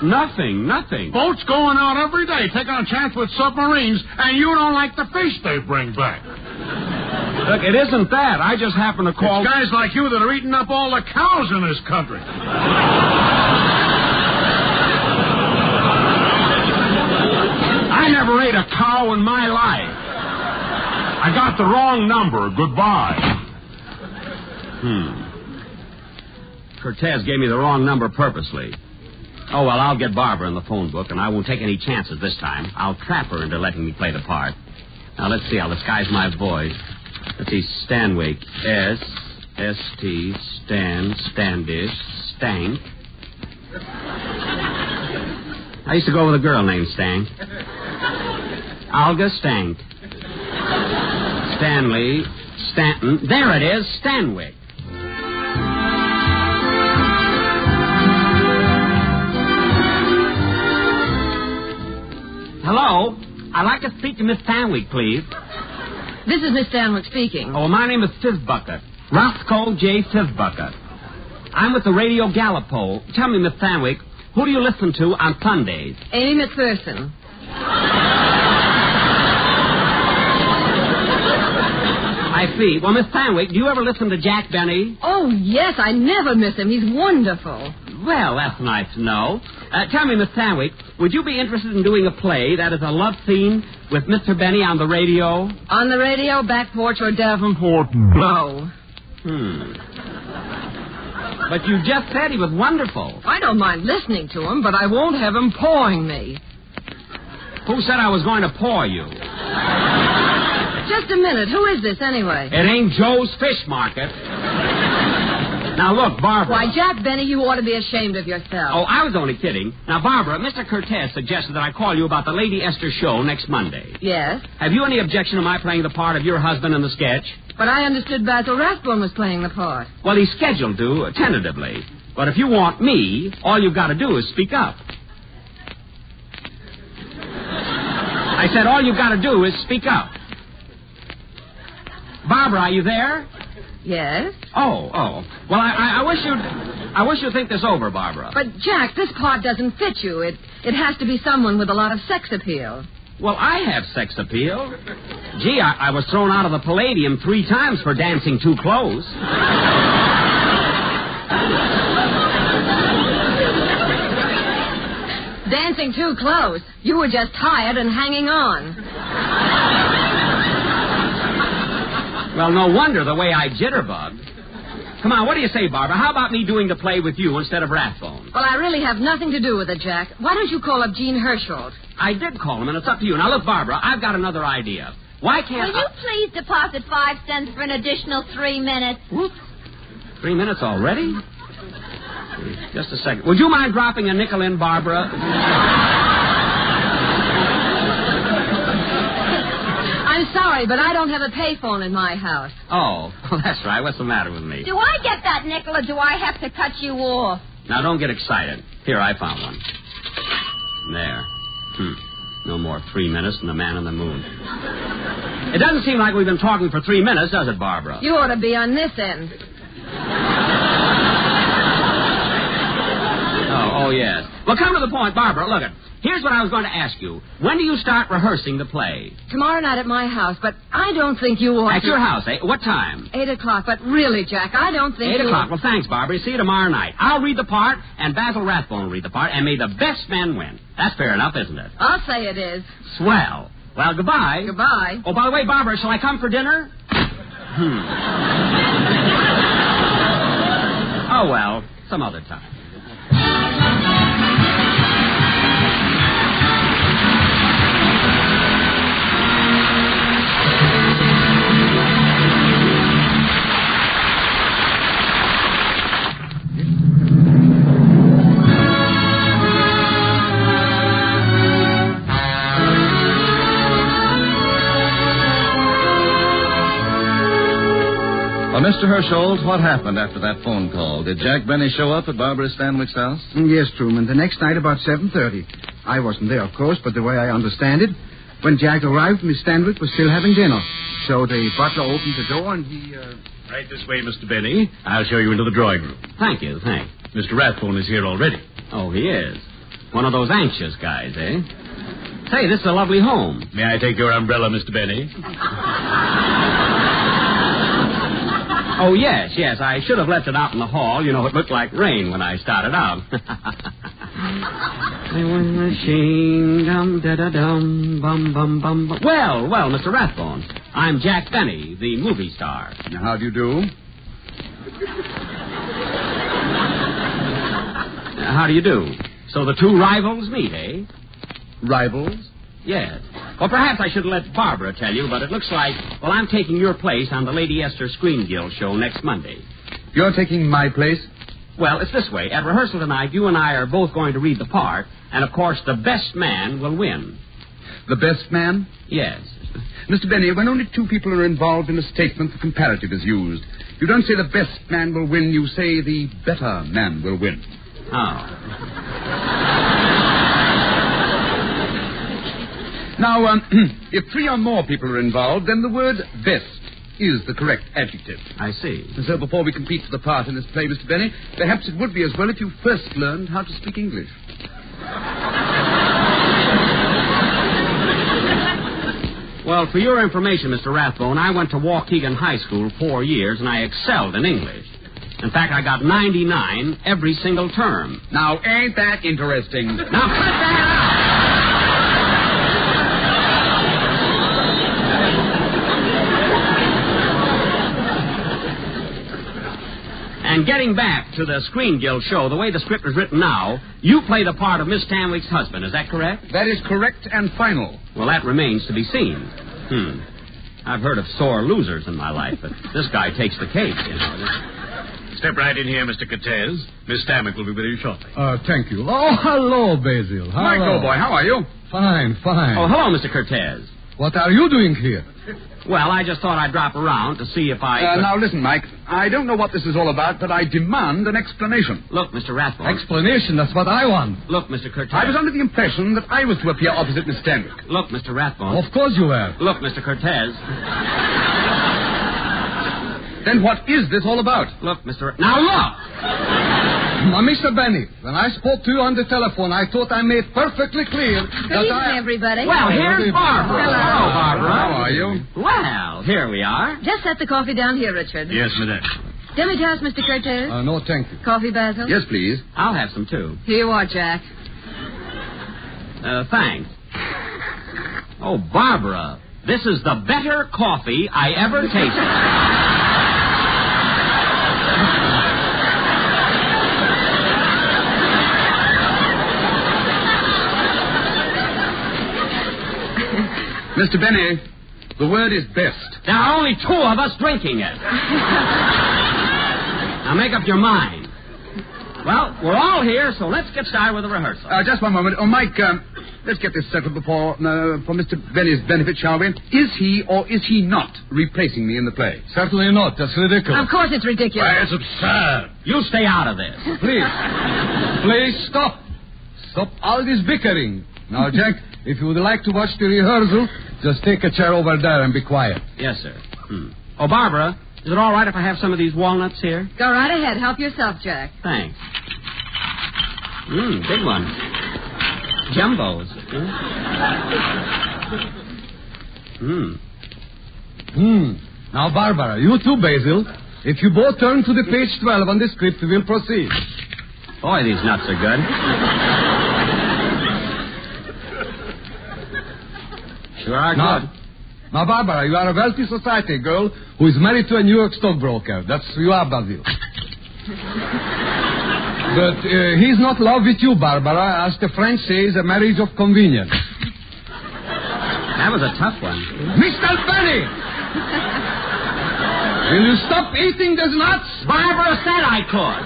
Nothing. Boats going out every day, taking a chance with submarines, and you don't like the fish they bring back. Look, it isn't that. I just happen to call... It's guys like you that are eating up all the cows in this country. I never ate a cow in my life. I got the wrong number. Goodbye. Cortez gave me the wrong number purposely. Oh, well, I'll get Barbara in the phone book, and I won't take any chances this time. I'll trap her into letting me play the part. Now, let's see. I'll disguise my voice. Let's see. Stanwyck. S-S-T, Stan, Standish, Stank. I used to go with a girl named Stank. Olga Stank. Stanley, Stanton. There it is, Stanwyck. Hello? I'd like to speak to Miss Stanwyck, please. This is Miss Stanwyck speaking. Oh, my name is Fizzbucket. Roscoe J. Fizzbucket. I'm with the Radio Gallipo. Tell me, Miss Stanwyck, who do you listen to on Sundays? Amy McPherson. I see. Well, Miss Stanwyck, do you ever listen to Jack Benny? Oh, yes, I never miss him. He's wonderful. Well, that's nice to know. Tell me, Miss Stanwyck, would you be interested in doing a play that is a love scene with Mr. Benny on the radio? On the radio, back porch, or Davenport? No. But you just said he was wonderful. I don't mind listening to him, but I won't have him pawing me. Who said I was going to paw you? Just a minute. Who is this, anyway? It ain't Joe's Fish Market. Now, look, Barbara. Why, Jack Benny, you ought to be ashamed of yourself. Oh, I was only kidding. Now, Barbara, Mr. Cortez suggested that I call you about the Lady Esther show next Monday. Yes? Have you any objection to my playing the part of your husband in the sketch? But I understood Basil Rathbone was playing the part. Well, he's scheduled to, tentatively. But if you want me, all you've got to do is speak up. I said all you've got to do is speak up. Barbara, are you there? Yes? Oh. Well, I wish you'd think this over, Barbara. But, Jack, this part doesn't fit you. It has to be someone with a lot of sex appeal. Well, I have sex appeal. Gee, I was thrown out of the Palladium 3 times for dancing too close. Dancing too close? You were just tired and hanging on. Well, no wonder the way I jitterbug. Come on, what do you say, Barbara? How about me doing the play with you instead of Rathbone? Well, I really have nothing to do with it, Jack. Why don't you call up Gene Hersholt? I did call him, and it's up to you. Now, look, Barbara, I've got another idea. Why can't Will you please deposit 5 cents for an additional 3 minutes? Whoops. 3 minutes already? Just a second. Would you mind dropping a nickel in, Barbara? I'm sorry, but I don't have a payphone in my house. Oh, well, that's right. What's the matter with me? Do I get that nickel or do I have to cut you off? Now, don't get excited. Here, I found one. There. No more 3 minutes than the man on the moon. It doesn't seem like we've been talking for 3 minutes, does it, Barbara? You ought to be on this end. Oh, yes. Well, come to the point, Barbara. Look, here's what I was going to ask you. When do you start rehearsing the play? Tomorrow night at my house, but I don't think you ought At your house, eh? What time? 8 o'clock, but really, Jack, I don't think 8 o'clock. Well, thanks, Barbara. See you tomorrow night. I'll read the part, and Basil Rathbone will read the part, and may the best man win. That's fair enough, isn't it? I'll say it is. Swell. Well, goodbye. Goodbye. Oh, by the way, Barbara, shall I come for dinner? Oh, well, some other time. Well, Mr. Hersholt, what happened after that phone call? Did Jack Benny show up at Barbara Stanwyck's house? Yes, Truman. The next night about 7:30. I wasn't there, of course, but the way I understand it, when Jack arrived, Miss Stanwyck was still having dinner. So the butler opened the door and he, Right this way, Mr. Benny. I'll show you into the drawing room. Thank you, thanks. Mr. Rathbone is here already. Oh, he is? One of those anxious guys, eh? Say, this is a lovely home. May I take your umbrella, Mr. Benny? Oh, yes. I should have left it out in the hall. You know, it looked like rain when I started out. Machine, dum, da-da-dum, bum, bum, bum, bum. Well, Mr. Rathbone, I'm Jack Benny, the movie star. How do you do? How do you do? So the two rivals meet, eh? Rivals? Yes. Well, perhaps I should let Barbara tell you, but it looks like, well, I'm taking your place on the Lady Esther Screen Guild show next Monday. You're taking my place? Well, it's this way. At rehearsal tonight, you and I are both going to read the part, and, of course, the best man will win. The best man? Yes. Mr. Benny, when only two people are involved in a statement, the comparative is used. You don't say the best man will win, you say the better man will win. Oh. Now, if three or more people are involved, then the word best is the correct adjective. I see. And so before we compete for the part in this play, Mr. Benny, perhaps it would be as well if you first learned how to speak English. Well, for your information, Mr. Rathbone, I went to Waukegan High School 4 years, and I excelled in English. In fact, I got 99 every single term. Now, ain't that interesting? Now, cut that out! And getting back to the Screen Guild show, the way the script is written now, you play the part of Miss Stanwyck's husband. Is that correct? That is correct and final. Well, that remains to be seen. I've heard of sore losers in my life, but this guy takes the cake, you know. Step right in here, Mr. Cortez. Miss Stanwyck will be with you shortly. Thank you. Oh, hello, Basil. Hello. Michael, boy, how are you? Fine. Oh, hello, Mr. Cortez. What are you doing here? Well, I just thought I'd drop around to see if I could... Now, listen, Mike. I don't know what this is all about, but I demand an explanation. Look, Mr. Rathbone. Explanation? That's what I want. Look, Mr. Cortez. I was under the impression that I was to appear opposite Miss Stanwyck. Look, Mr. Rathbone. Of course you were. Look, Mr. Cortez. Then what is this all about? Look, Mr. Now, look! Mr. Benny, when I spoke to you on the telephone, I thought I made perfectly clear Good evening, everybody. Well, here's Barbara. Hello, Barbara. How are you? Well, here we are. Just set the coffee down here, Richard. Yes, madame. Demi-tasse, Mr. Cortez. No, thank you. Coffee, Basil? Yes, please. I'll have some, too. Here you are, Jack. Thanks. Oh, Barbara, this is the better coffee I ever tasted. Mr. Benny, the word is best. There are only two of us drinking it. Now make up your mind. Well, we're all here, so let's get started with the rehearsal. Just one moment. Oh, Mike, let's get this settled for Mr. Benny's benefit, shall we? Is he or is he not replacing me in the play? Certainly not. That's ridiculous. Of course it's ridiculous. It's absurd. You stay out of this. Please, stop. Stop all this bickering. Now, Jack, if you would like to watch the rehearsal, just take a chair over there and be quiet. Yes, sir. Oh, Barbara, is it all right if I have some of these walnuts here? Go right ahead. Help yourself, Jack. Thanks. Big one. Jumbos. Now, Barbara, you too, Basil. If you both turn to the page 12 on the script, we'll proceed. Boy, these nuts are good. Sure are Now, good. now, Barbara, you are a wealthy society girl who is married to a New York stockbroker. That's you are, Basil. But he's not in love with you, Barbara. As the French say, it's a marriage of convenience. That was a tough one. Mr. Benny! Will you stop eating those nuts? Barbara said I could.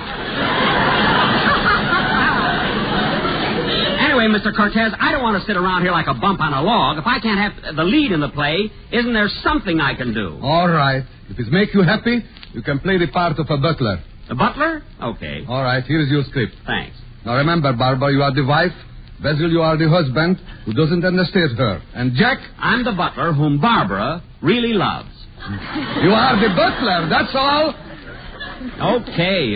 Anyway, Mr. Cortez, I don't want to sit around here like a bump on a log. If I can't have the lead in the play, isn't there something I can do? All right. If it makes you happy, you can play the part of a butler. A butler? Okay. All right, here is your script. Thanks. Now remember, Barbara, you are the wife. Basil, you are the husband who doesn't understand her. And Jack? I'm the butler whom Barbara really loves. You are the butler, that's all. Okay.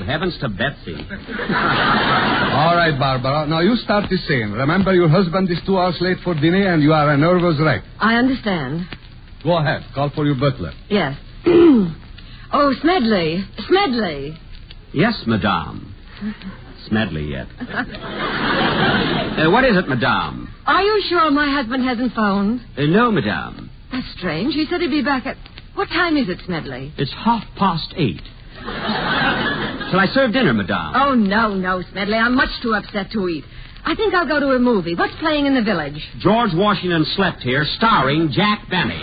Heavens to Betsy. All right, Barbara. Now you start the scene. Remember, your husband is 2 hours late for dinner and you are a nervous wreck. I understand. Go ahead. Call for your butler. Yes. Oh, Smedley. Smedley. Yes, madame. Smedley yet. What is it, madame? Are you sure my husband hasn't phoned? No, madame. That's strange. He said he'd be back at... What time is it, Smedley? It's 8:30. Shall I serve dinner, madame? Oh, no, Smedley. I'm much too upset to eat. I think I'll go to a movie. What's playing in the village? George Washington Slept Here, starring Jack Benny.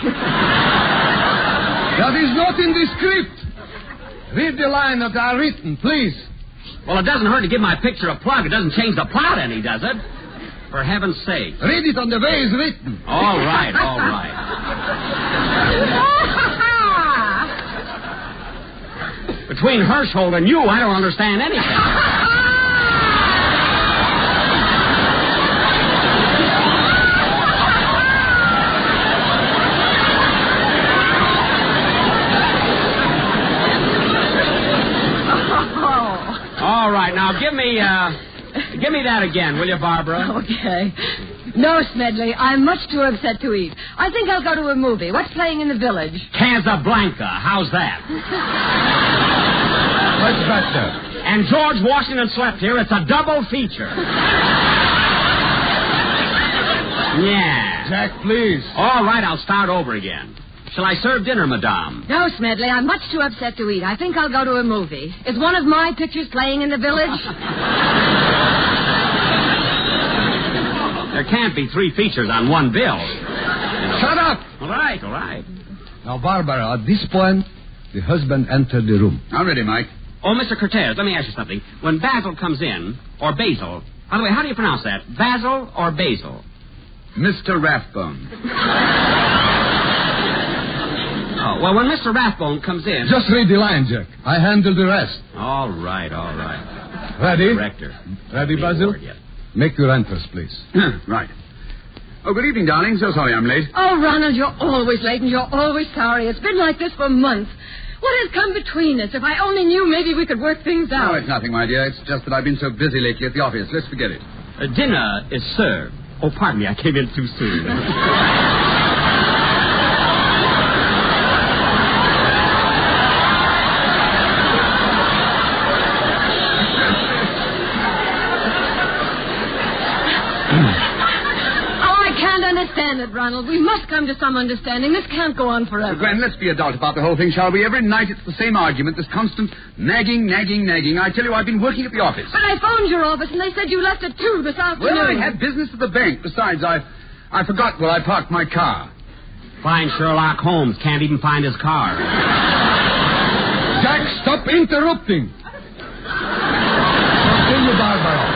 That is not in the script. Read the line that are written, please. Well, it doesn't hurt to give my picture a plug. It doesn't change the plot any, does it? For heaven's sake. Read it on the way it's written. All right. Between Hirschhold and you, I don't understand anything. All right, now give me that again, will you, Barbara? Okay. No, Smedley, I'm much too upset to eat. I think I'll go to a movie. What's playing in the village? Casablanca. How's that? What's that, sir? And George Washington Slept Here. It's a double feature. Yeah. Jack, please. All right, I'll start over again. Shall I serve dinner, madame? No, Smedley, I'm much too upset to eat. I think I'll go to a movie. Is one of my pictures playing in the village? There can't be 3 features on one bill. Shut up! All right. Now, Barbara, at this point, the husband entered the room. I'm ready, Mike. Oh, Mr. Cortez, let me ask you something. When Basil comes in, or Basil... By the way, how do you pronounce that? Basil or Basil? Mr. Rathbone. Oh, well, when Mr. Rathbone comes in... Just read the line, Jack. I handle the rest. All right. Ready? Director. Ready, Basil? Make your entrance, please. Right. Oh, good evening, darling. So sorry I'm late. Oh, Ronald, you're always late and you're always sorry. It's been like this for months. What has come between us? If I only knew, maybe we could work things out. Oh, it's nothing, my dear. It's just that I've been so busy lately at the office. Let's forget it. Dinner is served. Oh, pardon me. I came in too soon. Understand it, Ronald. We must come to some understanding. This can't go on forever. Gwen, let's be adult about the whole thing, shall we? Every night it's the same argument, this constant nagging. I tell you, I've been working at the office. But I phoned your office, and they said you left at 2 this afternoon. Well, I had business at the bank. Besides, I forgot where I parked my car. Fine Sherlock Holmes can't even find his car. Jack, stop interrupting. Continue, Barbara.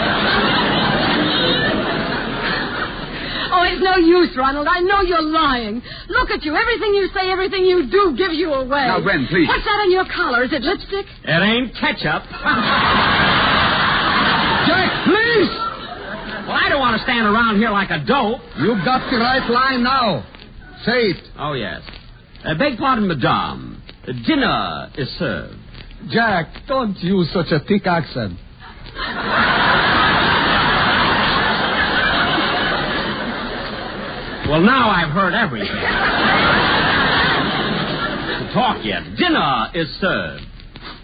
Oh, it's no use, Ronald. I know you're lying. Look at you. Everything you say, everything you do gives you away. Now, Gwen, please. What's that on your collar? Is it lipstick? It ain't ketchup. Jack, please! Well, I don't want to stand around here like a dope. You've got the right line now. Say it. Oh, yes. Beg pardon, madame. Dinner is served. Jack, don't use such a thick accent. Well, now I've heard everything. Talk yet. Dinner is served.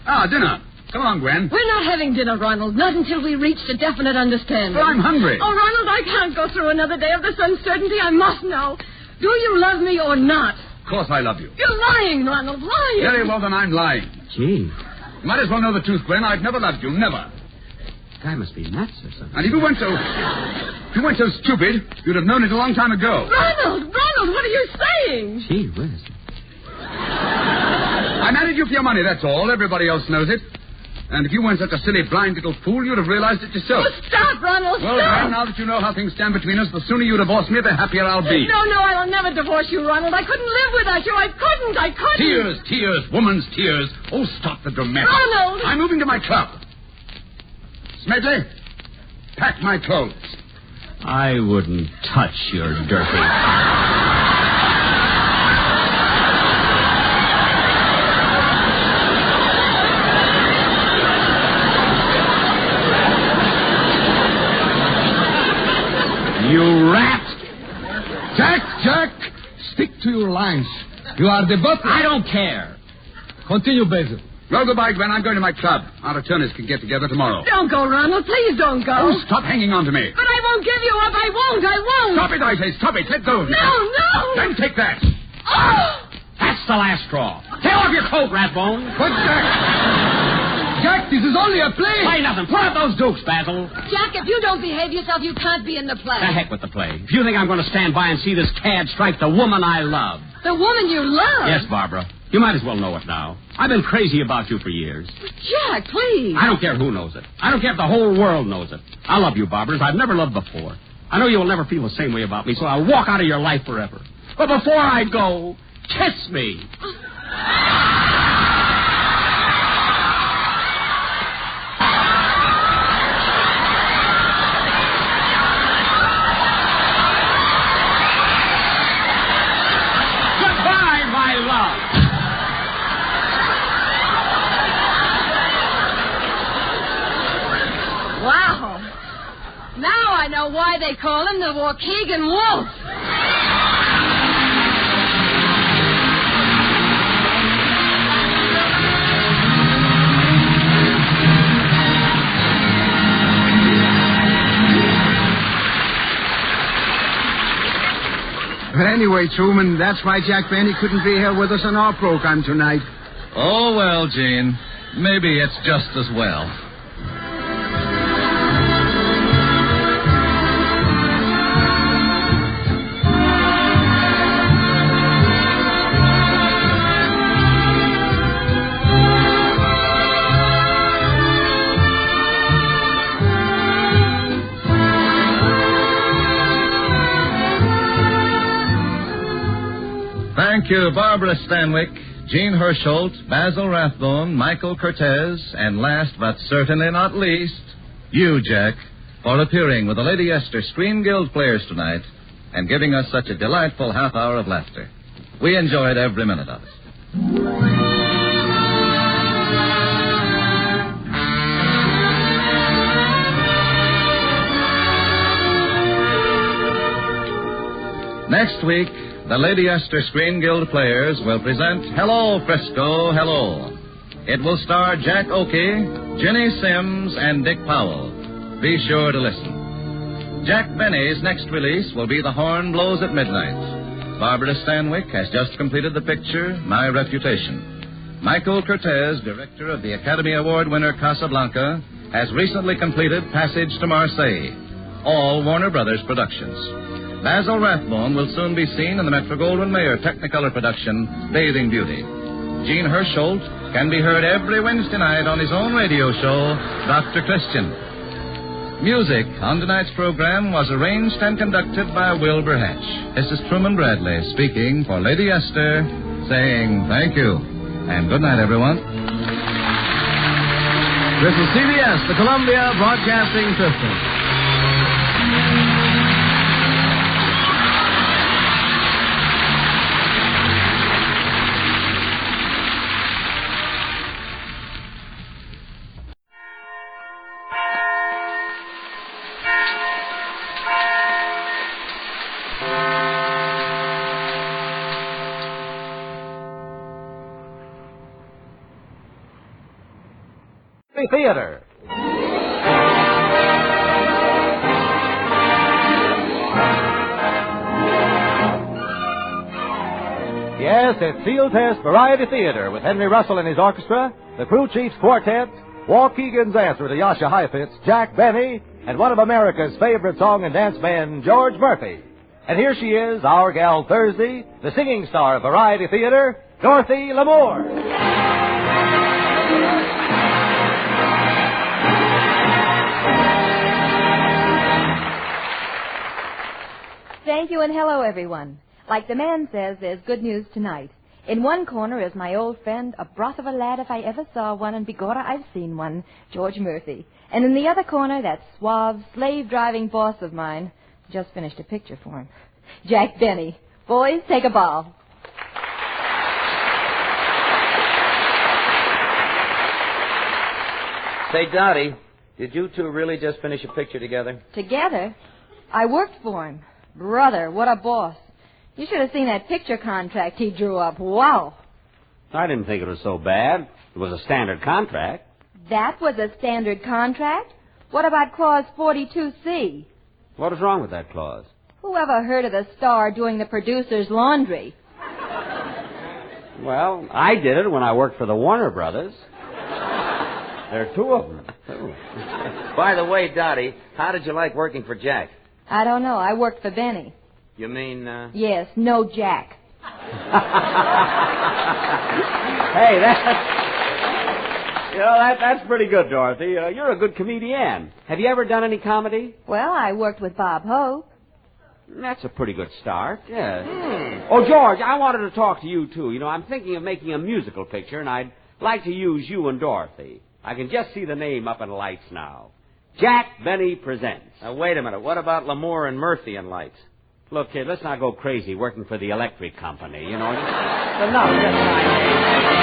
Ah, dinner. Come on, Gwen. We're not having dinner, Ronald. Not until we reach a definite understanding. Well, I'm hungry. Oh, Ronald, I can't go through another day of this uncertainty. I must know. Do you love me or not? Of course I love you. You're lying, Ronald, lying. Very well, then I'm lying. Gee. You might as well know the truth, Gwen. I've never loved you. Never. Guy must be nuts or something. And if you weren't so stupid, you'd have known it a long time ago. Ronald, what are you saying? Gee whiz. I married you for your money, that's all. Everybody else knows it. And if you weren't such a silly, blind little fool, you'd have realized it yourself. Oh, stop, Ronald, Well, stop. Gwen, now that you know how things stand between us, the sooner you divorce me, the happier I'll be. No, I'll never divorce you, Ronald. I couldn't live without you. I couldn't. Tears, woman's tears. Oh, stop the dramatic. Ronald! I'm moving to my club. Smedley, pack my clothes. I wouldn't touch your dirty... You rat! Jack! Stick to your lines. You are the butler. I don't care. Continue, Basil. Well, goodbye, Gwen. I'm going to my club. Our attorneys can get together tomorrow. Don't go, Ronald. Please don't go. Oh, stop hanging on to me. But I won't give you up. I won't. Stop it, I say. Stop it. Let go. No. Then take that. Oh! That's the last straw. Tear off your coat, Ratbone. But, Jack, this is only a play. Play nothing. Put up those dukes, Basil. Jack, if you don't behave yourself, you can't be in the play. The heck with the play. If you think I'm going to stand by and see this cad strike the woman I love. The woman you love? Yes, Barbara. You might as well know it now. I've been crazy about you for years. Jack, please. I don't care who knows it. I don't care if the whole world knows it. I love you, Barbara, as I've never loved before. I know you will never feel the same way about me, so I'll walk out of your life forever. But before I go, kiss me. Goodbye, my love. Wow. Now I know why they call him the Waukegan Wolf. But anyway, Truman, that's why Jack Benny couldn't be here with us on our program tonight. Oh, well, Gene. Maybe it's just as well. Thank you, Barbara Stanwyck, Gene Hirschholt, Basil Rathbone, Michael Cortez, and last but certainly not least, you, Jack, for appearing with the Lady Esther Screen Guild players tonight and giving us such a delightful half hour of laughter. We enjoyed every minute of it. Next week, the Lady Esther Screen Guild players will present Hello, Frisco, Hello. It will star Jack Oakey, Ginny Sims, and Dick Powell. Be sure to listen. Jack Benny's next release will be The Horn Blows at Midnight. Barbara Stanwyck has just completed the picture, My Reputation. Michael Cortez, director of the Academy Award winner Casablanca, has recently completed Passage to Marseille. All Warner Brothers productions. Basil Rathbone will soon be seen in the Metro-Goldwyn-Mayer Technicolor production, Bathing Beauty. Gene Hirschholt can be heard every Wednesday night on his own radio show, Dr. Christian. Music on tonight's program was arranged and conducted by Wilbur Hatch. This is Truman Bradley speaking for Lady Esther, saying thank you. And good night, everyone. This is CBS, the Columbia Broadcasting System. Theater. Yes, it's Sealtest Variety Theater with Henry Russell and his orchestra, the Crew Chiefs Quartet, Walt Keegan's answer to Yasha Heifetz, Jack Benny, and one of America's favorite song and dance men, George Murphy. And here she is, our gal Thursday, the singing star of Variety Theater, Dorothy Lamour. Thank you and hello, everyone. Like the man says, there's good news tonight. In one corner is my old friend, a broth of a lad if I ever saw one, and begorra I've seen one, George Murphy. And in the other corner, that suave, slave-driving boss of mine. Just finished a picture for him. Jack Benny. Boys, take a bow. Say, Dottie, did you two really just finish a picture together? Together? I worked for him. Brother, what a boss. You should have seen that picture contract he drew up. Wow. I didn't think it was so bad. It was a standard contract. That was a standard contract? What about Clause 42C? What is wrong with that clause? Who ever heard of the star doing the producer's laundry? Well, I did it when I worked for the Warner Brothers. There are two of them, too. By the way, Dottie, how did you like working for Jack? I don't know. I worked for Benny. You mean, Yes, no Jack. Hey, that's pretty good, Dorothy. You're a good comedian. Have you ever done any comedy? Well, I worked with Bob Hope. That's a pretty good start, yeah. Oh, George, I wanted to talk to you, too. You know, I'm thinking of making a musical picture, and I'd like to use you and Dorothy. I can just see the name up in lights now. Jack Benny Presents. Now, wait a minute. What about Lamour and Murphy in lights? Look, kid, let's not go crazy working for the electric company, you know. It's enough, just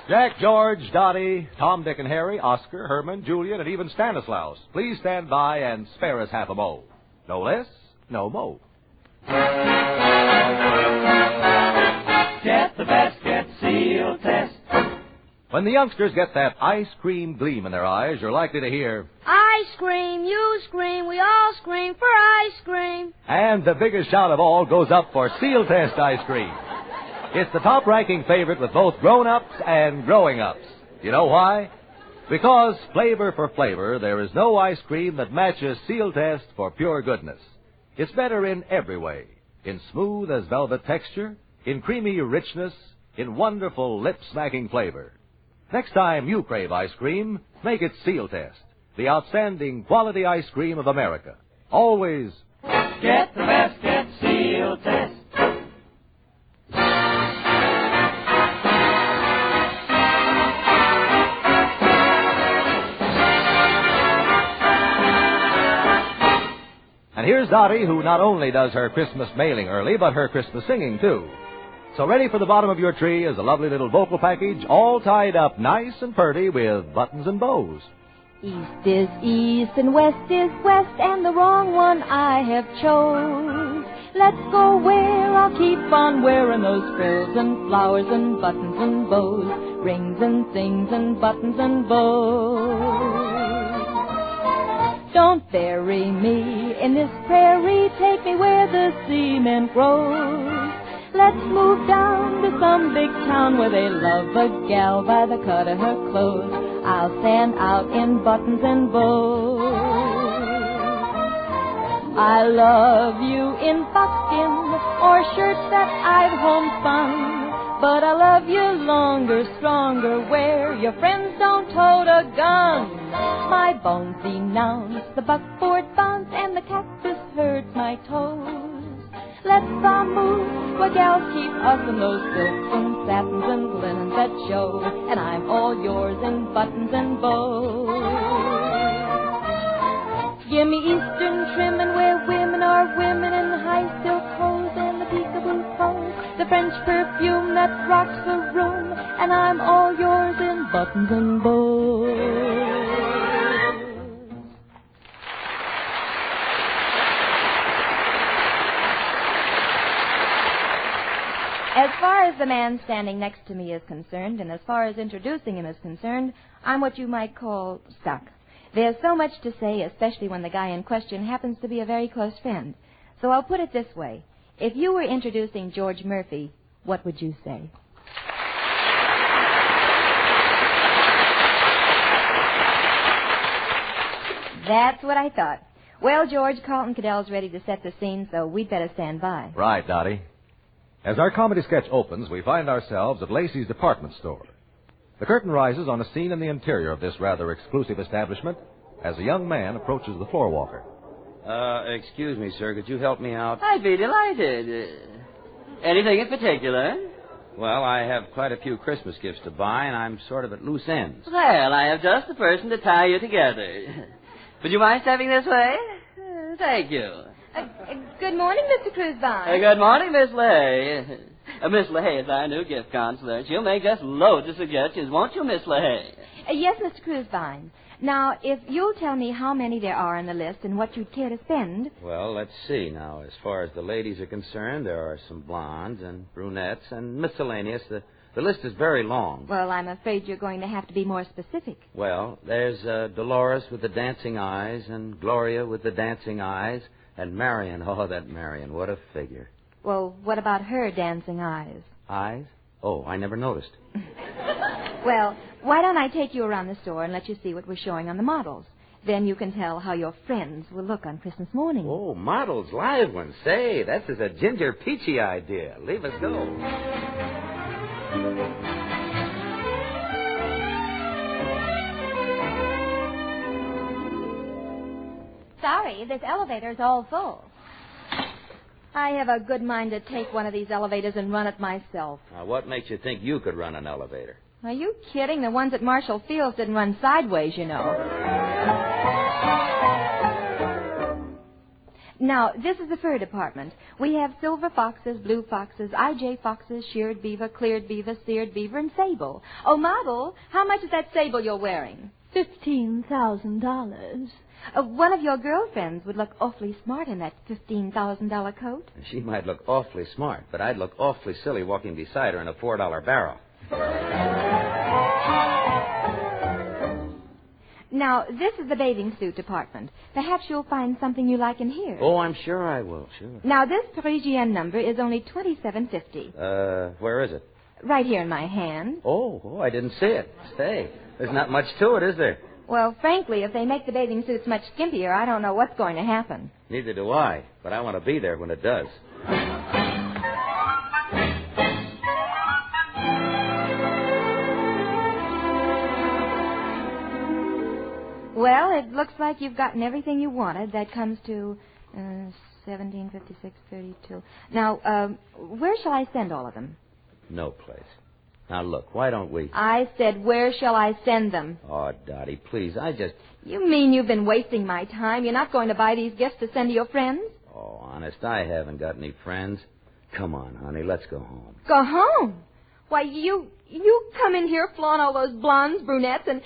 Jack, George, Dottie, Tom, Dick, and Harry, Oscar, Herman, Julian, and even Stanislaus. Please stand by and spare us half a mo. No less, no mo. Get the best, get Sealtest. When the youngsters get that ice cream gleam in their eyes, you're likely to hear, I scream, you scream, we all scream for ice cream. and the biggest shout of all goes up for Sealtest ice cream. It's the top-ranking favorite with both grown-ups and growing-ups. You know why? Because, flavor for flavor, there is no ice cream that matches Sealtest for pure goodness. It's better in every way. In smooth as velvet texture, in creamy richness, in wonderful lip-smacking flavor. Next time you crave ice cream, make it Sealtest, the outstanding quality ice cream of America. Always Get the best, get Sealtest. And here's Dottie, who not only does her Christmas mailing early, but her Christmas singing, too. So ready for the bottom of your tree is a lovely little vocal package, all tied up nice and pretty with buttons and bows. East is east and west is west, and the wrong one I have chose. Let's go where I'll keep on wearing those frills and flowers and buttons and bows, rings and things and buttons and bows. Don't bury me in this prairie, take me where the cement grows. Let's move down to some big town where they love a gal by the cut of her clothes. I'll stand out in buttons and bows. I love you in buckskin or shirts that I've homespun, but I love you longer, stronger, where your friends don't tote a gun. My bones denounce the buckboard bounce, and the cactus hurts my toes. Let's move where gals keep us in those silks and satins and linens that show, and I'm all yours in buttons and bows. Give me Eastern trimming where women are women in the high silk hose and the peekaboo clothes, the French perfume that rocks the room, and I'm all yours in buttons and bows. As far as the man standing next to me is concerned, and as far as introducing him is concerned, I'm what you might call stuck. There's so much to say, especially when the guy in question happens to be a very close friend. So I'll put it this way. If you were introducing George Murphy, what would you say? That's what I thought. Well, George, Carlton Cadell's ready to set the scene, so we'd better stand by. Right, Dottie. As our comedy sketch opens, we find ourselves at Lacey's department store. The curtain rises on a scene in the interior of this rather exclusive establishment as a young man approaches the floor walker. Excuse me, sir. Could you help me out? I'd be delighted. Anything in particular? Well, I have quite a few Christmas gifts to buy, and I'm sort of at loose ends. Well, I have just the person to tie you together. Would you mind stepping this way? Thank you. Good morning, Mr. Cruisevine. Good morning, Miss LaHaye. Miss LaHaye is our new gift counselor. She'll make just loads of suggestions, won't you, Miss LaHaye? Yes, Mr. Cruisevine. Now, if you'll tell me how many there are on the list and what you'd care to spend. Well, let's see now. As far as the ladies are concerned, there are some blondes and brunettes and miscellaneous. The list is very long. Well, I'm afraid you're going to have to be more specific. Well, there's Dolores with the dancing eyes and Gloria with the dancing eyes and Marion. Oh, that Marion, what a figure. Well, what about her dancing eyes? Eyes? Oh, I never noticed. Well, why don't I take you around the store and let you see what we're showing on the models? Then you can tell how your friends will look on Christmas morning. Oh, models, live ones. Say, that's a ginger peachy idea. Leave us go. Sorry, this elevator's all full. I have a good mind to take one of these elevators and run it myself. Now, what makes you think you could run an elevator? Are you kidding? The ones at Marshall Fields didn't run sideways, you know. Now, this is the fur department. We have silver foxes, blue foxes, IJ foxes, sheared beaver, cleared beaver, seared beaver, and sable. Oh, model, how much is that sable you're wearing? $15,000. One of your girlfriends would look awfully smart in that $15,000 coat. She might look awfully smart, but I'd look awfully silly walking beside her in a $4 barrel. Now, this is the bathing suit department. Perhaps you'll find something you like in here. Oh, I'm sure I will, sure. Now, this Parisienne number is only $27.50. Where is it? Right here in my hand. Oh, I didn't see it. Say, there's not much to it, is there? Well, frankly, if they make the bathing suits much skimpier, I don't know what's going to happen. Neither do I, but I want to be there when it does. Well, it looks like you've gotten everything you wanted. That comes to 1756.32. Now, where shall I send all of them? No place. Now, look, why don't we... I said, where shall I send them? Oh, Dottie, please, You mean you've been wasting my time? You're not going to buy these gifts to send to your friends? Oh, honest, I haven't got any friends. Come on, honey, let's go home. Go home? Why, you come in here flaunt all those blondes, brunettes, and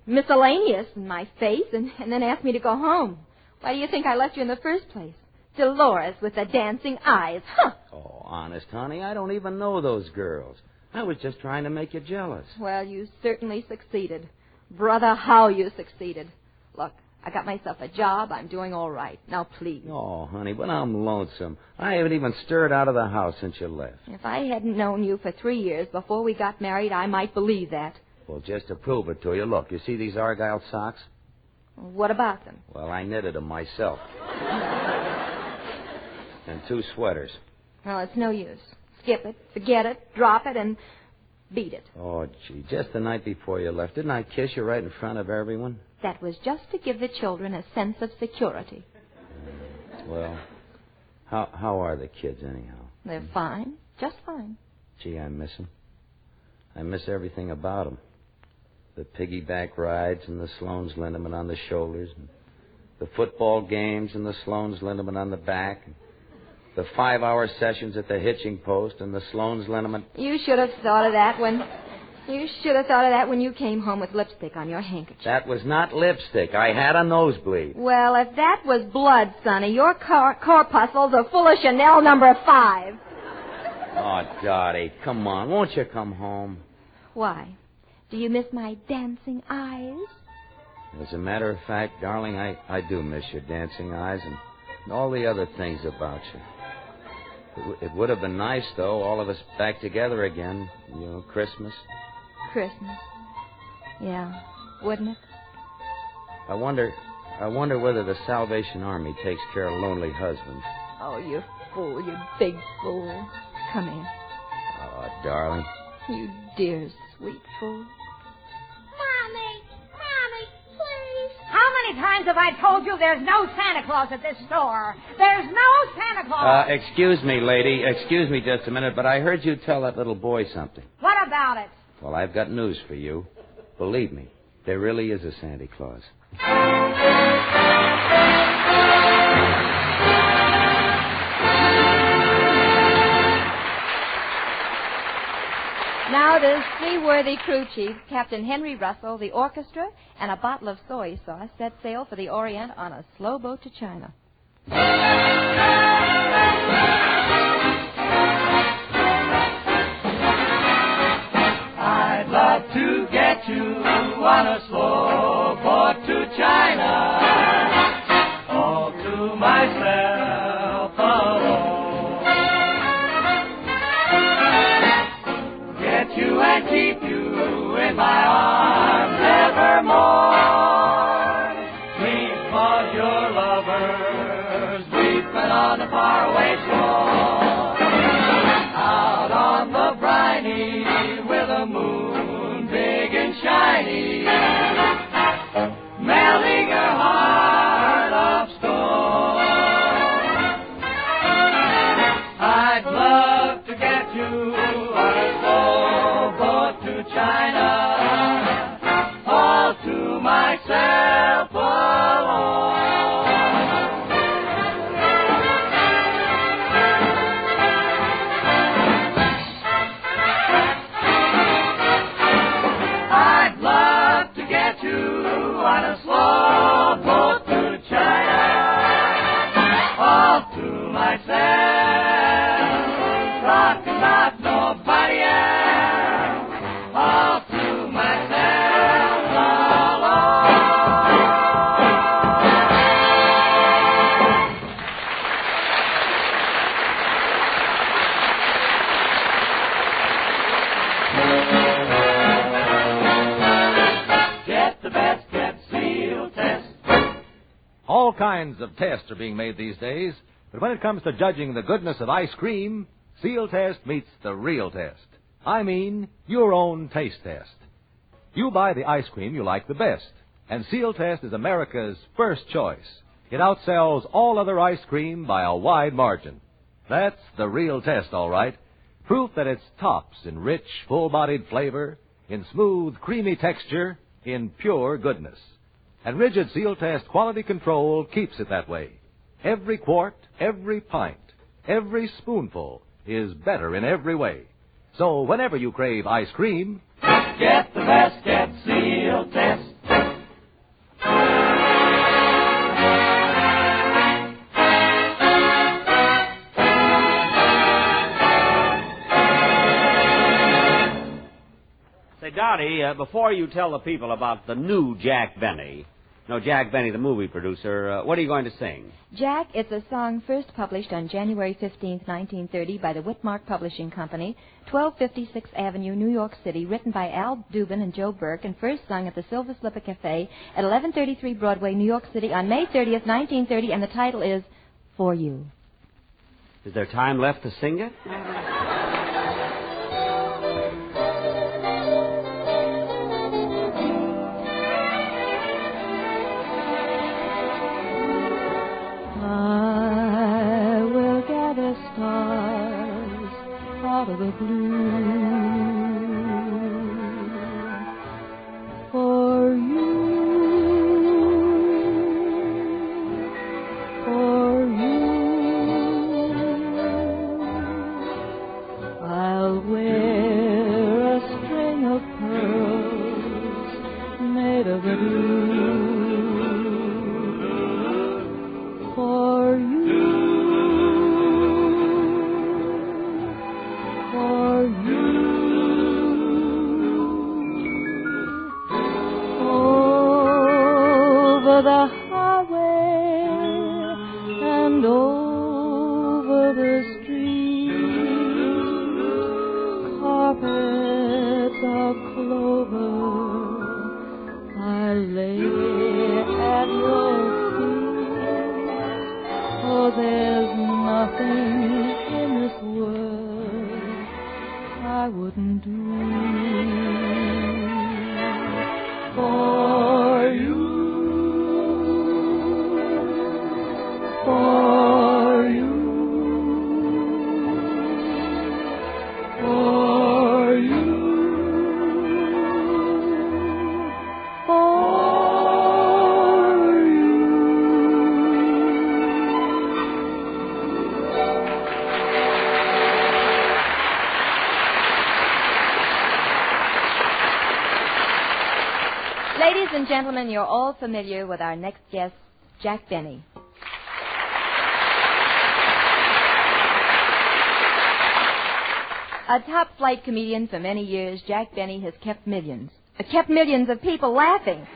miscellaneous in my face, and then ask me to go home. Why do you think I left you in the first place? Dolores with the dancing eyes. Huh! Oh, honest, honey, I don't even know those girls. I was just trying to make you jealous. Well, you certainly succeeded. Brother, how you succeeded. Look, I got myself a job. I'm doing all right. Now, please. Oh, honey, but I'm lonesome. I haven't even stirred out of the house since you left. If I hadn't known you for 3 years before we got married, I might believe that. Well, just to prove it to you, look, you see these Argyle socks? What about them? Well, I knitted them myself. And 2 sweaters. Well, it's no use. Skip it, forget it, drop it, and beat it. Oh, gee, just the night before you left, didn't I kiss you right in front of everyone? That was just to give the children a sense of security. Well, how are the kids anyhow? They're fine, just fine. Gee, I miss them. I miss everything about them. The piggyback rides and the Sloan's liniment on the shoulders, and the football games and the Sloan's liniment on the back, and the 5-hour sessions at the hitching post and the Sloan's liniment. You should have thought of that when you came home with lipstick on your handkerchief. That was not lipstick. I had a nosebleed. Well, if that was blood, Sonny, your corpuscles are full of Chanel number 5. Oh, Dottie, come on. Won't you come home? Why? Do you miss my dancing eyes? As a matter of fact, darling, I do miss your dancing eyes and all the other things about you. It would have been nice, though, all of us back together again. You know, Christmas. Christmas. Yeah, wouldn't it? I wonder whether the Salvation Army takes care of lonely husbands. Oh, you fool, you big fool. Come in. Oh, darling. You dear, sweet fool. Mommy, please. How many times have I told you there's no Santa Claus at this store? There's no Santa Claus. Excuse me, lady. Excuse me just a minute, but I heard you tell that little boy something. What about it? Well, I've got news for you. Believe me, there really is a Santa Claus. Now the seaworthy crew chief, Captain Henry Russell, the orchestra, and a bottle of soy sauce set sail for the Orient on a slow boat to China. I'd love to get you on a slow boat to China, all to myself alone. Get you and keep you in my arms evermore. Because your lovers weeping on the faraway shore, out on the briny with a moon big and shiny, melting her heart of stone. I'd love to get you on a slow boat to China, all to myself alone. I'd love to get you on a slow boat to China, all to myself, rockin' not nobody else, all to myself alone. Get the best, get Sealtest. All kinds of tests are being made these days, but when it comes to judging the goodness of ice cream, Sealtest meets the real test. I mean, your own taste test. You buy the ice cream you like the best, and Sealtest is America's first choice. It outsells all other ice cream by a wide margin. That's the real test, all right. Proof that it's tops in rich, full-bodied flavor, in smooth, creamy texture, in pure goodness. And rigid Sealtest quality control keeps it that way. Every quart, every pint, every spoonful is better in every way. So whenever you crave ice cream, Get the best, get Sealtest. Say, Dottie, before you tell the people about the new Jack Benny, Jack Benny, the movie producer, what are you going to sing? Jack, it's a song first published on January 15th, 1930 by the Whitmark Publishing Company, 1256 Avenue, New York City, written by Al Dubin and Joe Burke, and first sung at the Silver Slipper Cafe at 1133 Broadway, New York City on May 30th, 1930, and the title is For You. Is there time left to sing it? I will gather stars out of the blue for you, for you. I'll wear a string of pearls made of a blue. For you, for you, oh, o'er the highway and over the street, carpets of clover, I lay at your feet. Oh, there's nothing in this world I wouldn't do for you. For you. For you. Ladies and gentlemen, you're all familiar with our next guest, Jack Benny. A top-flight comedian for many years, Jack Benny has kept millions of people laughing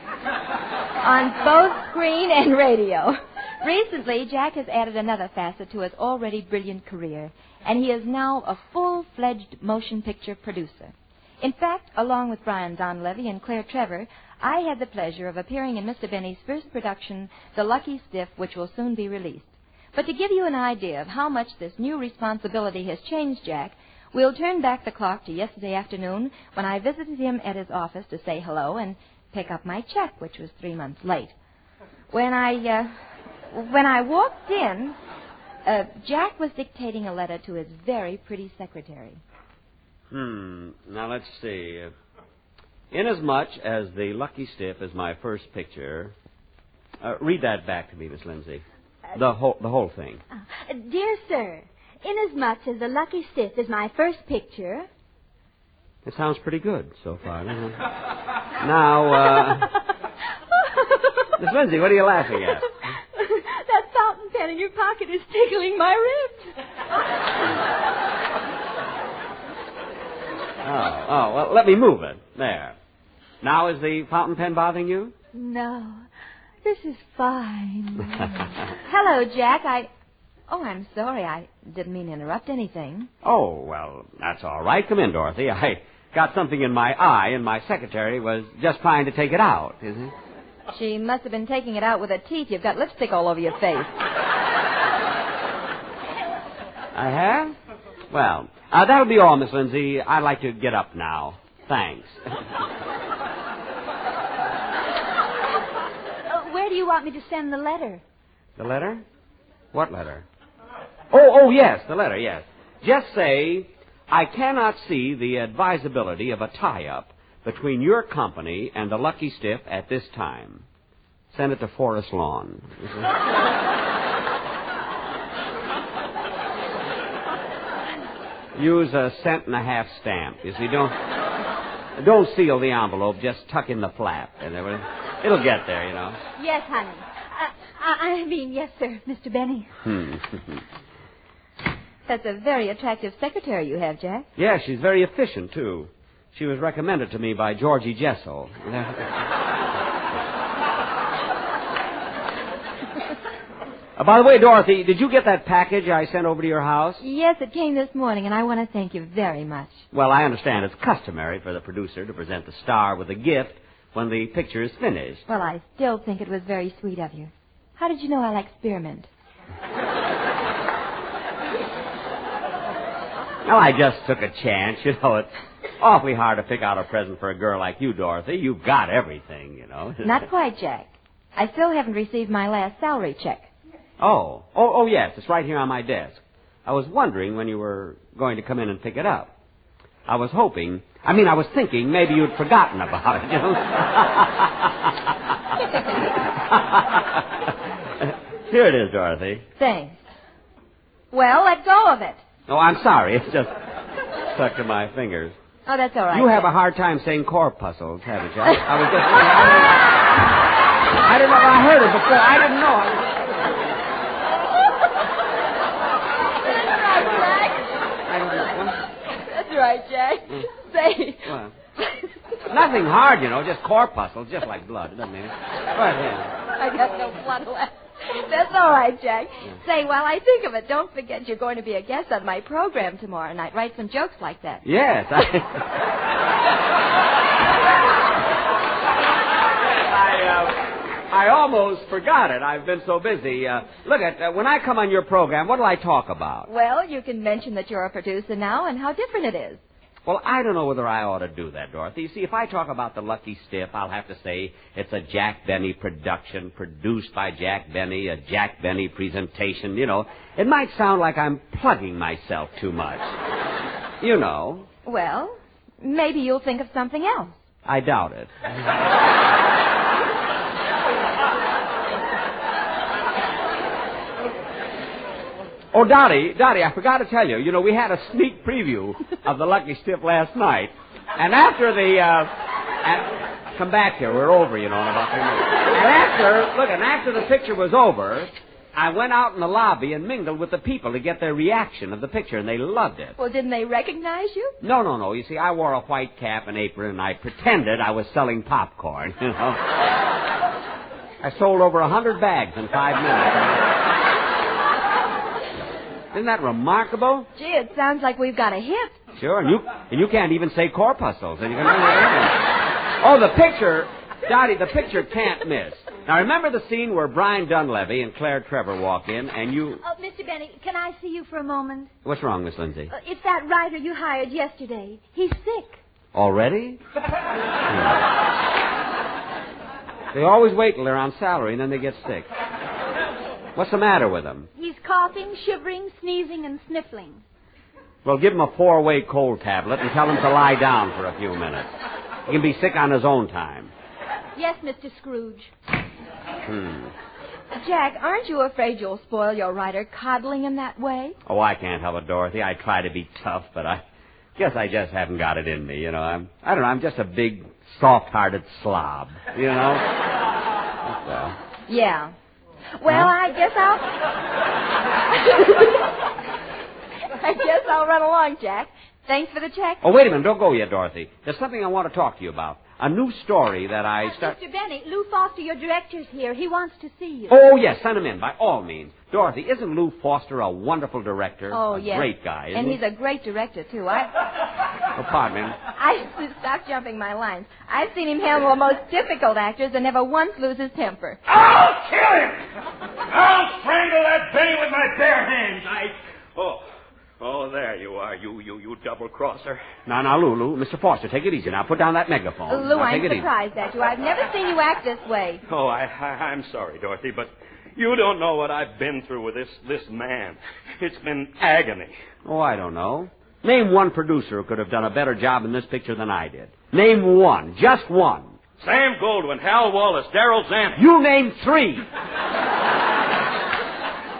on both screen and radio. Recently, Jack has added another facet to his already brilliant career, and he is now a full-fledged motion picture producer. In fact, along with Brian Donlevy and Claire Trevor, I had the pleasure of appearing in Mr. Benny's first production, The Lucky Stiff, which will soon be released. But to give you an idea of how much this new responsibility has changed Jack, we'll turn back the clock to yesterday afternoon when I visited him at his office to say hello and pick up my check, which was 3 months late. When I walked in, Jack was dictating a letter to his very pretty secretary. Now, let's see. Inasmuch as The Lucky Stiff is my first picture, read that back to me, Miss Lindsay. The whole thing. Dear sir, inasmuch as The Lucky Stiff is my first picture... It sounds pretty good so far, doesn't it? Now, Miss Lindsay, what are you laughing at? That fountain pen in your pocket is tickling my ribs. Oh, well, let me move it. There. Now, is the fountain pen bothering you? No, this is fine. Hello, Jack. I'm sorry. I didn't mean to interrupt anything. Oh, well, that's all right. Come in, Dorothy. I got something in my eye, and my secretary was just trying to take it out, isn't it? She must have been taking it out with her teeth. You've got lipstick all over your face. I have? Well, that'll be all, Miss Lindsay. I'd like to get up now. Thanks. Where do you want me to send the letter? The letter? What letter? Oh, yes, the letter, yes. Just say, I cannot see the advisability of a tie-up between your company and the Lucky Stiff at this time. Send it to Forest Lawn. Use a 1.5-cent stamp. You see, don't seal the envelope. Just tuck in the flap, and it'll get there, you know. Yes, honey. Yes, sir, Mr. Benny. That's a very attractive secretary you have, Jack. Yeah, she's very efficient, too. She was recommended to me by Georgie Jessel. By the way, Dorothy, did you get that package I sent over to your house? Yes, it came this morning, and I want to thank you very much. Well, I understand it's customary for the producer to present the star with a gift when the picture is finished. Well, I still think it was very sweet of you. How did you know I like spearmint? Well, I just took a chance. You know, it's awfully hard to pick out a present for a girl like you, Dorothy. You've got everything, you know. Not quite, Jack. I still haven't received my last salary check. Oh, yes, it's right here on my desk. I was wondering when you were going to come in and pick it up. I was thinking maybe you'd forgotten about it, you know. Here it is, Dorothy. Thanks. Well, let go of it. Oh, I'm sorry. It's just stuck to my fingers. Oh, that's all right. You have a hard time saying corpuscles, haven't you? I was just... I didn't know. I heard it before. I didn't know. That's right, Jack. Say. What? nothing hard, you know, just corpuscles, just like blood. It doesn't mean it. Right here. I got no blood left. That's all right, Jack. Say, while I think of it, don't forget you're going to be a guest on my program tomorrow night. Write some jokes like that. Yes. I almost forgot it. I've been so busy. Look, when I come on your program, what'll I talk about? Well, you can mention that you're a producer now and how different it is. Well, I don't know whether I ought to do that, Dorothy. You see, if I talk about the Lucky Stiff, I'll have to say it's a Jack Benny production, produced by Jack Benny, a Jack Benny presentation, you know. It might sound like I'm plugging myself too much. You know. Well, maybe you'll think of something else. I doubt it. Oh, Dottie, I forgot to tell you. You know, we had a sneak preview of the Lucky Stiff last night. And after come back here. We're over, you know, in about 3 minutes. And after the picture was over, I went out in the lobby and mingled with the people to get their reaction of the picture, and they loved it. Well, didn't they recognize you? No. You see, I wore a white cap and apron, and I pretended I was selling popcorn, you know. I sold over 100 bags in 5 minutes. Isn't that remarkable? Gee, it sounds like we've got a hit. Sure, and you can't even say corpuscles, and you can Oh, the picture, Dottie, the picture can't miss. Now, remember the scene where Brian Dunleavy and Claire Trevor walk in, and you... Oh, Mr. Benny, can I see you for a moment? What's wrong, Miss Lindsay? It's that writer you hired yesterday. He's sick. Already? They always wait till they're on salary, and then they get sick. What's the matter with him? He's coughing, shivering, sneezing, and sniffling. Well, give him a 4-way cold tablet and tell him to lie down for a few minutes. He can be sick on his own time. Yes, Mr. Scrooge. Jack, aren't you afraid you'll spoil your writer coddling him that way? Oh, I can't help it, Dorothy. I try to be tough, but I guess I just haven't got it in me, you know. I don't know, I'm just a big, soft-hearted slob, you know? Yeah. Well, I guess I'll run along, Jack. Thanks for the check. Oh, wait a minute. Don't go yet, Dorothy. There's something I want to talk to you about. A new story that I Mr. Benny, Lou Foster, your director's here. He wants to see you. Oh, yes. Send him in, by all means. Dorothy, isn't Lou Foster a wonderful director? Oh, yes. A great guy, isn't and he? he's a great director, too. Oh, pardon me. Stop jumping my lines. I've seen him handle the most difficult actors and never once lose his temper. I'll kill him! I'll strangle that Benny with my bare hands. Oh, there you are, you double-crosser. Now, Lou, Mr. Foster, take it easy now. Put down that megaphone. Lou, I'm surprised at you. I've never seen you act this way. Oh, I'm sorry, Dorothy, but you don't know what I've been through with this man. It's been agony. Oh, I don't know. Name one producer who could have done a better job in this picture than I did. Name one. Just one. Sam Goldwyn, Hal Wallace, Darrell Zanuck. You named 3.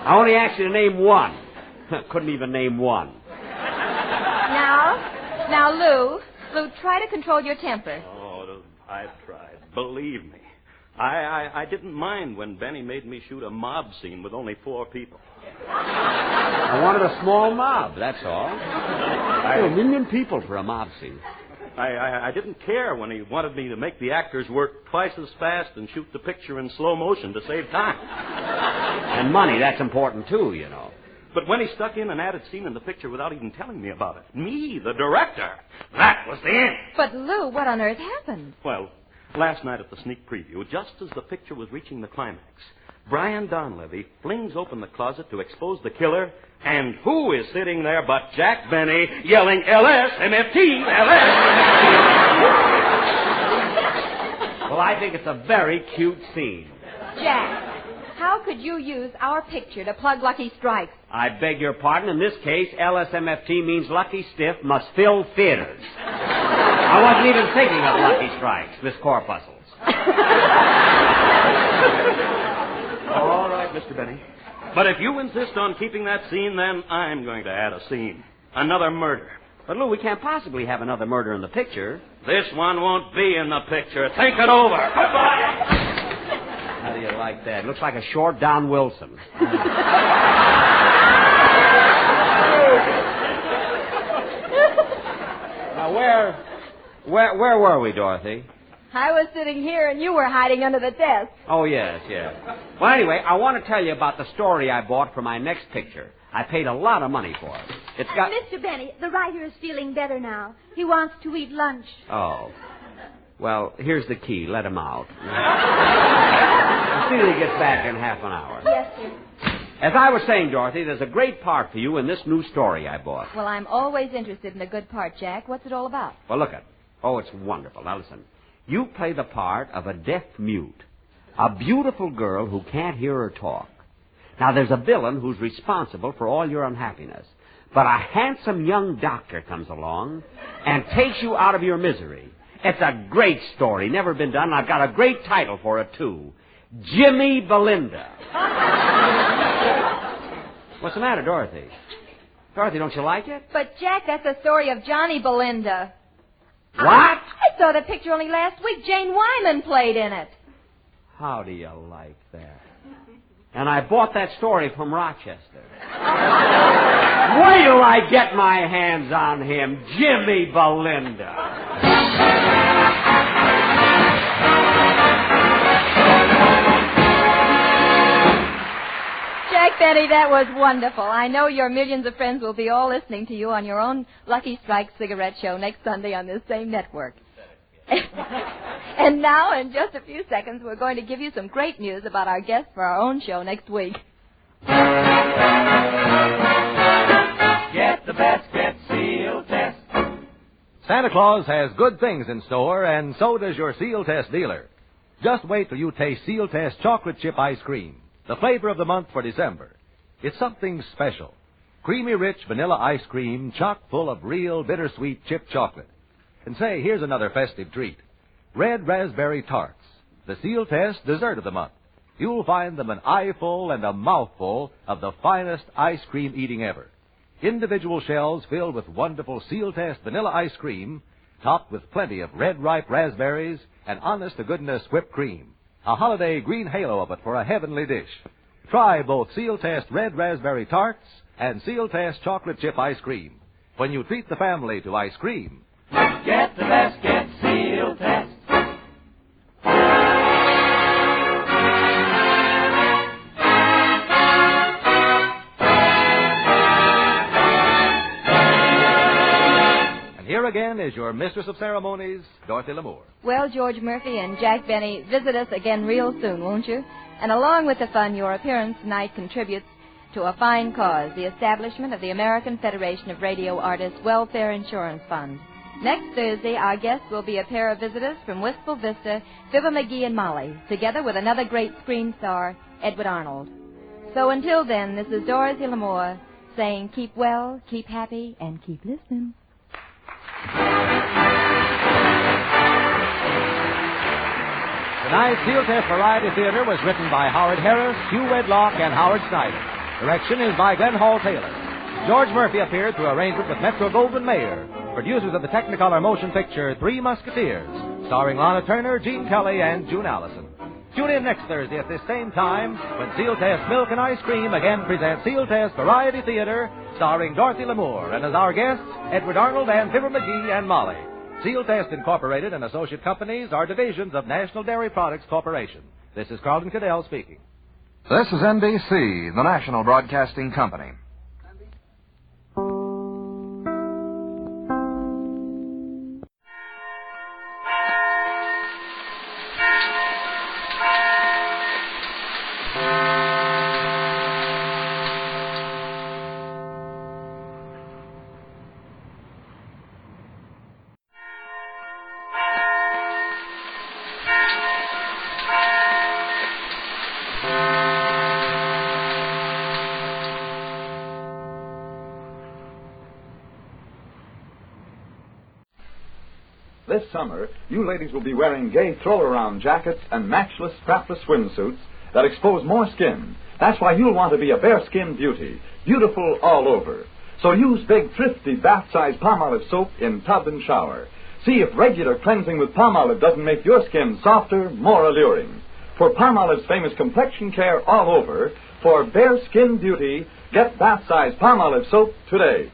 I only asked you to name one. Couldn't even name one. Now, Lou, try to control your temper. Oh, I've tried. Believe me. I didn't mind when Benny made me shoot a mob scene with only 4 people. I wanted a small mob, that's all. 1 million people for a mob scene. I didn't care when he wanted me to make the actors work twice as fast and shoot the picture in slow motion to save time. And money, that's important too, you know. But when he stuck in an added scene in the picture without even telling me about it, me, the director, that was the end. But, Lou, what on earth happened? Well, last night at the sneak preview, just as the picture was reaching the climax, Brian Donlevy flings open the closet to expose the killer, and who is sitting there but Jack Benny yelling, LS-MFT, LS. Well, I think it's a very cute scene. Jack, how could you use our picture to plug Lucky Strikes? I beg your pardon. In this case, LSMFT means Lucky Stiff must fill theaters. I wasn't even thinking of Lucky Strikes, Miss Corpuscles. All right, Mr. Benny. But if you insist on keeping that scene, then I'm going to add a scene. Another murder. But, Lou, we can't possibly have another murder in the picture. This one won't be in the picture. Think it over. Goodbye. How do you like that? Looks like a short Don Wilson. Now, Where were we, Dorothy? I was sitting here and you were hiding under the desk. Oh, yes. Well, anyway, I want to tell you about the story I bought for my next picture. I paid a lot of money for it. It's got... Mr. Benny, the writer is feeling better now. He wants to eat lunch. Oh. Well, here's the key. Let him out. See that he gets back in half an hour. Yes, sir. As I was saying, Dorothy, there's a great part for you in this new story I bought. Well, I'm always interested in a good part, Jack. What's it all about? Well, look at it. Oh, it's wonderful. Now, listen. You play the part of a deaf mute, a beautiful girl who can't hear or talk. Now, there's a villain who's responsible for all your unhappiness. But a handsome young doctor comes along and takes you out of your misery. It's a great story, never been done, and I've got a great title for it, too. Jimmy Belinda. What's the matter, Dorothy? Dorothy, don't you like it? But, Jack, that's the story of Johnny Belinda. What? I saw the picture only last week. Jane Wyman played in it. How do you like that? And I bought that story from Rochester. Wait till I get my hands on him, Jimmy Belinda. Jack Benny, that was wonderful. I know your millions of friends will be all listening to you on your own Lucky Strike cigarette show next Sunday on this same network. And now, in just a few seconds, we're going to give you some great news about our guest for our own show next week. Get the best, get Sealtest. Santa Claus has good things in store, and so does your Sealtest dealer. Just wait till you taste Sealtest chocolate chip ice cream, the flavor of the month for December. It's something special. Creamy, rich vanilla ice cream chock full of real bittersweet chip chocolate. And say, here's another festive treat. Red raspberry tarts, the Sealtest dessert of the month. You'll find them an eyeful and a mouthful of the finest ice cream eating ever. Individual shells filled with wonderful Sealtest vanilla ice cream, topped with plenty of red ripe raspberries and honest-to-goodness whipped cream. A holiday green halo of it for a heavenly dish. Try both Sealtest red raspberry tarts and Sealtest chocolate chip ice cream. When you treat the family to ice cream, get the best, get Sealtest. And here again is your mistress of ceremonies, Dorothy Lamour. Well, George Murphy and Jack Benny, visit us again real soon, won't you? And along with the fun, your appearance tonight contributes to a fine cause, the establishment of the American Federation of Radio Artists Welfare Insurance Fund. Next Thursday, our guests will be a pair of visitors from Wistful Vista, Fibber McGee and Molly, together with another great screen star, Edward Arnold. So until then, this is Dorothy Lamour saying keep well, keep happy, and keep listening. Tonight's Sealtest Variety Theater was written by Howard Harris, Hugh Wedlock, and Howard Snyder. Direction is by Glenn Hall Taylor. George Murphy appeared through arrangement with Metro-Goldwyn-Mayer, producers of the Technicolor motion picture Three Musketeers, starring Lana Turner, Gene Kelly, and June Allison. Tune in next Thursday at this same time when Sealtest Milk and Ice Cream again presents Sealtest Variety Theater, starring Dorothy Lamour, and as our guests, Edward Arnold and Fibber McGee and Molly. Sealtest Incorporated and associate companies are divisions of National Dairy Products Corporation. This is Carlton Cadell speaking. This is NBC, the National Broadcasting Company. This summer, you ladies will be wearing gay throw-around jackets and matchless, strapless swimsuits that expose more skin. That's why you'll want to be a bare-skin beauty, beautiful all over. So use big, thrifty, bath-size Palmolive soap in tub and shower. See if regular cleansing with Palmolive doesn't make your skin softer, more alluring. For Palmolive's famous complexion care all over, for bare-skin beauty, get bath-size Palmolive soap today.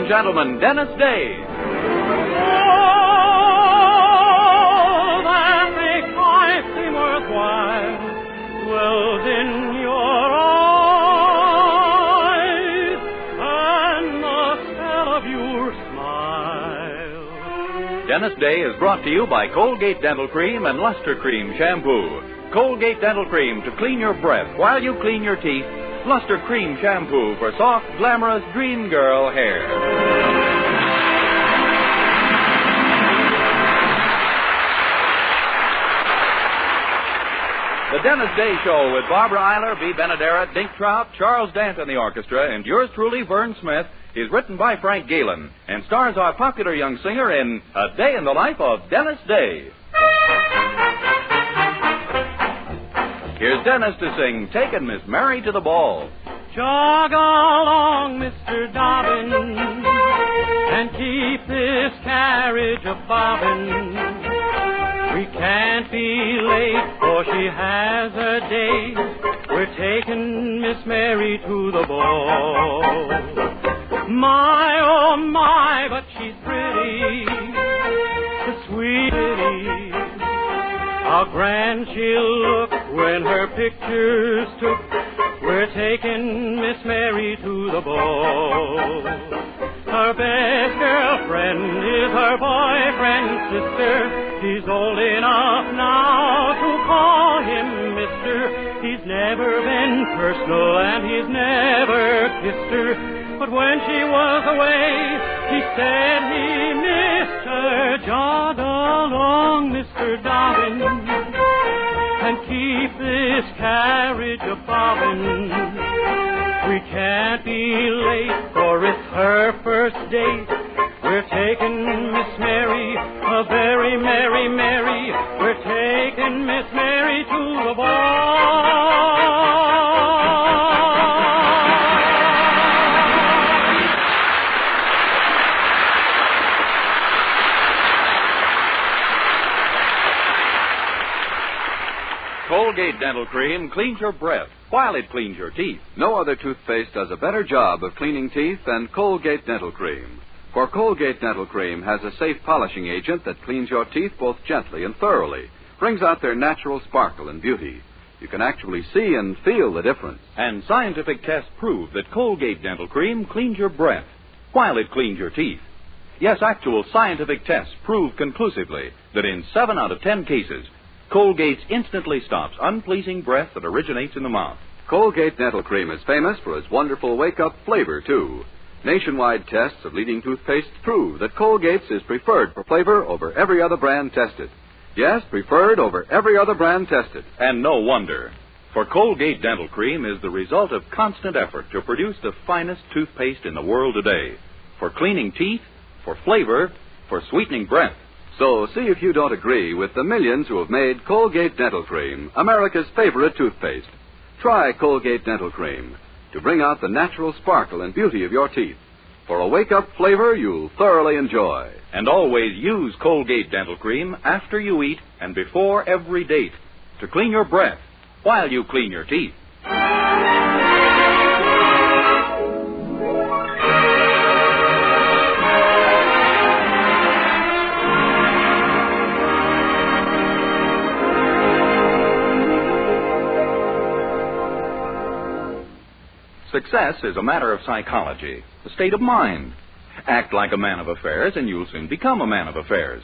and gentlemen, Dennis Day. Oh, that makes life seem worthwhile, dwells in your eyes, and the spell of your smile. Dennis Day is brought to you by Colgate Dental Cream and Luster Cream Shampoo. Colgate Dental Cream to clean your breath while you clean your teeth. Luster Cream Shampoo for soft, glamorous dream girl hair. The Dennis Day Show with Barbara Eiler, B. Benaderet, Dink Trout, Charles Dant and the orchestra, and yours truly, Vern Smith, is written by Frank Galen and stars our popular young singer in A Day in the Life of Dennis Day. Here's Dennis to sing Takin' Miss Mary to the Ball. Jog along, Mr. Dobbin, and keep this carriage a-bobbin'. We can't be late, for she has a date. We're taking Miss Mary to the ball. My, oh my, but she's pretty, the sweetie. How grand she'll look when her picture's took. We're taking Miss Mary to the ball. Her best girlfriend is her boyfriend's sister. He's old enough now to call him mister. He's never been personal and he's never kissed her. But when she was away, he said he missed her. Jog along, Mr. Dobbin, and keep this carriage a-bobbin'. We can't be late, for it's her first date. We're taking Miss Mary, a very merry Mary. We're taking Miss Mary to the ball. Colgate Dental Cream cleans your breath while it cleans your teeth. No other toothpaste does a better job of cleaning teeth than Colgate Dental Cream. For Colgate Dental Cream has a safe polishing agent that cleans your teeth both gently and thoroughly, brings out their natural sparkle and beauty. You can actually see and feel the difference. And scientific tests prove that Colgate Dental Cream cleans your breath while it cleans your teeth. Yes, actual scientific tests prove conclusively that in 7 out of 10 cases, Colgate instantly stops unpleasing breath that originates in the mouth. Colgate Dental Cream is famous for its wonderful wake-up flavor, too. Nationwide tests of leading toothpaste prove that Colgate's is preferred for flavor over every other brand tested. Yes, preferred over every other brand tested. And no wonder. For Colgate Dental Cream is the result of constant effort to produce the finest toothpaste in the world today. For cleaning teeth, for flavor, for sweetening breath. So see if you don't agree with the millions who have made Colgate Dental Cream America's favorite toothpaste. Try Colgate Dental Cream to bring out the natural sparkle and beauty of your teeth. For a wake-up flavor you'll thoroughly enjoy. And always use Colgate Dental Cream after you eat and before every date to clean your breath while you clean your teeth. Success is a matter of psychology, a state of mind. Act like a man of affairs, and you'll soon become a man of affairs.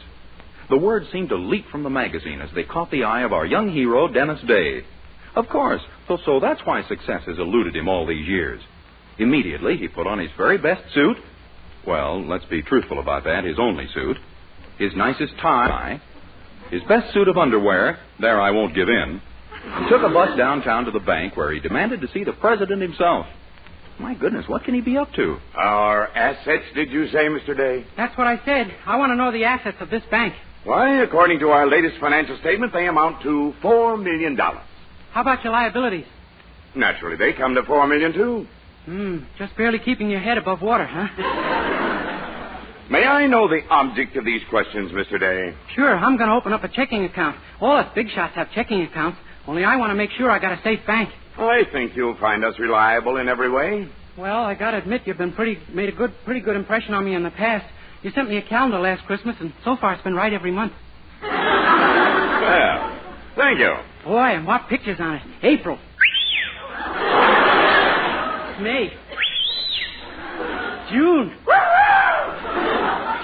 The words seemed to leap from the magazine as they caught the eye of our young hero, Dennis Day. Of course, so that's why success has eluded him all these years. Immediately, he put on his very best suit. Well, let's be truthful about that, his only suit. His nicest tie. His best suit of underwear. There, I won't give in. And took a bus downtown to the bank where he demanded to see the president himself. My goodness, what can he be up to? Our assets, did you say, Mr. Day? That's what I said. I want to know the assets of this bank. Why, according to our latest financial statement, they amount to $4 million. How about your liabilities? Naturally, they come to $4 million, too. Just barely keeping your head above water, huh? May I know the object of these questions, Mr. Day? Sure, I'm going to open up a checking account. All us big shots have checking accounts, only I want to make sure I got a safe bank. I think you'll find us reliable in every way. Well, I gotta admit, you've been made a pretty good impression on me in the past. You sent me a calendar last Christmas, and so far it's been right every month. Well, thank you. Boy, and what pictures on it. April. May. June.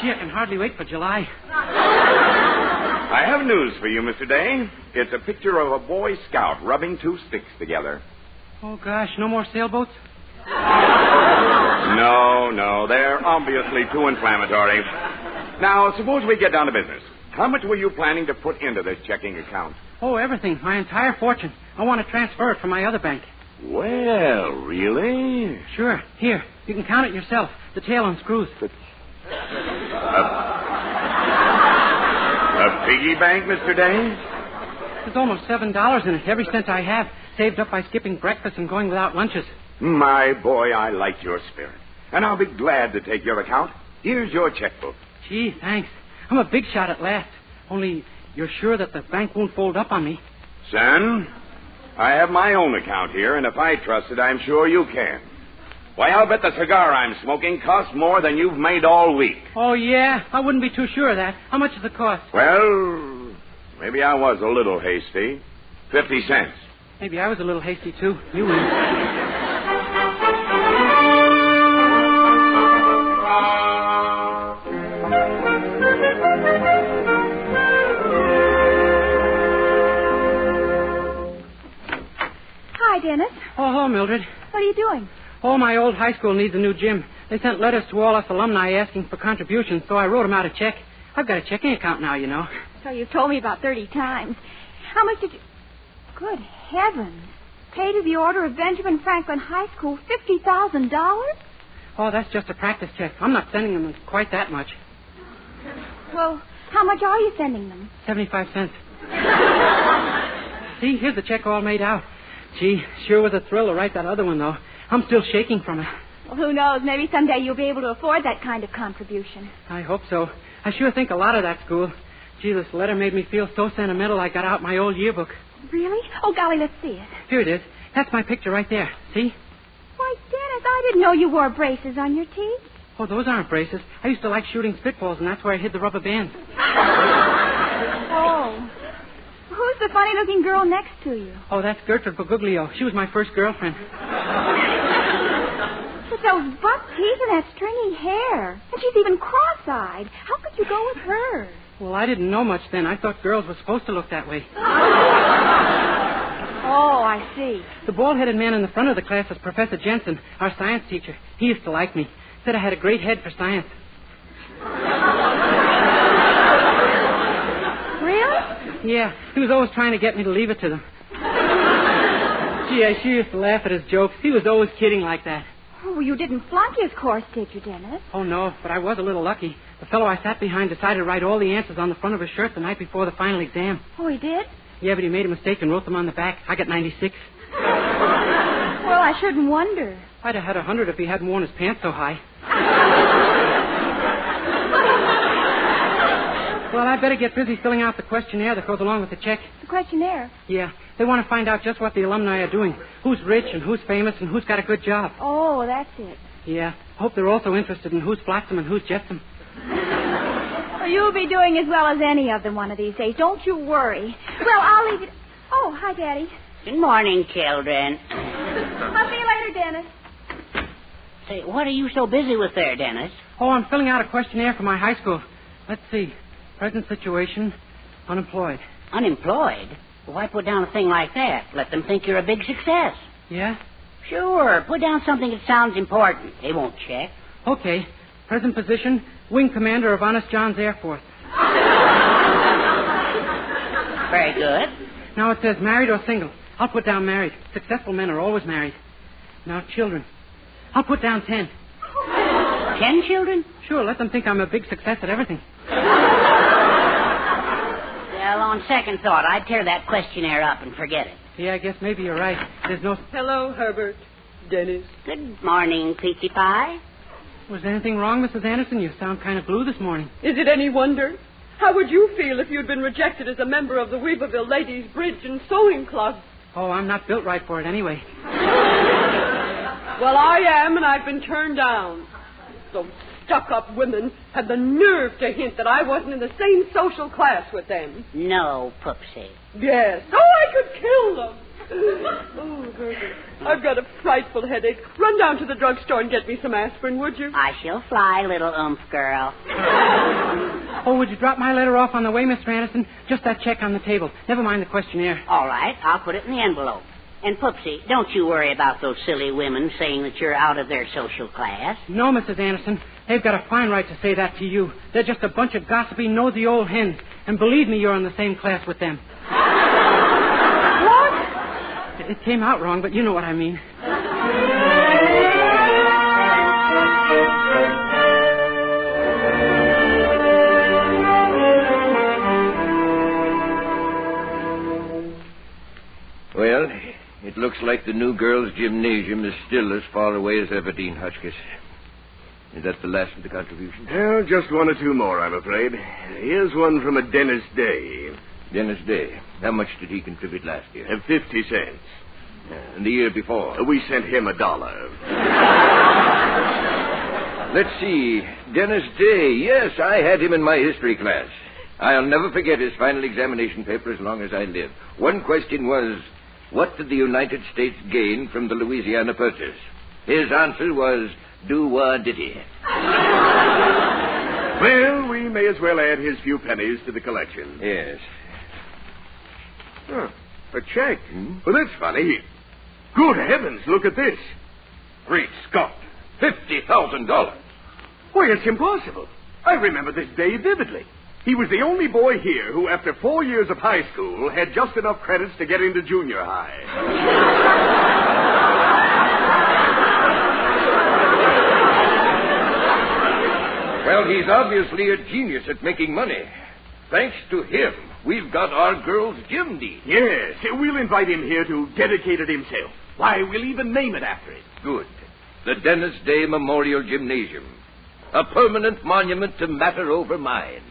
Gee, I can hardly wait for July. I have news for you, Mr. Day. It's a picture of a Boy Scout rubbing two sticks together. Oh, gosh, no more sailboats? No, they're obviously too inflammatory. Now, suppose we get down to business. How much were you planning to put into this checking account? Oh, everything. My entire fortune. I want to transfer it from my other bank. Well, really? Sure. Here, you can count it yourself. The tail unscrews. A piggy bank, Mr. Day? There's almost $7 in it, every cent I have, saved up by skipping breakfast and going without lunches. My boy, I like your spirit. And I'll be glad to take your account. Here's your checkbook. Gee, thanks. I'm a big shot at last. Only, you're sure that the bank won't fold up on me? Son, I have my own account here, and if I trust it, I'm sure you can. Why, I'll bet the cigar I'm smoking costs more than you've made all week. Oh, yeah? I wouldn't be too sure of that. How much does it cost? Well, maybe I was a little hasty. 50 cents. Maybe I was a little hasty, too. You win. Hi, Dennis. Oh, hello, Mildred. What are you doing? Oh, my old high school needs a new gym. They sent letters to all us alumni asking for contributions, so I wrote them out a check. I've got a checking account now, you know. So you've told me about 30 times. How much did you... Good heavens. Pay to the order of Benjamin Franklin High School $50,000? Oh, that's just a practice check. I'm not sending them quite that much. Well, how much are you sending them? 75 cents. See, here's the check all made out. Gee, sure was a thrill to write that other one, though. I'm still shaking from it. Well, who knows? Maybe someday you'll be able to afford that kind of contribution. I hope so. I sure think a lot of that school. Gee, this letter made me feel so sentimental I got out my old yearbook. Really? Oh, golly, let's see it. Here it is. That's my picture right there. See? Why, Dennis, I didn't know you wore braces on your teeth. Oh, those aren't braces. I used to like shooting spitballs, and that's where I hid the rubber bands. Oh. Who's the funny-looking girl next to you? Oh, that's Gertrude Bergoglio. She was my first girlfriend. With those buck teeth and that stringy hair. And she's even cross-eyed. How could you go with her? Well, I didn't know much then. I thought girls were supposed to look that way. Oh, I see. The bald-headed man in the front of the class was Professor Jensen, our science teacher. He used to like me. Said I had a great head for science. Really? Yeah, he was always trying to get me to leave it to them. Gee, I sure used to laugh at his jokes. He was always kidding like that. Oh, you didn't flunk his course, did you, Dennis? Oh, no, but I was a little lucky. The fellow I sat behind decided to write all the answers on the front of his shirt the night before the final exam. Oh, he did? Yeah, but he made a mistake and wrote them on the back. I got 96. Well, I shouldn't wonder. I'd have had 100 if he hadn't worn his pants so high. Well, I'd better get busy filling out the questionnaire that goes along with the check. The questionnaire? Yeah. They want to find out just what the alumni are doing. Who's rich and who's famous and who's got a good job. Oh, that's it. Yeah. I hope they're also interested in who's flotsam and who's jetsam. Well, you'll be doing as well as any of them one of these days. Don't you worry. Well, I'll leave it... Oh, hi, Daddy. Good morning, children. I'll see you later, Dennis. Say, what are you so busy with there, Dennis? Oh, I'm filling out a questionnaire for my high school. Let's see. Present situation, unemployed. Unemployed? Well, why put down a thing like that? Let them think you're a big success. Yeah? Sure. Put down something that sounds important. They won't check. Okay. Present position, wing commander of Honest John's Air Force. Very good. Now it says married or single. I'll put down married. Successful men are always married. Now children. I'll put down 10. 10 children? Sure, let them think I'm a big success at everything. Well, on second thought, I'd tear that questionnaire up and forget it. Yeah, I guess maybe you're right. There's no... Hello, Herbert. Dennis. Good morning, Peachy Pie. Was there anything wrong, Mrs. Anderson? You sound kind of blue this morning. Is it any wonder? How would you feel if you'd been rejected as a member of the Weaverville Ladies' Bridge and Sewing Club? Oh, I'm not built right for it anyway. Well, I am, and I've been turned down. Those stuck-up women had the nerve to hint that I wasn't in the same social class with them. No, Pupsy. Yes. Oh, I could kill them. Oh, Gertie, I've got a frightful headache. Run down to the drugstore and get me some aspirin, would you? I shall fly, little oomph girl. Oh, would you drop my letter off on the way, Mr. Anderson? Just that check on the table. Never mind the questionnaire. All right, I'll put it in the envelope. And, Pupsy, don't you worry about those silly women saying that you're out of their social class. No, Mrs. Anderson. They've got a fine right to say that to you. They're just a bunch of gossipy, nosy old hens. And believe me, you're in the same class with them. What? It came out wrong, but you know what I mean. Well, it looks like the new girls' gymnasium is still as far away as Everdeen, Hotchkiss. Is that the last of the contributions? Well, just one or two more, I'm afraid. Here's one from a Dennis Day. Dennis Day. How much did he contribute last year? 50 cents. And the year before? We sent him $1. Let's see. Dennis Day. Yes, I had him in my history class. I'll never forget his final examination paper as long as I live. One question was, what did the United States gain from the Louisiana Purchase? His answer was, do-wah-diddy. Well, we may as well add his few pennies to the collection. Yes. Huh, a check. Well, that's funny. Good heavens, look at this. Great Scott. $50,000. Why, it's impossible. I remember this day vividly. He was the only boy here who, after 4 years of high school, had just enough credits to get into junior high. Well, he's obviously a genius at making money. Thanks to him, we've got our girls' gym deed. Yes, we'll invite him here to dedicate it himself. Why, we'll even name it after him. Good. The Dennis Day Memorial Gymnasium. A permanent monument to matter over mind.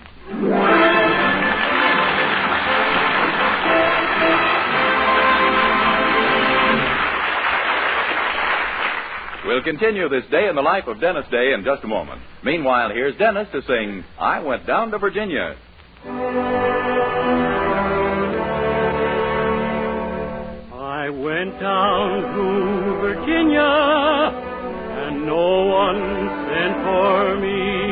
We'll continue this day in the life of Dennis Day in just a moment. Meanwhile, here's Dennis to sing I Went Down to Virginia. I went down to Virginia, and no one sent for me.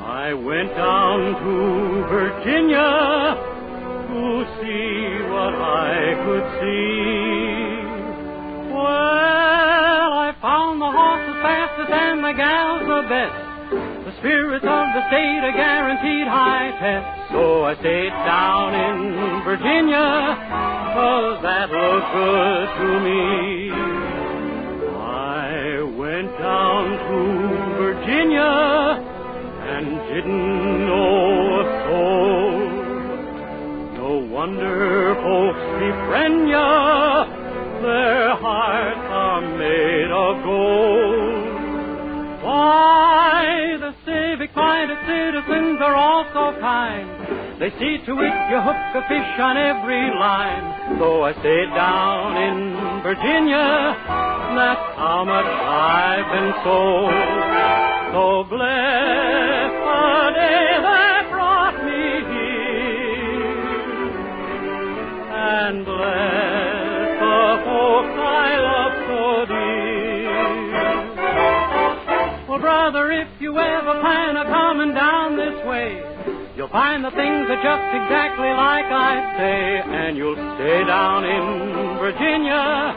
I went down to Virginia to see what I could see. Well, I found the horses fastest and the gals the best. The spirits of the state a guaranteed high test. So I stayed down in Virginia, 'cause that looked good to me. I went down to Virginia and didn't know a soul. No wonder folks befriend ya, their hearts are made of gold. Why, the civic-minded citizens are all so kind. They see to it you hook a fish on every line. So I stayed down in Virginia, that's how much I've been told. So bless the day that brought me here, and bless the folks I love so dear. Well, brother, if you ever plan on coming down this way, you'll find the things are just exactly like I say, and you'll stay down in Virginia,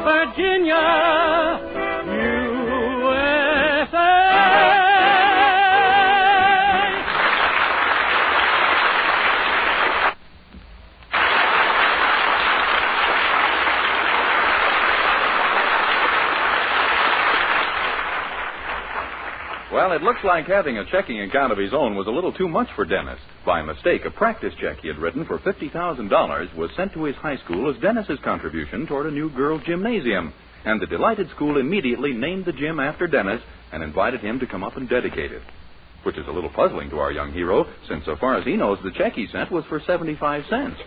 Virginia, USA. Well, it looks like having a checking account of his own was a little too much for Dennis. By mistake, a practice check he had written for $50,000 was sent to his high school as Dennis's contribution toward a new girls' gymnasium. And the delighted school immediately named the gym after Dennis and invited him to come up and dedicate it. Which is a little puzzling to our young hero, since so far as he knows, the check he sent was for 75 cents.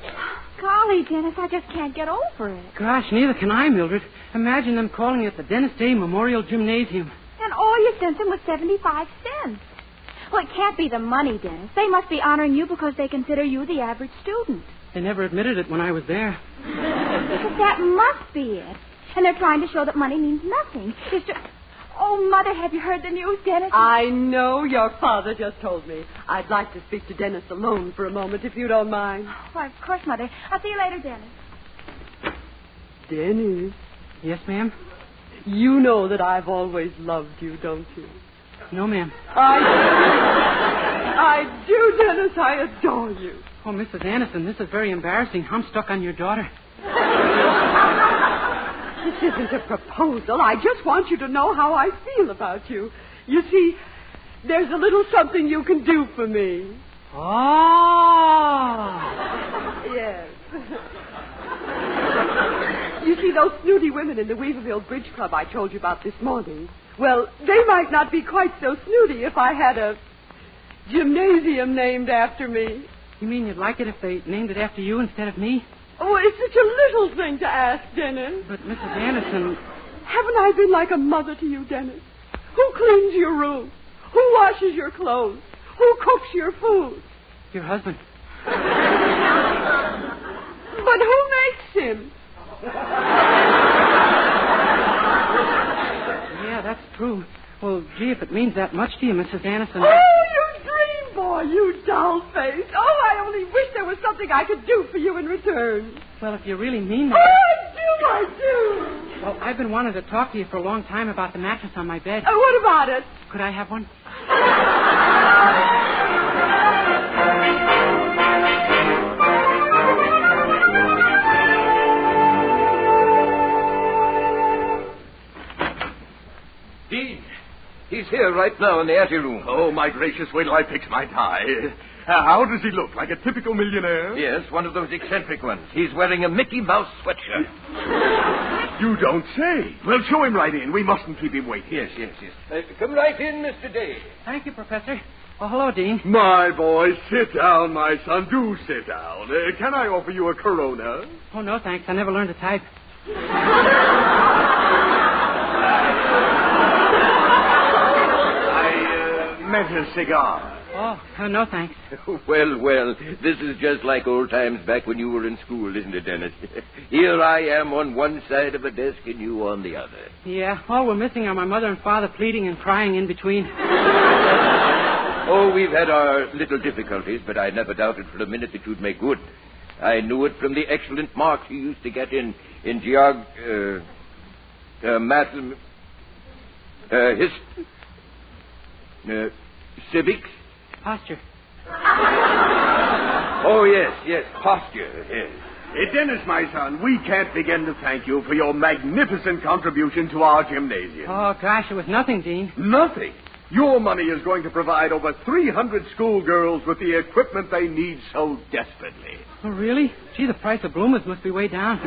Golly, Dennis, I just can't get over it. Gosh, neither can I, Mildred. Imagine them calling it the Dennis Day Memorial Gymnasium. And all you sent them was 75 cents. Well, it can't be the money, Dennis. They must be honoring you because they consider you the average student. They never admitted it when I was there. But that must be it. And they're trying to show that money means nothing. It's just... Oh, Mother, have you heard the news, Dennis? I know. Your father just told me. I'd like to speak to Dennis alone for a moment, if you don't mind. Why, of course, Mother. I'll see you later, Dennis. Dennis. Yes, ma'am? You know that I've always loved you, don't you? No, ma'am. I do, Dennis. I adore you. Oh, Mrs. Anderson, this is very embarrassing. I'm stuck on your daughter. This isn't a proposal. I just want you to know how I feel about you. You see, there's a little something you can do for me. Oh! Yes. You see, those snooty women in the Weaverville Bridge Club I told you about this morning, well, they might not be quite so snooty if I had a gymnasium named after me. You mean you'd like it if they named it after you instead of me? Oh, it's such a little thing to ask, Dennis. But, Mrs. Anderson... Haven't I been like a mother to you, Dennis? Who cleans your room? Who washes your clothes? Who cooks your food? Your husband. But who makes him? Yeah, that's true. Well, gee, if it means that much to you, Mrs. Anderson... Oh, you dream boy, you doll face. Oh, I only wish there was something I could do for you in return. Well, if you really mean that... Oh, I do. Well, I've been wanting to talk to you for a long time about the mattress on my bed. What about it? Could I have one? Dean, he's here right now in the anteroom. Oh, my gracious, wait till I fix my tie. How does he look? Like a typical millionaire? Yes, one of those eccentric ones. He's wearing a Mickey Mouse sweatshirt. You don't say. Well, show him right in. We mustn't keep him waiting. Yes. Come right in, Mr. Day. Thank you, Professor. Oh, hello, Dean. My boy, sit down, my son. Do sit down. Can I offer you a Corona? Oh, no, thanks. I never learned to type. I meant a cigar. Oh, no, thanks. Well, this is just like old times back when you were in school, isn't it, Dennis? Here I am on one side of a desk and you on the other. Yeah, all we're missing are my mother and father pleading and crying in between. Oh, we've had our little difficulties, but I never doubted for a minute that you'd make good. I knew it from the excellent marks you used to get in civics. Posture. Oh, yes, posture, yes. Dennis, my son, we can't begin to thank you for your magnificent contribution to our gymnasium. Oh, gosh, it was nothing, Dean. Nothing? Your money is going to provide over 300 schoolgirls with the equipment they need so desperately. Oh, really? Gee, the price of bloomers must be way down.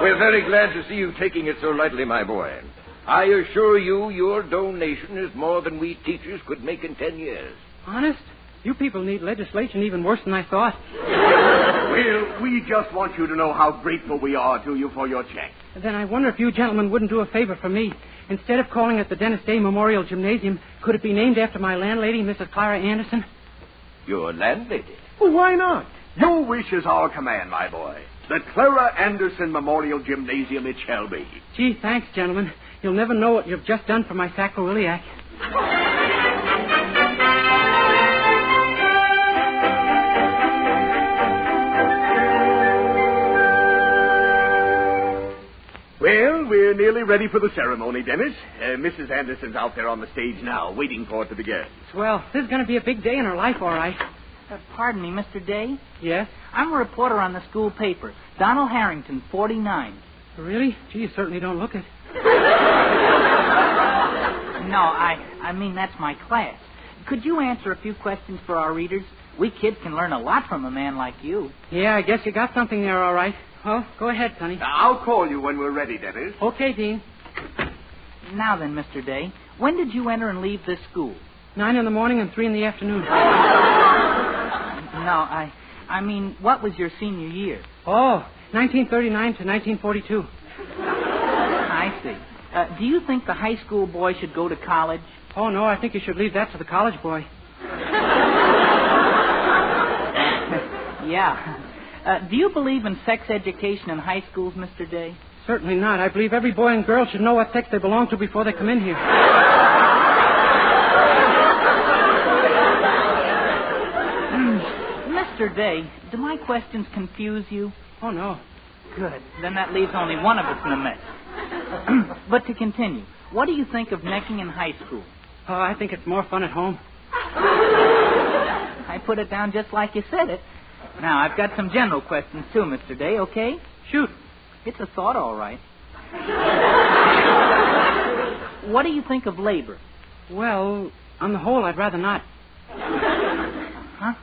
We're very glad to see you taking it so lightly, my boy. I assure you your donation is more than we teachers could make in 10 years. Honest? You people need legislation even worse than I thought. Well, we just want you to know how grateful we are to you for your check. Then I wonder if you gentlemen wouldn't do a favor for me. Instead of calling it the Dennis Day Memorial Gymnasium, could it be named after my landlady, Mrs. Clara Anderson? Your landlady? Well, why not? Your wish is our command, my boy. The Clara Anderson Memorial Gymnasium it shall be. Gee, thanks, gentlemen. You'll never know what you've just done for my sacroiliac. Well, we're nearly ready for the ceremony, Dennis. Mrs. Anderson's out there on the stage now, waiting for it to begin. Swell. This is going to be a big day in her life, all right. Pardon me, Mr. Day? Yes? I'm a reporter on the school paper. Donald Harrington, 49. Really? Gee, you certainly don't look it. No, I mean, that's my class. Could you answer a few questions for our readers? We kids can learn a lot from a man like you. Yeah, I guess you got something there, all right. Well, go ahead, Sonny. I'll call you when we're ready, Dennis. Okay, Dean. Now then, Mr. Day, when did you enter and leave this school? 9 in the morning and 3 in the afternoon. No, I mean, what was your senior year? Oh, 1939 to 1942. I see. Do you think the high school boy should go to college? Oh, no, I think you should leave that to the college boy. Yeah. Do you believe in sex education in high schools, Mr. Day? Certainly not. I believe every boy and girl should know what sex they belong to before they come in here. Mr. Day, do my questions confuse you? Oh, no. Good. Then that leaves only one of us in the mess. But to continue, what do you think of necking in high school? Oh, I think it's more fun at home. I put it down just like you said it. Now, I've got some general questions, too, Mr. Day, okay? Shoot. It's a thought, all right. What do you think of labor? Well, on the whole, I'd rather not. Huh?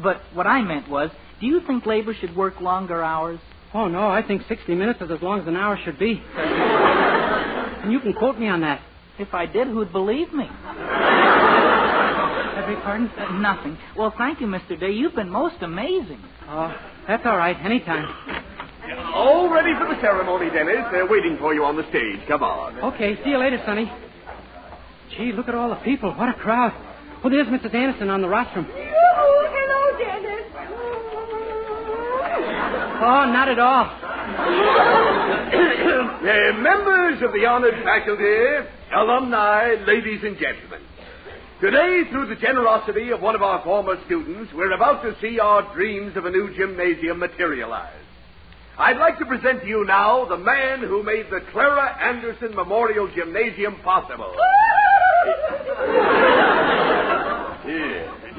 But what I meant was, do you think labor should work longer hours? Oh, no, I think 60 minutes is as long as an hour should be. And you can quote me on that. If I did, who'd believe me? I beg pardon? Nothing. Well, thank you, Mr. Day. You've been most amazing. Oh, that's all right. Anytime. All ready for the ceremony, Dennis. They're waiting for you on the stage. Come on. Okay, see you later, Sonny. Gee, look at all the people. What a crowd. Oh, there's Mrs. Anderson on the rostrum. Hello, Dennis. Oh, not at all. Members of the honored faculty, alumni, ladies and gentlemen. Today, through the generosity of one of our former students, we're about to see our dreams of a new gymnasium materialize. I'd like to present to you now the man who made the Clara Anderson Memorial Gymnasium possible.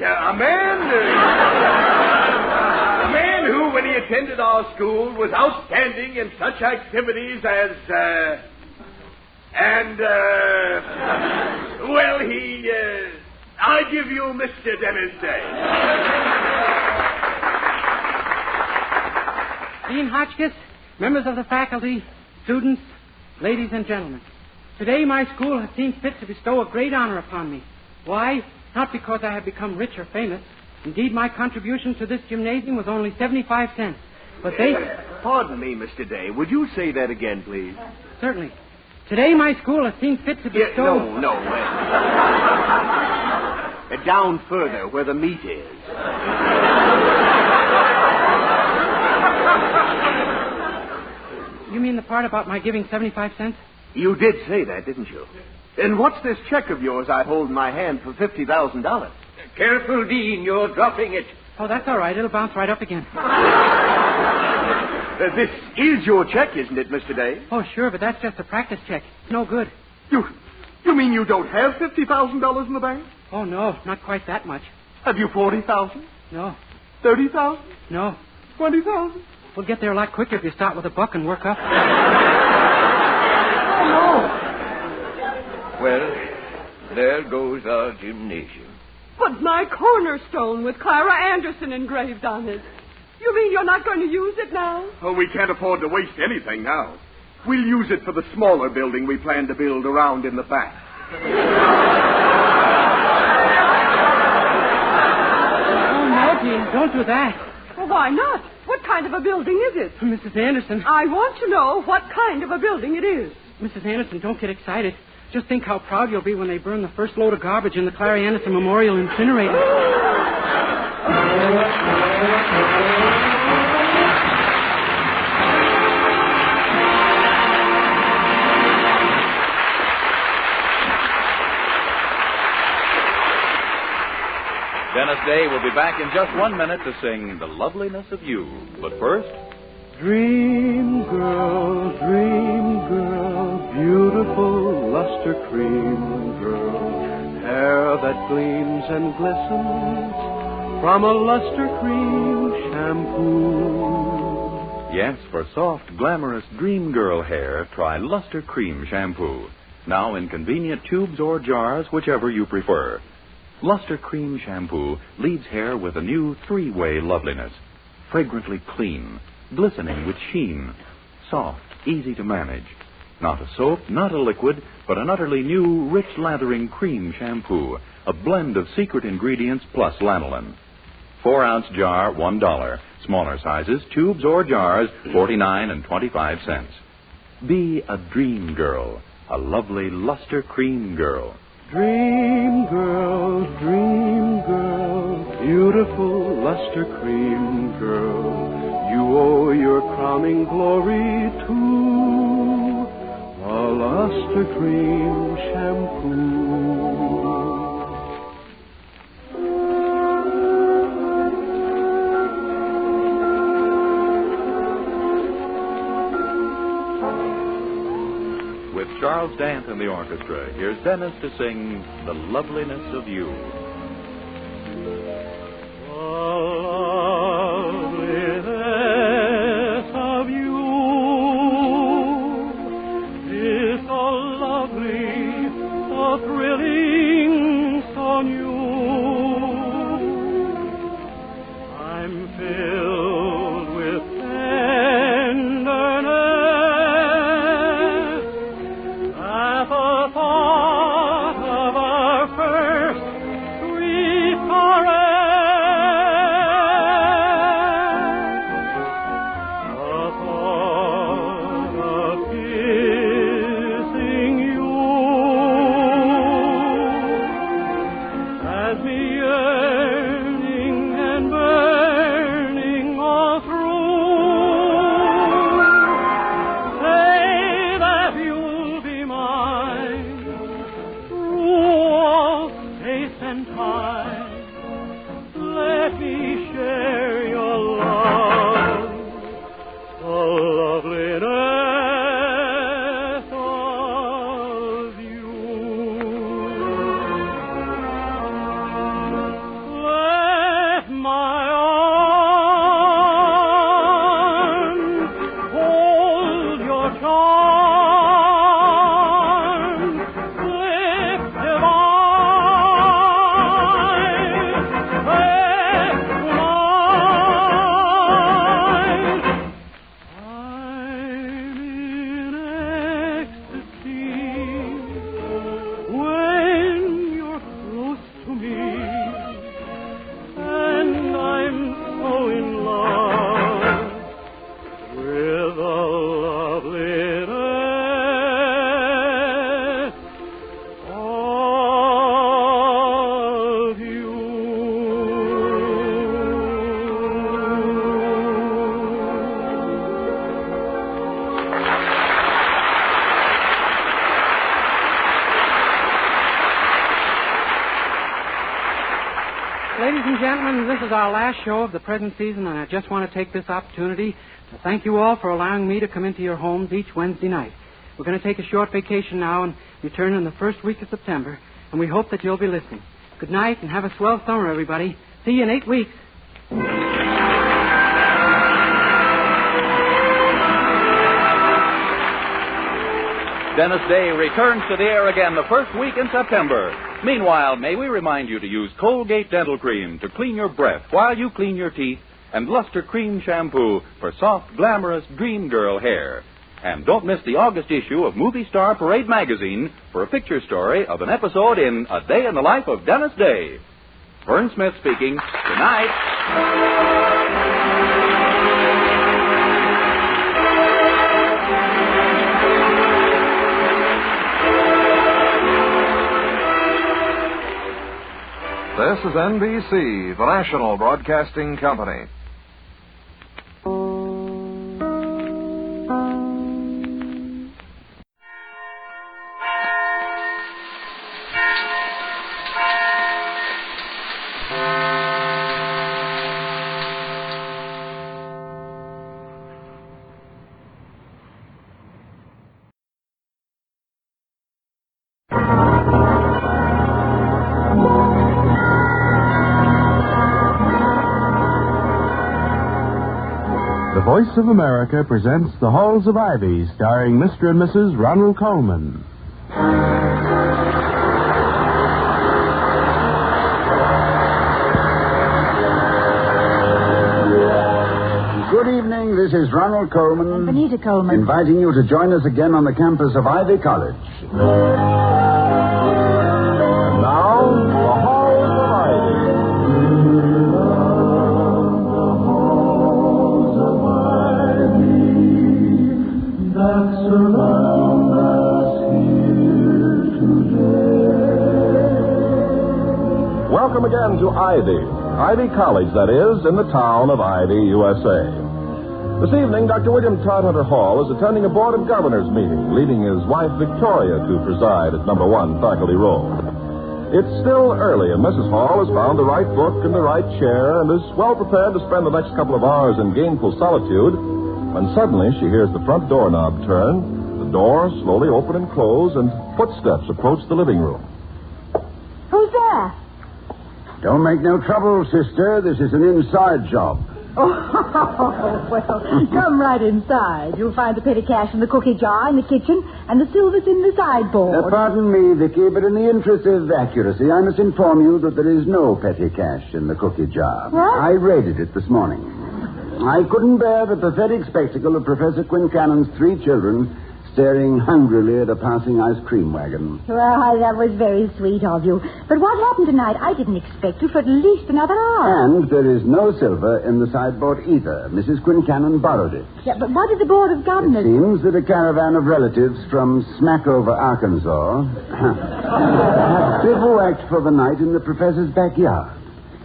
A man who, when he attended our school, was outstanding in such activities as, I give you Mr. Dennis Day. Dean Hotchkiss, members of the faculty, students, ladies and gentlemen. Today my school has seen fit to bestow a great honor upon me. Why? Not because I have become rich or famous. Indeed, my contribution to this gymnasium was only 75 cents. But they... Pardon me, Mr. Day. Would you say that again, please? Certainly. Today my school has seen fit to bestow... No. Down further, where the meat is. You mean the part about my giving 75 cents? You did say that, didn't you? And what's this check of yours I hold in my hand for $50,000? Careful, Dean. You're dropping it. Oh, that's all right. It'll bounce right up again. This is your check, isn't it, Mr. Day? Oh, sure, but that's just a practice check. It's no good. You mean you don't have $50,000 in the bank? Oh, no, not quite that much. Have you 40,000? No. 30,000? No. 20,000? We'll get there a lot quicker if you start with $1 and work up. Oh, no. Well, there goes our gymnasium. But my cornerstone with Clara Anderson engraved on it. You mean you're not going to use it now? Oh, we can't afford to waste anything now. We'll use it for the smaller building we plan to build around in the back. Oh, no, Dean, don't do that. Well, why not? What kind of a building is it? Mrs. Anderson. I want to know what kind of a building it is. Mrs. Anderson, don't get excited. Just think how proud you'll be when they burn the first load of garbage in the Clara Anderson Memorial Incinerator. Dennis Day will be back in just 1 minute to sing The Loveliness of You. But first... Dream girl, beautiful luster cream girl, hair that gleams and glistens from a luster cream shampoo. Yes, for soft, glamorous dream girl hair, try Luster Cream Shampoo. Now in convenient tubes or jars, whichever you prefer. Luster Cream Shampoo leaves hair with a new 3-way loveliness. Fragrantly clean, glistening with sheen, soft, easy to manage. Not a soap, not a liquid, but an utterly new, rich lathering cream shampoo. A blend of secret ingredients plus lanolin. 4-ounce jar, $1. Smaller sizes, tubes or jars, 49 and 25 cents. Be a dream girl. A lovely luster cream girl. Dream girl, beautiful luster cream girl, you owe your crowning glory to a luster cream shampoo. With Charles Dant and the orchestra, here's Dennis to sing The Loveliness of You. The loveliness of you is so lovely, so thrilling, so new. I'm filled with tenderness at the thought of our first sweet caress. Ladies and gentlemen, this is our last show of the present season, and I just want to take this opportunity to thank you all for allowing me to come into your homes each Wednesday night. We're going to take a short vacation now and return in the first week of September, and we hope that you'll be listening. Good night, and have a swell summer, everybody. See you in 8 weeks. Dennis Day returns to the air again the first week in September. Meanwhile, may we remind you to use Colgate Dental Cream to clean your breath while you clean your teeth, and Luster Cream Shampoo for soft, glamorous dream girl hair. And don't miss the August issue of Movie Star Parade magazine for a picture story of an episode in A Day in the Life of Dennis Day. Vern Smith speaking. Good night. This is NBC, the national broadcasting company. The Voice of America presents The Halls of Ivy, starring Mr. and Mrs. Ronald Colman. Good evening. morning. This is Ronald Coleman. And Benita Coleman. Inviting you to join us again on the campus of Ivy College. And now, the Halls of Ivy. That surround us here today. Welcome again to Ivy College, that is, in the town of Ivy, USA. This evening, Dr. William Todhunter Hall is attending a Board of Governors meeting, leading his wife Victoria to preside at number 1 Faculty Row. It's still early, and Mrs. Hall has found the right book and the right chair and is well prepared to spend the next couple of hours in gainful solitude when suddenly she hears the front doorknob turn, the door slowly open and close, and footsteps approach the living room. Who's there? Don't make no trouble, sister. This is an inside job. Oh, well, come right inside. You'll find the petty cash in the cookie jar in the kitchen and the silvers in the sideboard. Pardon me, Vicky, but in the interest of accuracy, I must inform you that there is no petty cash in the cookie jar. What? I raided it this morning. I couldn't bear the pathetic spectacle of Professor Quincannon's 3 children staring hungrily at a passing ice cream wagon. Well, that was very sweet of you. But what happened tonight? I didn't expect you for at least another hour. And there is no silver in the sideboard either. Mrs. Quincannon borrowed it. Yeah, but what did the Board of Governors... It seems that a caravan of relatives from Smackover, Arkansas, had bivouacked for the night in the professor's backyard.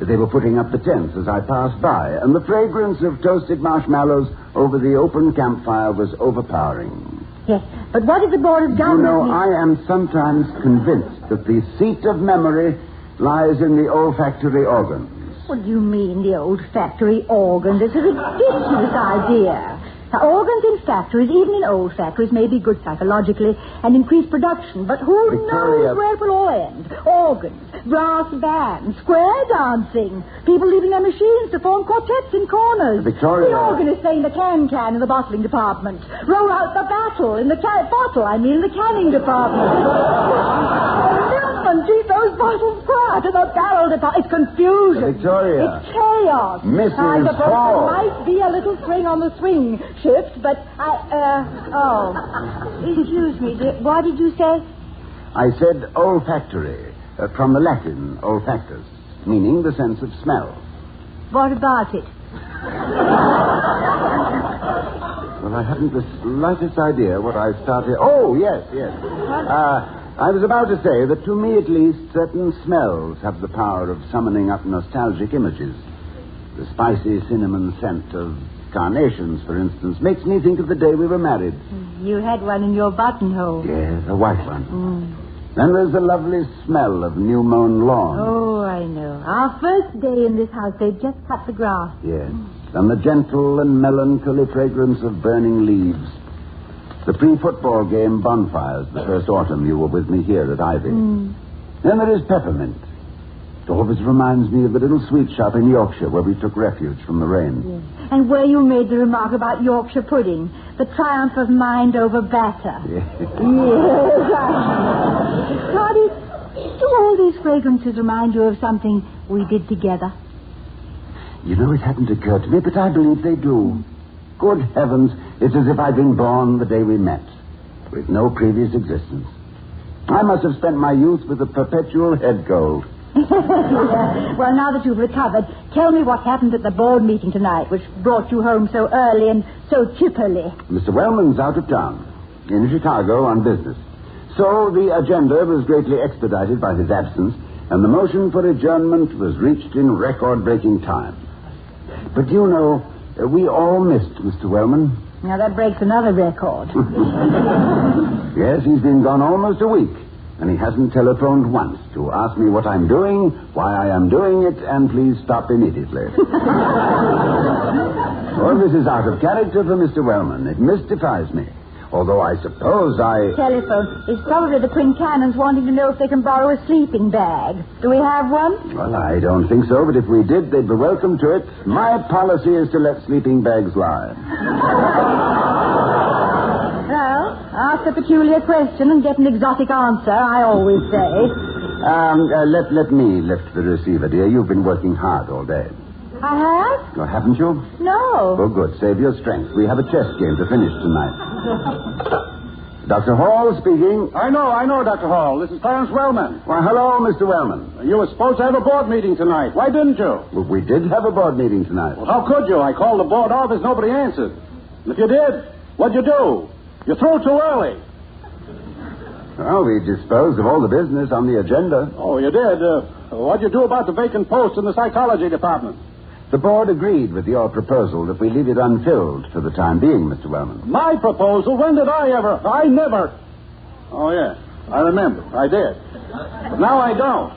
They were putting up the tents as I passed by, and the fragrance of toasted marshmallows over the open campfire was overpowering. Yes, but what did the Board of Governors... You know, I am sometimes convinced that the seat of memory lies in the olfactory organs. What do you mean, the olfactory organs? It's a ridiculous idea. Now, organs in factories, even in old factories, may be good psychologically and increase production, but who Victoria... knows where it will all end? Organs, brass bands, square dancing, people leaving their machines to form quartets in corners. Victoria... The organist playing the can in the bottling department. Roll out the bottle in the in the canning department. Keep those bottles quiet in the barrel department. It's confusion. Victoria. It's chaos. Mrs. I suppose Hall. there might be a little swing on the swing shift, but excuse me, what did you say? I said olfactory, from the Latin olfactus, meaning the sense of smell. What about it? Well, I haven't the slightest idea what I started... Oh, yes. I was about to say that to me, at least, certain smells have the power of summoning up nostalgic images. The spicy cinnamon scent of carnations, for instance, makes me think of the day we were married. You had one in your buttonhole. Yes, a white one. Then there's the lovely smell of new-mown lawn. Oh, I know. Our first day in this house, they just cut the grass. Yes. And the gentle and melancholy fragrance of burning leaves. The pre-football game bonfires the first autumn you were with me here at Ivy. Then there is peppermint. It always reminds me of the little sweet shop in Yorkshire where we took refuge from the rain. Yes. And where you made the remark about Yorkshire pudding, the triumph of mind over batter. Yes. Toddy, do all these fragrances remind you of something we did together? You know, it hadn't occurred to me, but I believe they do. Good heavens, it's as if I'd been born the day we met, with no previous existence. I must have spent my youth with a perpetual head cold. Well, now that you've recovered, tell me what happened at the board meeting tonight, which brought you home so early and so chipperly. Mr. Wellman's out of town, in Chicago on business. So the agenda was greatly expedited by his absence, and the motion for adjournment was reached in record-breaking time. But you know, we all missed Mr. Wellman. Now, that breaks another record. Yes, he's been gone almost a week, and he hasn't telephoned once to ask me what I'm doing, why I am doing it, and please stop immediately. Well, this is out of character for Mr. Wellman. It mystifies me. Although I suppose Telephone. It's probably the Quincannons wanting to know if they can borrow a sleeping bag. Do we have one? Well, I don't think so, but if we did, they'd be welcome to it. My policy is to let sleeping bags lie. Well, ask a peculiar question and get an exotic answer, I always say. Let me lift the receiver, dear. You've been working hard all day. I have? Oh, haven't you? No. Oh, good. Save your strength. We have a chess game to finish tonight. Dr. Hall speaking. I know, Dr. Hall. This is Clarence Wellman. Well, hello, Mr. Wellman. You were supposed to have a board meeting tonight. Why didn't you? Well, we did have a board meeting tonight. Well, how could you? I called the board office. Nobody answered. And if you did, what'd you do? You threw too early. Well, we disposed of all the business on the agenda. Oh, you did? What'd you do about the vacant post in the psychology department? The board agreed with your proposal that we leave it unfilled for the time being, Mr. Wellman. My proposal? When did I ever? I never. Oh, yes. I remember. I did. But now I don't.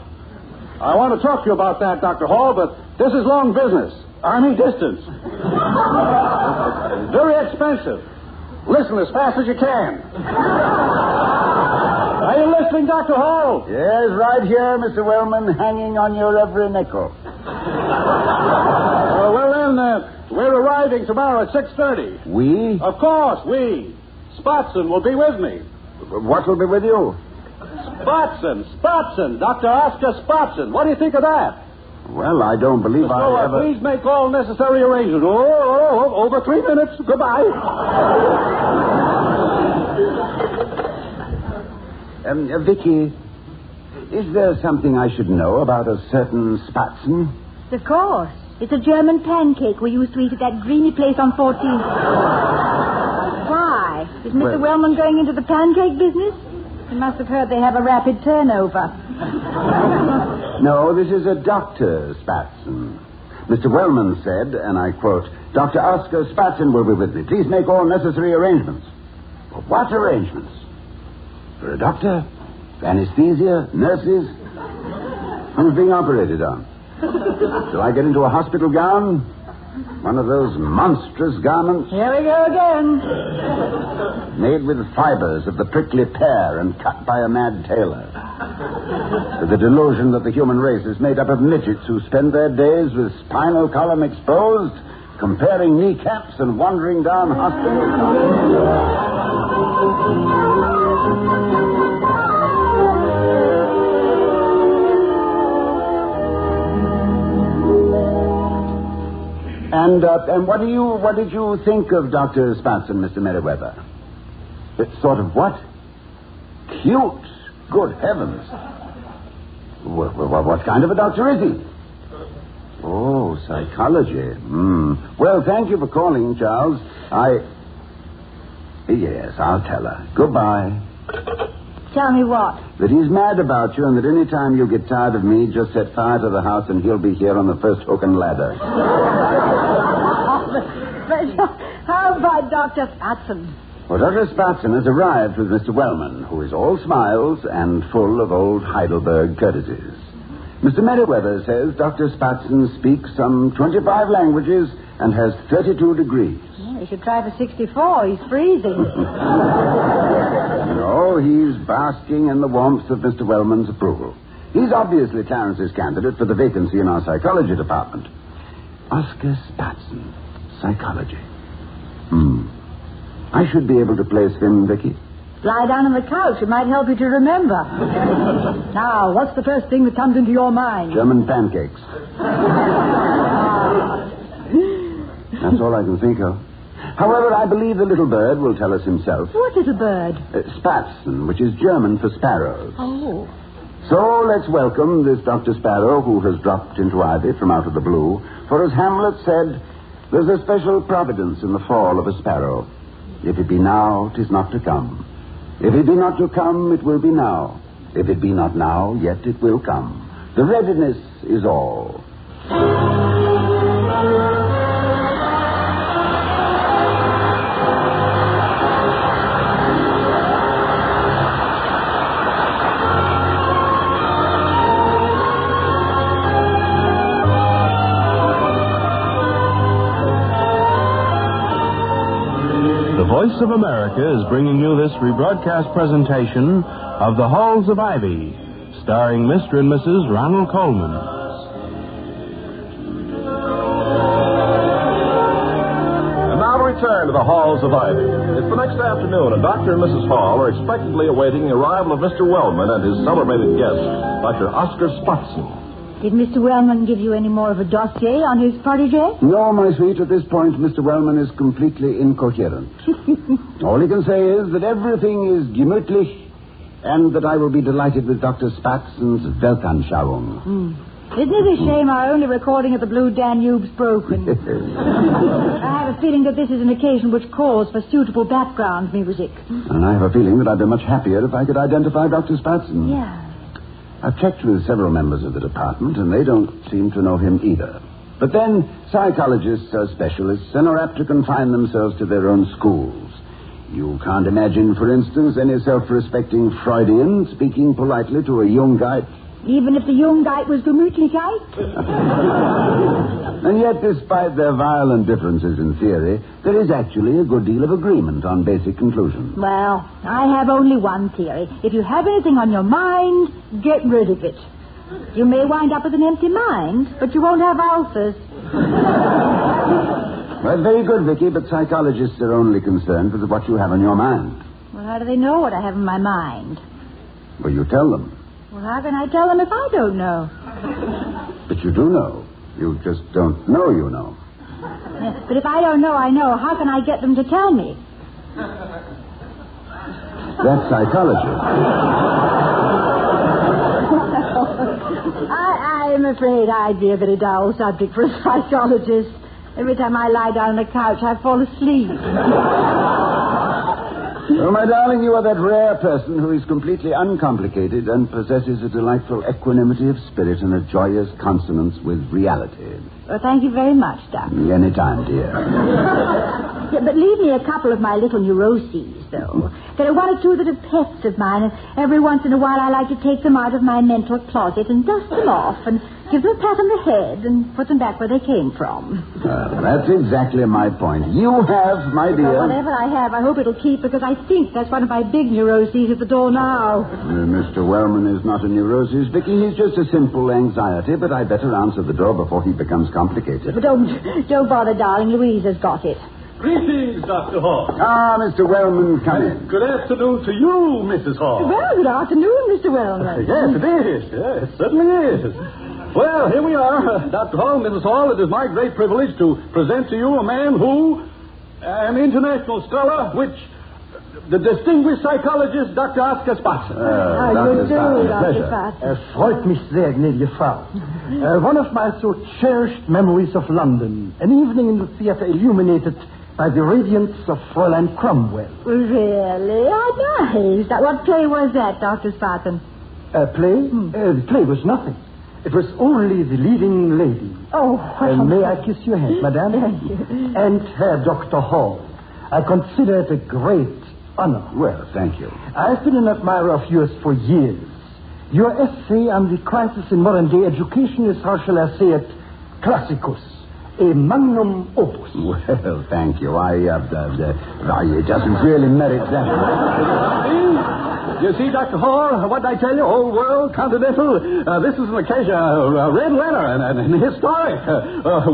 I want to talk to you about that, Dr. Hall, but this is long business. Army distance. Very expensive. Listen as fast as you can. Are you listening, Dr. Hall? Yes, right here, Mr. Wellman, hanging on your every nickel. Well, then, we're arriving tomorrow at 6:30. We? Of course, we. Spatzman will be with me. What will be with you? Spatzman, Dr. Oscar Spatzman. What do you think of that? Well, I don't believe I ever... Please make all necessary arrangements. Over 3 minutes. Goodbye. Vicky, is there something I should know about a certain Spatzman? Of course. It's a German pancake we used to eat at that greeny place on 14th. Why? Is Mr. Wellman going into the pancake business? He must have heard they have a rapid turnover. No, this is a Dr. Spatzman. Mr. Wellman said, and I quote, Dr. Oscar Spatzman will be with me. Please make all necessary arrangements. Well, what arrangements? For a doctor? Anesthesia? Nurses? Who's being operated on? Shall I get into a hospital gown? One of those monstrous garments? Here we go again. Made with fibers of the prickly pear and cut by a mad tailor. With the delusion that the human race is made up of midgets who spend their days with spinal column exposed, comparing kneecaps and wandering down hospital corridors. And what did you think of Dr. Spatzman, Mr. Merriweather? Sort of what? Cute. Good heavens. What kind of a doctor is he? Oh, psychology. Well, thank you for calling, Charles. Yes, I'll tell her. Goodbye. Tell me what? That he's mad about you and that any time you get tired of me, just set fire to the house and he'll be here on the first hook and ladder. But how about Dr. Spatzman? Well, Dr. Spatzman has arrived with Mr. Wellman, who is all smiles and full of old Heidelberg courtesies. Mr. Merriweather says Dr. Spatzman speaks some 25 languages and has 32 degrees. Well, you should try for 64. He's freezing. No, he's basking in the warmth of Mr. Wellman's approval. He's obviously Clarence's candidate for the vacancy in our psychology department. Oscar Spatzman, psychology. I should be able to place him, Vicky. Lie down on the couch. It might help you to remember. Now, what's the first thing that comes into your mind? German pancakes. That's all I can think of. However, I believe the little bird will tell us himself. What little bird? Spatzman, which is German for sparrows. Oh. So let's welcome this Dr. Sparrow who has dropped into Ivy from out of the blue. For as Hamlet said, there's a special providence in the fall of a sparrow. If it be now, 'tis not to come. If it be not to come, it will be now. If it be not now, yet it will come. The readiness is all. The Voice of America is bringing you this rebroadcast presentation of The Halls of Ivy, starring Mr. and Mrs. Ronald Coleman. And now to return to The Halls of Ivy. It's the next afternoon, and Dr. and Mrs. Hall are expectantly awaiting the arrival of Mr. Wellman and his celebrated guest, Dr. Oscar Spatzman. Did Mr. Wellman give you any more of a dossier on his protege? No, my sweet. At this point, Mr. Wellman is completely incoherent. All he can say is that everything is gemütlich and that I will be delighted with Dr. Spatzman's Weltanschauung. Isn't it a shame our only recording of the Blue Danube's broken? I have a feeling that this is an occasion which calls for suitable background music. And I have a feeling that I'd be much happier if I could identify Dr. Spatzman. Yeah. I've checked with several members of the department, and they don't seem to know him either. But then, psychologists are specialists and are apt to confine themselves to their own schools. You can't imagine, for instance, any self-respecting Freudian speaking politely to a Jungite. Even if the Jungite was gemütlichkeit? And yet, despite their violent differences in theory, there is actually a good deal of agreement on basic conclusions. Well, I have only one theory. If you have anything on your mind, get rid of it. You may wind up with an empty mind, but you won't have ulcers. Well, very good, Vicky, but psychologists are only concerned with what you have on your mind. Well, how do they know what I have in my mind? Well, you tell them. Well, how can I tell them if I don't know? But you do know. You just don't know you know. Yes, but if I don't know I know, how can I get them to tell me? That's psychology. I'm afraid I'd be a very dull subject for a psychologist. Every time I lie down on the couch, I fall asleep. Well, my darling, you are that rare person who is completely uncomplicated and possesses a delightful equanimity of spirit and a joyous consonance with reality. Well, thank you very much, Doctor. Anytime, dear. Yeah, but leave me a couple of my little neuroses, though. There are one or two that are pets of mine, and every once in a while I like to take them out of my mental closet and dust them off and give them a pat on the head and put them back where they came from. That's exactly my point. You have, my dear... Well, whatever I have, I hope it'll keep, because I think that's one of my big neuroses at the door now. Mr. Wellman is not a neurosis, Vicky. He's just a simple anxiety, but I'd better answer the door before he becomes complicated. But don't bother, darling. Louise has got it. Greetings, Dr. Hall. Ah, Mr. Wellman, come in. Good afternoon to you, Mrs. Hall. Well, good afternoon, Mr. Wellman. Yes, it is. Yes, it certainly is. Well, here we are, Dr. Hall, Mrs. Hall. It is my great privilege to present to you a man who, an international scholar, which the distinguished psychologist, Dr. Oscar Spatzman. How do you do, Dr. Spatzman? Freut mich sehr, gnädige Frau. One of my so cherished memories of London, an evening in the theater illuminated by the radiance of Fräulein Cromwell. Really? How nice. What play was that, Dr. Spatzman? Play? The play was nothing. It was only the leading lady. Oh, well. May I kiss your hand, madame? Thank you. And Herr Dr. Hall. I consider it a great honor. Well, thank you. I've been an admirer of yours for years. Your essay on the crisis in modern-day education is, how shall I say it, classicus, a magnum opus. Well, thank you. It doesn't really merit that. You see, Dr. Hall, what did I tell you? Old world, continental. This is an occasion, a red letter and historic,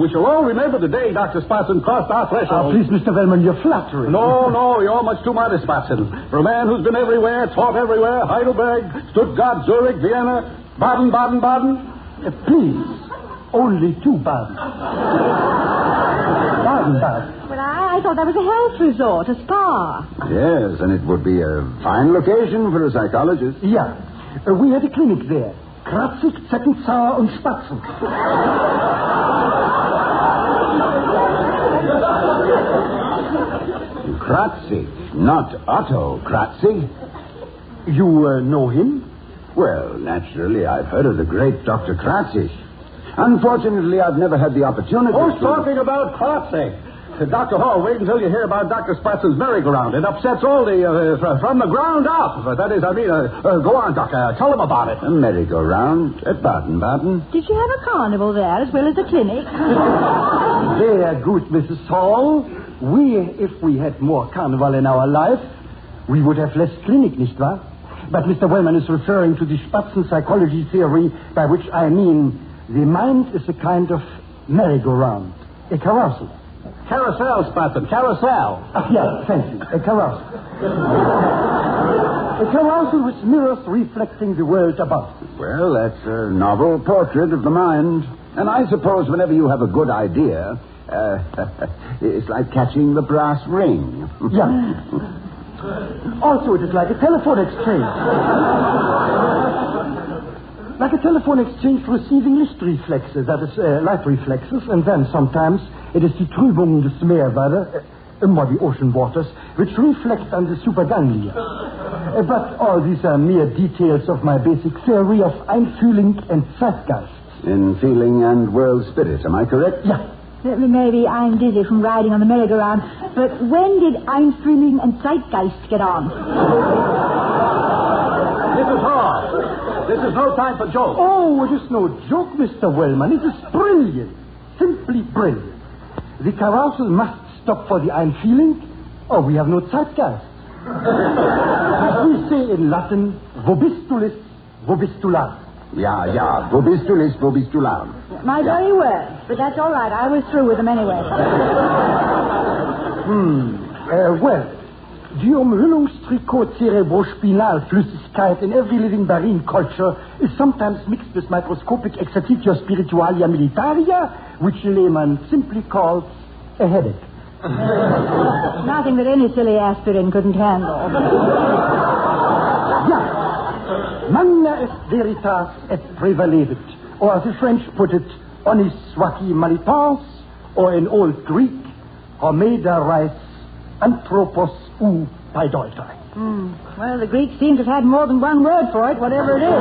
which you'll all remember the day Dr. Spatzman crossed our threshold. Please, Mr. Wellman, you're flattering. No, you're much too modest, Spatzman. For a man who's been everywhere, taught everywhere, Heidelberg, Stuttgart, Zurich, Vienna, Baden. Please, only 2 Baden. Baden. Well, I thought that was a health resort, a spa. Yes, and it would be a fine location for a psychologist. Yeah. We had a clinic there. Kratzig, Zeckenzauer und Spatzen. Kratzig, not Otto Kratzig. You know him? Well, naturally, I've heard of the great Dr. Kratzig. Unfortunately, I've never had the opportunity Who's talking about Kratzig? Dr. Hall, wait until you hear about Dr. Spatzman's merry-go-round. It upsets all the, from the ground up. That is, go on, Doctor. Tell them about it. A merry-go-round at Baden. Did you have a carnival there as well as a clinic? Very good, Mrs. Hall. If we had more carnival in our life, we would have less clinic, nicht wahr? But Mr. Wellman is referring to the Spatzman psychology theory, by which I mean the mind is a kind of merry-go-round, a carousel. Carousel, Spatzman, carousel. Yes, thank you, a carousel. A carousal with mirrors reflecting the world above. Well, that's a novel portrait of the mind. And I suppose whenever you have a good idea, it's like catching the brass ring. Yeah. Also, it is like a telephone exchange. Like a telephone exchange receiving licht reflexes, that is, light reflexes, and then sometimes it is die Trübungen des Meerwassers, the ocean waters, which reflect on the superganglia. But all these are mere details of my basic theory of Einfühlung and Zeitgeist. In feeling and world spirit, am I correct? Yeah. Maybe I'm dizzy from riding on the merry-go-round, but when did Einfühlung and Zeitgeist get on? Mrs. Hall, this is no time for jokes. Oh, it is no joke, Mr. Wellman. It is brilliant. Simply brilliant. The carousal must stop for the Einfühlung, or we have no Zeitgeist. As we say in Latin, vobistulis, vobistular. Yeah. Vobistulis, vobistular. My very words, but that's all right. I was through with them anyway. Well, die Umhüllungstrikot Cerebrospinalflüssigkeit in every living marine culture is sometimes mixed with microscopic exercitio spiritualia militaria, which layman simply calls a headache. Nothing that any silly aspirin couldn't handle. Yeah. Magna est veritas et prevalebit. Or as the French put it, onis swaki malitans, or in Old Greek, homeda rais anthropos ou paidoitai. Well, the Greeks seem to have had more than one word for it, whatever it is.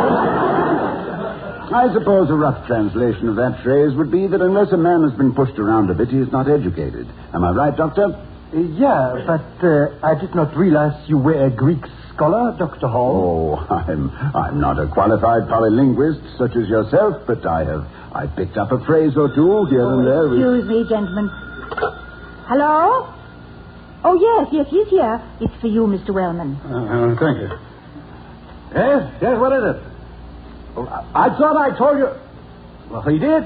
I suppose a rough translation of that phrase would be that unless a man has been pushed around a bit, he is not educated. Am I right, Doctor? Yeah, but I did not realize you were a Greek scholar, Dr. Hall. Oh, I'm not a qualified polylinguist such as yourself, but I picked up a phrase or two here and there. Excuse me, gentlemen. Hello? Oh, yes, he's here. It's for you, Mr. Wellman. Thank you. Yes, what is it? I thought I told you. Well, he did?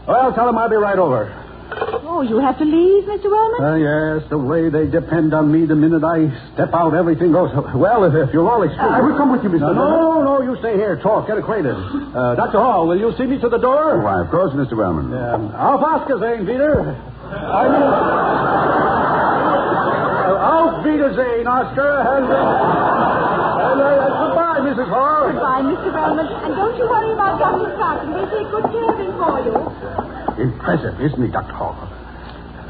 Well, tell him I'll be right over. Oh, you have to leave, Mr. Wellman? Yes, the way they depend on me the minute I step out, everything goes... Well, if you'll all excuse... I will come with you, Mr. Wellman. No, you stay here. Talk, get acquainted. Dr. Hall, will you see me to the door? Why, of course, Mr. Wellman. Auf Wiedersehen, Peter. Auf Wiedersehen, Oscar. And goodbye, Mrs. Hall. Goodbye, Mr. Wellman. And don't you worry about Dr. Spatzman. We'll take good care of him for you. Impressive, isn't he, Dr. Hall?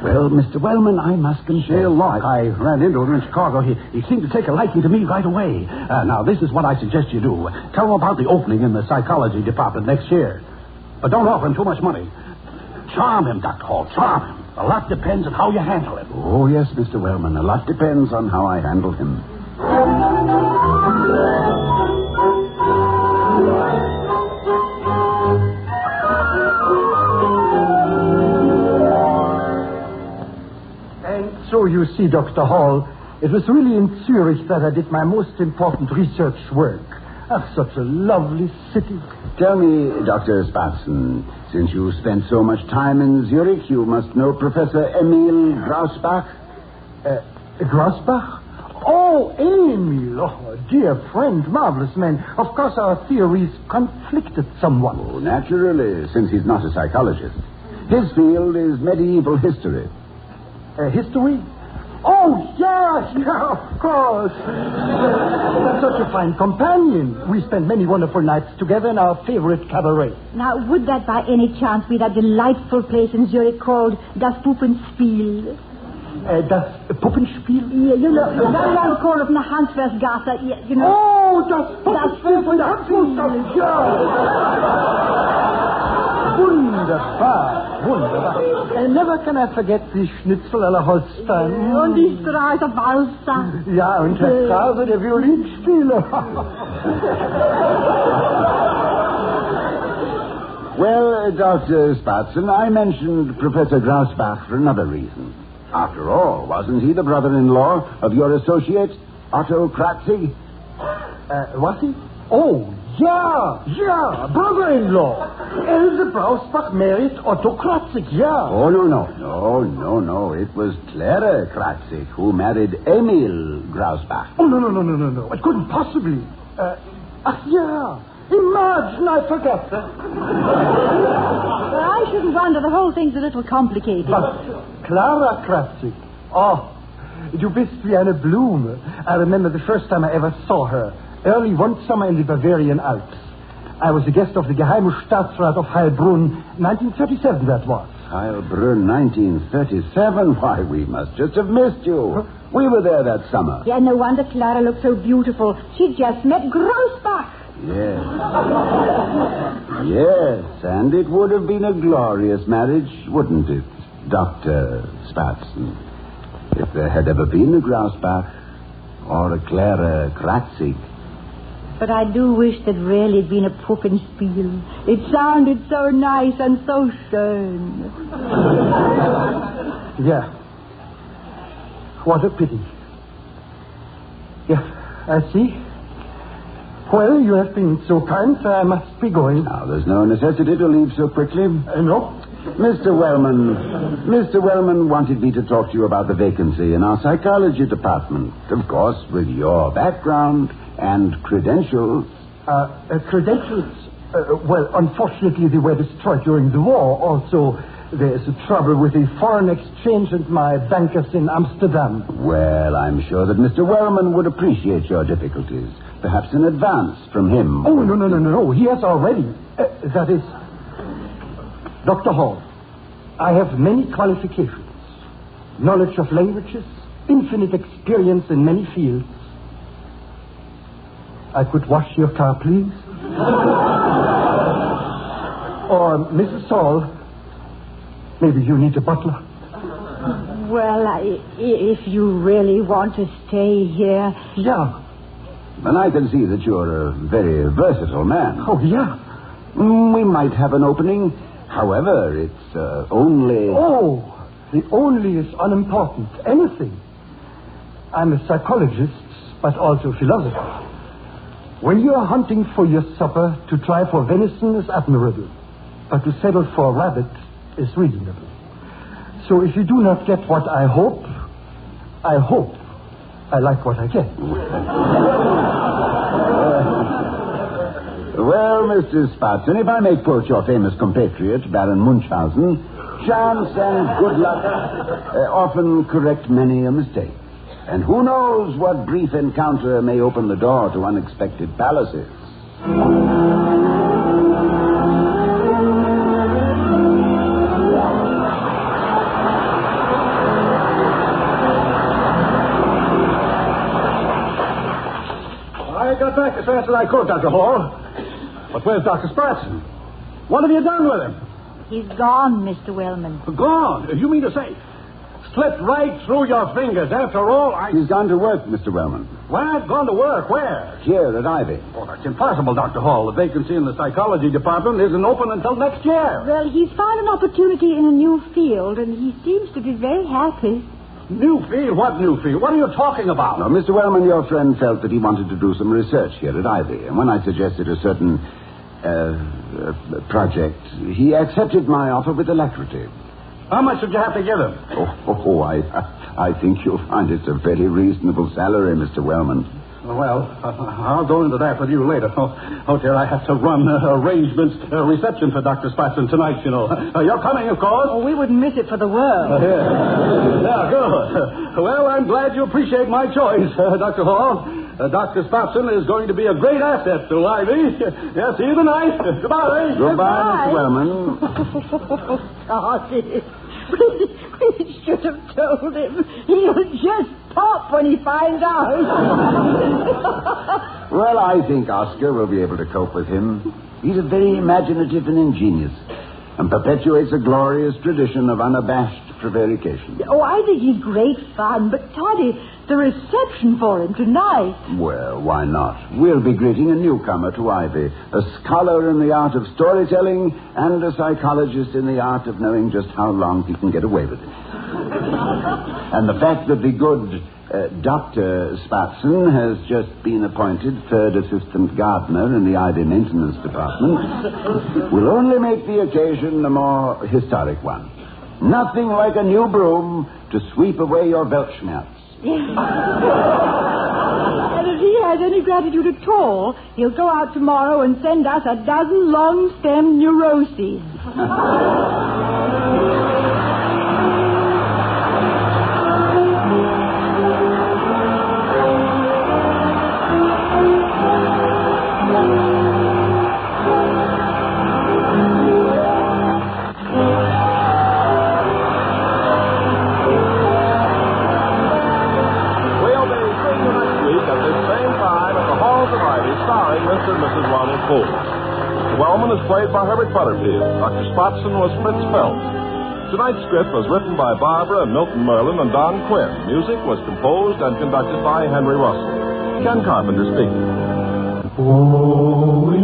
Well, Mr. Wellman, I must confess... Look, I ran into him in Chicago. He seemed to take a liking to me right away. Now, this is what I suggest you do. Tell him about the opening in the psychology department next year. But don't offer him too much money. Charm him, Dr. Hall, charm him. A lot depends on how you handle him. Oh, yes, Mr. Wellman, a lot depends on how I handle him. So you see, Dr. Hall, it was really in Zurich that I did my most important research work. Such a lovely city. Tell me, Dr. Spatzman, since you spent so much time in Zurich, you must know Professor Emil Grausbach? Grausbach? Oh, Emil. Oh, dear friend, marvelous man. Of course, our theories conflicted somewhat. Oh, naturally, since he's not a psychologist. His field is medieval history. History? Oh, yeah, of course. That's such a fine companion. We spent many wonderful nights together in our favorite cabaret. Now, would that by any chance be that delightful place in Zurich called Das Puppenspiel? Das Puppenspiel? Yeah, you know, right around the corner from the Hanswerksgasse, you know. Oh, das Puppenspiel von der Hanswerksgasse, ja. Wunderbar, wunderbar. Never can I forget the Schnitzel à la Holstein. Und die Strauße Walzer. Ja, und der Strauße, der Violinspieler. Well, Dr. Spatzman, I mentioned Professor Grausbach for another reason. After all, wasn't he the brother-in-law of your associate, Otto Kratzig? Was he? Oh, Ja, brother-in-law. Else Brausbach married Otto Kratzig, ja. Oh, no. It was Clara Kratzig who married Emil Grausbach. Oh, no. It couldn't possibly. Yeah. Imagine, I forgot that. I shouldn't wonder. The whole thing's a little complicated. But Clara Kratzig. Oh, du bist wie eine Blume. I remember the first time I ever saw her. Early one summer in the Bavarian Alps. I was a guest of the Geheime Staatsrat of Heilbronn, 1937 that was. Heilbronn, 1937? Why, we must just have missed you. We were there that summer. Yeah, no wonder Clara looked so beautiful. She just met Grausbach. Yes. Yes, and it would have been a glorious marriage, wouldn't it, Dr. Spatzman? If there had ever been a Grausbach or a Clara Kratzig. But I do wish there'd really been a Puppenspiel. It sounded so nice and so schön. Yeah. What a pity. Yeah, I see. Well, you have been so kind, I must be going. Now, there's no necessity to leave so quickly. No. Mr. Wellman wanted me to talk to you about the vacancy in our psychology department. Of course, with your background and credentials. Credentials? Well, unfortunately, they were destroyed during the war. Also, there's a trouble with the foreign exchange and my bankers in Amsterdam. Well, I'm sure that Mr. Wellman would appreciate your difficulties. Perhaps in advance from him. Oh, no. He has already. That is... Dr. Hall, I have many qualifications. Knowledge of languages, infinite experience in many fields. I could wash your car, please. Or, Mrs. Hall, maybe you need a butler. Well, if you really want to stay here... Yeah. And I can see that you're a very versatile man. Oh, yeah. We might have an opening. However, it's only... Oh, the only is unimportant. Anything. I'm a psychologist, but also a philosopher. When you are hunting for your supper, to try for venison is admirable, but to settle for rabbit is reasonable. So if you do not get what I hope I like what I get. Well, Mr. Spatzman, if I may quote your famous compatriot, Baron Munchausen, chance and good luck often correct many a mistake. And who knows what brief encounter may open the door to unexpected palaces. I got back as fast as I could, Dr. Hall. But where's Dr. Spatzman? What have you done with him? He's gone, Mr. Wellman. Gone? You mean to say? Slipped right through your fingers. After all, He's gone to work, Mr. Wellman. What? Gone to work? Where? Here at Ivy. Oh, that's impossible, Dr. Hall. The vacancy in the psychology department isn't open until next year. Well, he's found an opportunity in a new field, and he seems to be very happy. New field? What new field? What are you talking about? Now, Mr. Wellman, your friend felt that he wanted to do some research here at Ivy. And when I suggested a certain project, he accepted my offer with alacrity. How much did you have to give him? I think you'll find it's a very reasonable salary, Mr. Wellman. Well, I'll go into that with you later. Oh, dear, I have to run arrangements, reception for Dr. Spatzman tonight, you know. You're coming, of course. Oh, we wouldn't miss it for the world. Yeah, good. Well, I'm glad you appreciate my choice, Dr. Hall. Dr. Spatzman is going to be a great asset to Ivy. Yeah, see you tonight. Goodbye. Goodbye, Mr. Wellman. We should have told him. He'll just pop when he finds out. Well, I think Oscar will be able to cope with him. He's very imaginative and ingenious, and perpetuates a glorious tradition of unabashed prevarication. Oh, I think he's great fun, but Toddy, the reception for him tonight. Well, why not? We'll be greeting a newcomer to Ivy, a scholar in the art of storytelling and a psychologist in the art of knowing just how long he can get away with it. And the fact that the good Dr. Spatzman has just been appointed third assistant gardener in the ID maintenance department will only make the occasion a more historic one. Nothing like a new broom to sweep away your Weltschmerz. And if he has any gratitude at all, he'll go out tomorrow and send us a dozen long-stemmed neuroses. Mr. Wellman is played by Herbert Butterfield. Dr. Spatzman was Fritz Phelps. Tonight's script was written by Barbara and Milton Merlin and Don Quinn. Music was composed and conducted by Henry Russell. Ken Carpenter speaking. Oh, we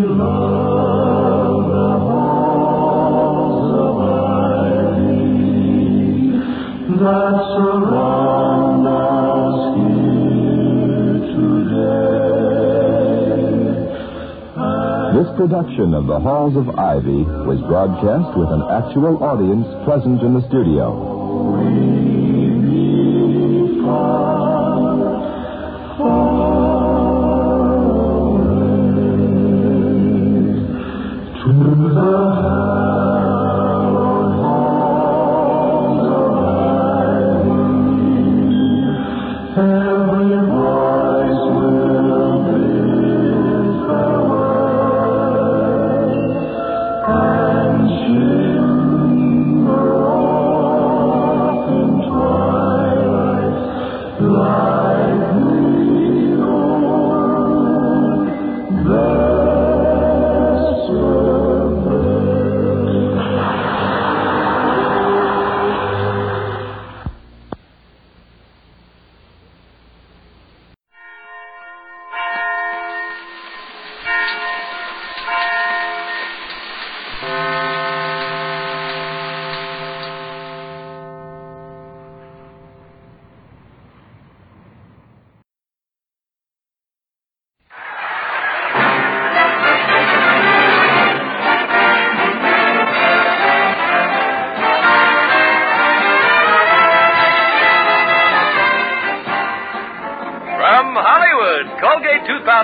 love the halls of ivy that surround us here today. This production of The Halls of Ivy was broadcast with an actual audience present in the studio.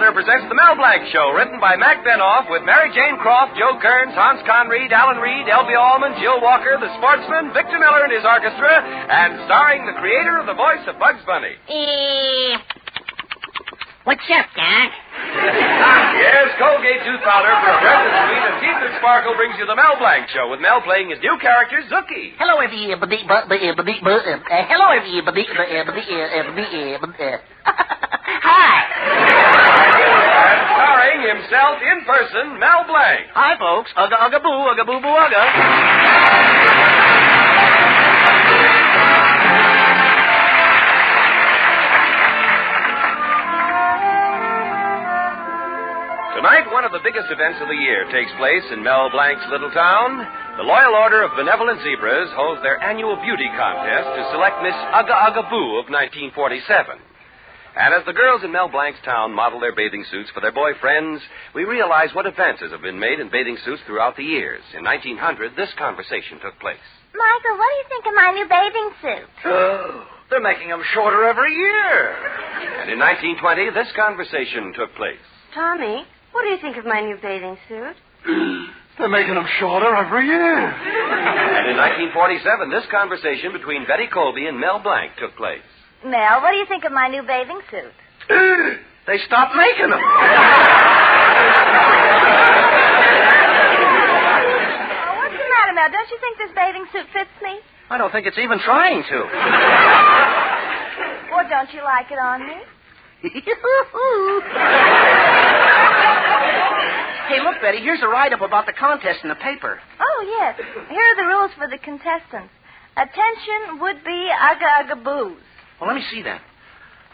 Presents the Mel Blanc Show, written by Mac Benoff with Mary Jane Croft, Joe Kearns, Hans Conried, Alan Reed, Elvie Allman, Jill Walker, the Sportsman, Victor Miller and his orchestra, and starring the creator of the voice of Bugs Bunny. What's up, Doc? Yes, Colgate Tooth Powder for a breath that's sweet and teeth that sparkle brings you the Mel Blanc Show with Mel playing his new character, Zookie. Hello, everybody. Hello, everybody. Hi. And starring himself in person, Mel Blanc. Hi, folks. Sugaugaboo, Sugaugaboo. Tonight, one of the biggest events of the year takes place in Mel Blanc's little town. The Loyal Order of Benevolent Zebras holds their annual beauty contest to select Miss Sugaugaboo of 1947. And as the girls in Mel Blanc's town model their bathing suits for their boyfriends, we realize what advances have been made in bathing suits throughout the years. In 1900, this conversation took place. Michael, what do you think of my new bathing suit? Oh, they're making them shorter every year. And in 1920, this conversation took place. Tommy, what do you think of my new bathing suit? They're making them shorter every year. And in 1947, this conversation between Betty Colby and Mel Blanc took place. Mel, what do you think of my new bathing suit? They stopped making them. What's the matter, Mel? Don't you think this bathing suit fits me? I don't think it's even trying to. Or don't you like it on me? Hey, look, Betty, here's a write-up about the contest in the paper. Oh, yes. Here are the rules for the contestants. Attention would-be Sugaugaboo. Well, let me see that.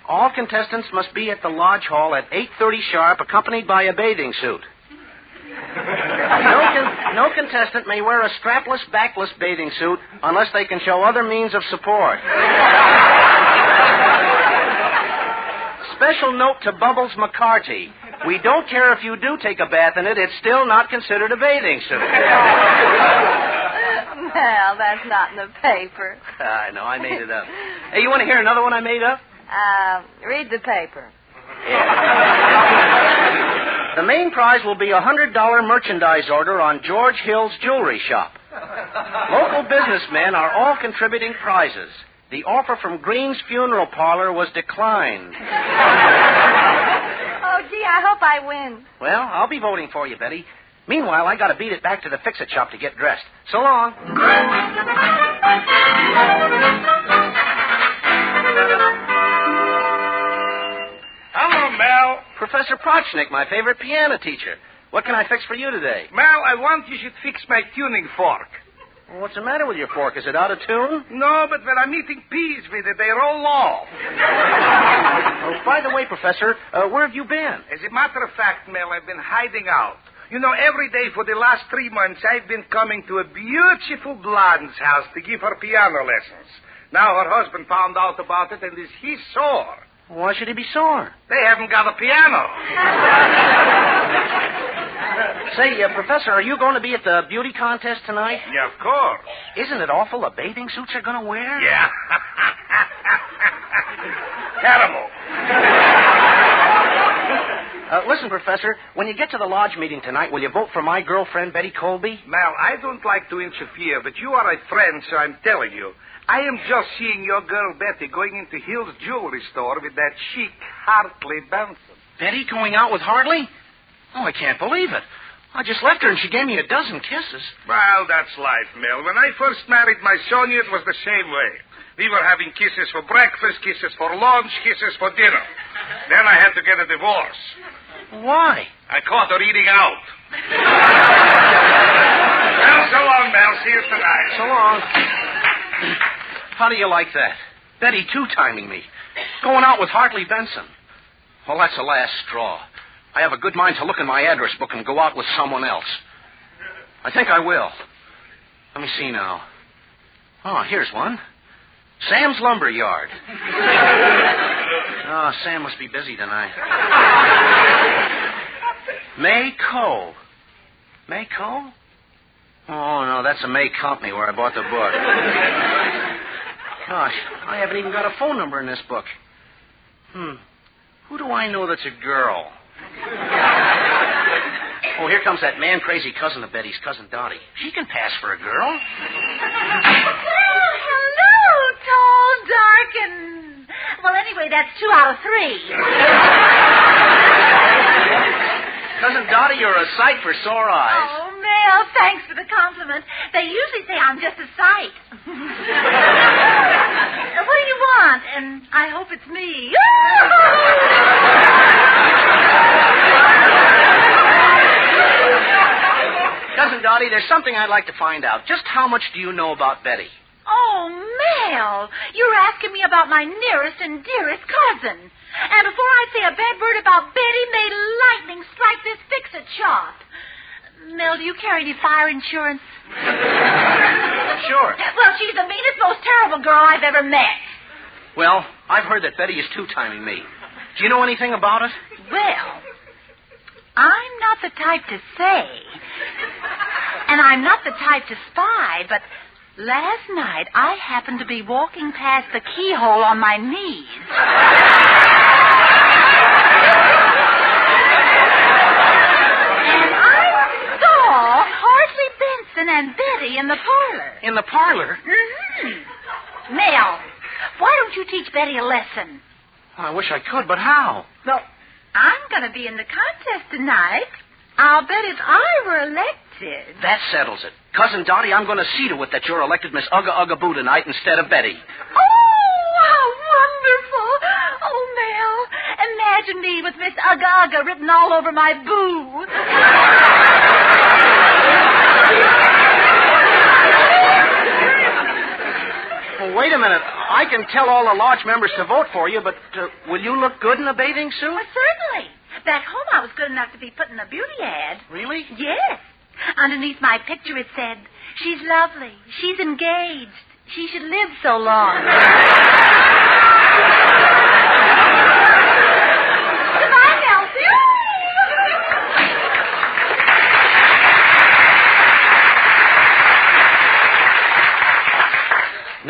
All contestants must be at the lodge hall at 8:30 sharp, accompanied by a bathing suit. No contestant may wear a strapless, backless bathing suit unless they can show other means of support. special note to Bubbles McCarty. We don't care if you do take a bath in it. It's still not considered a bathing suit. Well, that's not in the paper. I know, I made it up. Hey, you want to hear another one I made up? Read the paper. Yeah. The main prize will be a $100 merchandise order on George Hill's Jewelry Shop. Local businessmen are all contributing prizes. The offer from Green's Funeral Parlor was declined. Oh, gee, I hope I win. Well, I'll be voting for you, Betty. Meanwhile, I got to beat it back to the fix-it shop to get dressed. So long. Hello, Mel. Professor Prochnik, my favorite piano teacher. What can I fix for you today? Mel, I want you should fix my tuning fork. Well, what's the matter with your fork? Is it out of tune? No, but when I'm eating peas with it, they roll off. Oh, by the way, Professor, where have you been? As a matter of fact, Mel, I've been hiding out. You know, every day for the last 3 months, I've been coming to a beautiful blonde's house to give her piano lessons. Now her husband found out about it, and he's sore. Why should he be sore? They haven't got a piano. Say, Professor, are you going to be at the beauty contest tonight? Yeah, of course. Isn't it awful the bathing suits are going to wear? Yeah. Terrible. Listen, Professor, when you get to the lodge meeting tonight, will you vote for my girlfriend, Betty Colby? Mel, I don't like to interfere, but you are a friend, so I'm telling you. I am just seeing your girl Betty going into Hill's jewelry store with that chic Hartley Benson. Betty going out with Hartley? Oh, I can't believe it. I just left her and she gave me a dozen kisses. Well, that's life, Mel. When I first married my Sonia, it was the same way. We were having kisses for breakfast, kisses for lunch, kisses for dinner. Then I had to get a divorce. Why? I caught her eating out. Well, so long, Mel. See you tonight. So long. How do you like that? Betty two-timing me. Going out with Hartley Benson. Well, that's the last straw. I have a good mind to look in my address book and go out with someone else. I think I will. Let me see now. Oh, here's one. Sam's Lumber Yard. Oh, Sam must be busy tonight. May Coe. May Coe? Oh, no, that's a May Company where I bought the book. Gosh, I haven't even got a phone number in this book. Who do I know that's a girl? Oh, here comes that man-crazy cousin of Betty's, Cousin Dottie. She can pass for a girl. Oh, hello, tall, dark, and... Well, anyway, that's 2 out of 3. Cousin Dottie, you're a sight for sore eyes. Oh, Mel, thanks for the compliment. They usually say I'm just a sight. What do you want? And I hope it's me. Cousin Dottie, there's something I'd like to find out. Just how much do you know about Betty? Oh, Mel, you're asking me about my nearest and dearest cousin. And before I say a bad word about Betty, may lightning strike this fix-it shop. Mel, do you carry any fire insurance? Sure. Well, she's the meanest, most terrible girl I've ever met. Well, I've heard that Betty is two-timing me. Do you know anything about it? Well, I'm not the type to say. And I'm not the type to spy, but last night I happened to be walking past the keyhole on my knees. And I saw Hartley Benson and Betty in the parlor. In the parlor? Mm-hmm. Mel, why don't you teach Betty a lesson? I wish I could, but how? Well, I'm going to be in the contest tonight. I'll bet if I were elected. That settles it. Cousin Dottie, I'm going to see to it that you're elected Miss Sugaugaboo tonight instead of Betty. Oh, how wonderful. Oh, Mel, imagine me with Miss Sugaugaboo written all over my boo. Well, wait a minute. I can tell all the lodge members to vote for you, but will you look good in a bathing suit? Well, certainly. Back home, I was good enough to be put in a beauty ad. Really? Yes. Underneath my picture, it said, "She's lovely. She's engaged. She should live so long."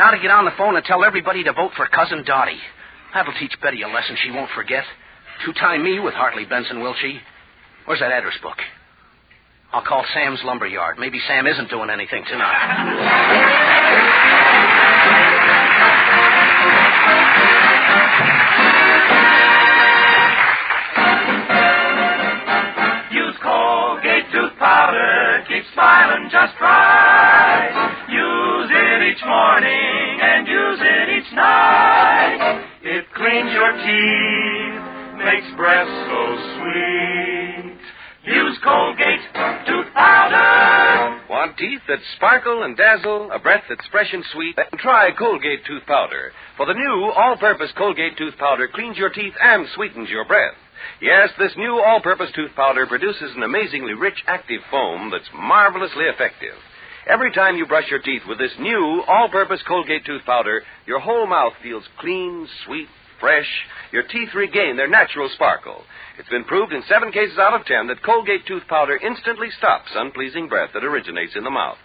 Now to get on the phone and tell everybody to vote for Cousin Dottie. That'll teach Betty a lesson she won't forget. Two-time me with Hartley Benson, will she? Where's that address book? I'll call Sam's Lumberyard. Maybe Sam isn't doing anything tonight. Tooth powder, keep smiling just right. Use it each morning and use it each night. It cleans your teeth, makes breath so sweet. Use Colgate tooth powder. Want teeth that sparkle and dazzle, a breath that's fresh and sweet? Then try Colgate tooth powder. For the new all-purpose Colgate tooth powder cleans your teeth and sweetens your breath. Yes, this new all-purpose tooth powder produces an amazingly rich, active foam that's marvelously effective. Every time you brush your teeth with this new all-purpose Colgate tooth powder, your whole mouth feels clean, sweet, fresh. Your teeth regain their natural sparkle. It's been proved in 7 cases out of 10 that Colgate tooth powder instantly stops unpleasing breath that originates in the mouth.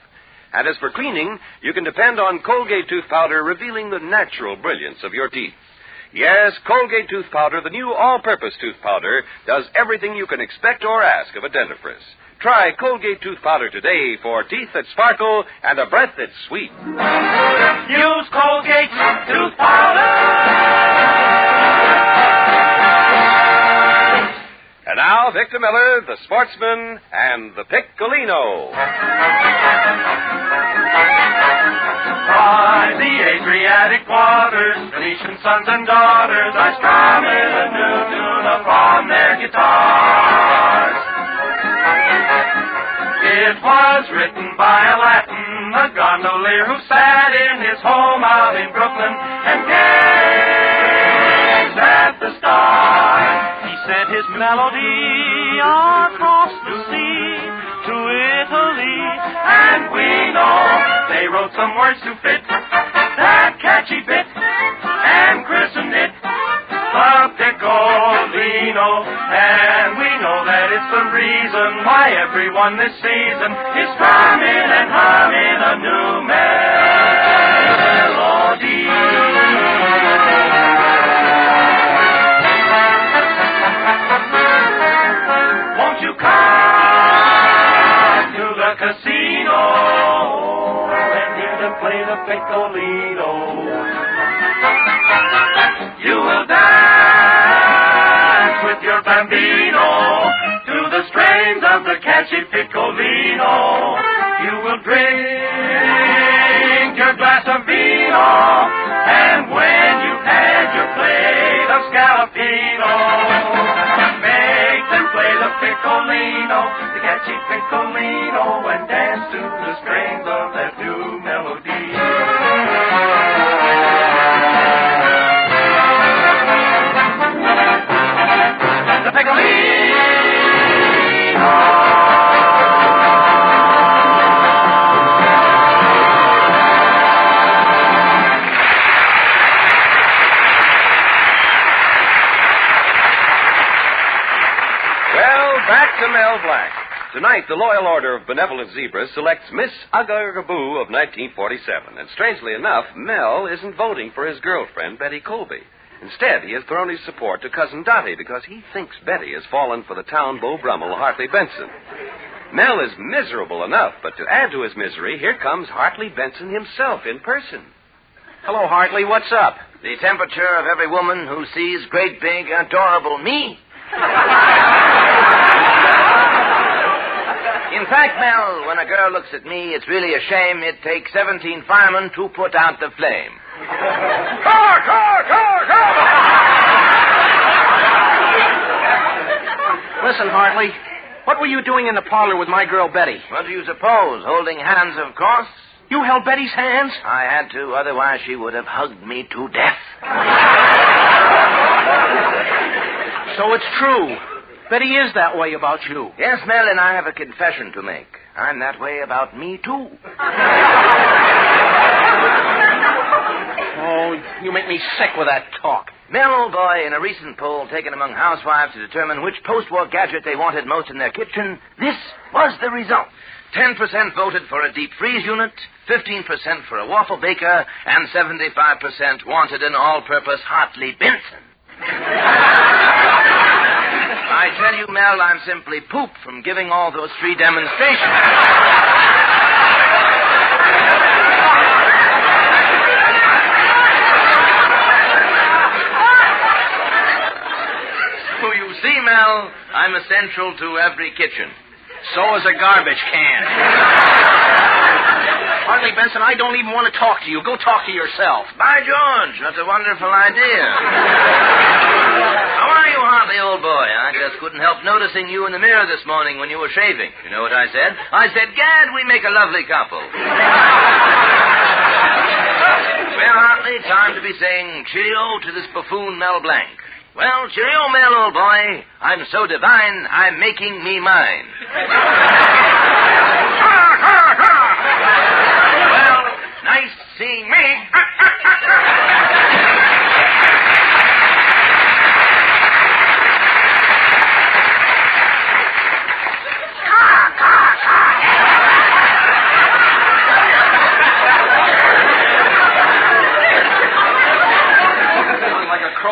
And as for cleaning, you can depend on Colgate tooth powder revealing the natural brilliance of your teeth. Yes, Colgate tooth powder, the new all-purpose tooth powder, does everything you can expect or ask of a dentifrice. Try Colgate tooth powder today for teeth that sparkle and a breath that's sweet. Use Colgate tooth powder. And now, Victor Miller, the sportsman, and the Piccolino. By the Adriatic waters, Venetian sons and daughters are strumming a new tune upon their guitars. It was written by a Latin, a gondolier who sat in his home out in Brooklyn and gazed at the stars. He sent his melody across the sea to Italy, and we know they wrote some words to fit that catchy bit and christened it the Piccolino. And we know that it's the reason why everyone this season is strumming and humming a new melody. Won't you come to the casino and hear them play the Piccolino? You will dance with your bambino to the strains of the catchy Piccolino. You will drink your glass of vino, and when you've had your plate of scallopino, make them play the Piccolino, the catchy Piccolino, and dance to the strings of that new melody. The Piccolino. Well, back to Mel Blanc. Tonight, the Loyal Order of Benevolent Zebras selects Miss Sugaugaboo of 1947. And strangely enough, Mel isn't voting for his girlfriend, Betty Colby. Instead, he has thrown his support to Cousin Dottie because he thinks Betty has fallen for the town Beau Brummel, Hartley Benson. Mel is miserable enough, but to add to his misery, here comes Hartley Benson himself in person. Hello, Hartley. What's up? The temperature of every woman who sees great, big, adorable me. In fact, Mel, when a girl looks at me, it's really a shame it takes 17 firemen to put out the flame. Car! Listen, Hartley, what were you doing in the parlor with my girl Betty? What do you suppose? Holding hands, of course. You held Betty's hands? I had to, otherwise she would have hugged me to death. So it's true. Betty is that way about you. Yes, Mel, and I have a confession to make. I'm that way about me, too. Oh, you make me sick with that talk. Mel, old boy, in a recent poll taken among housewives to determine which post-war gadget they wanted most in their kitchen, this was the result. 10% voted for a deep freeze unit, 15% for a waffle baker, and 75% wanted an all-purpose Hartley Benson. I tell you, Mel, I'm simply pooped from giving all those 3 demonstrations. So you see, Mel, I'm essential to every kitchen. So is a garbage can. Hartley Benson, I don't even want to talk to you. Go talk to yourself. By George, that's a wonderful idea. How are you, Hartley, old boy? I just couldn't help noticing you in the mirror this morning when you were shaving. You know what I said? I said, Gad, we make a lovely couple. Well, Hartley, time to be saying cheerio to this buffoon Mel Blanc. Well, cheerio, Mel, old boy. I'm so divine, I'm making me mine. Well, nice seeing me.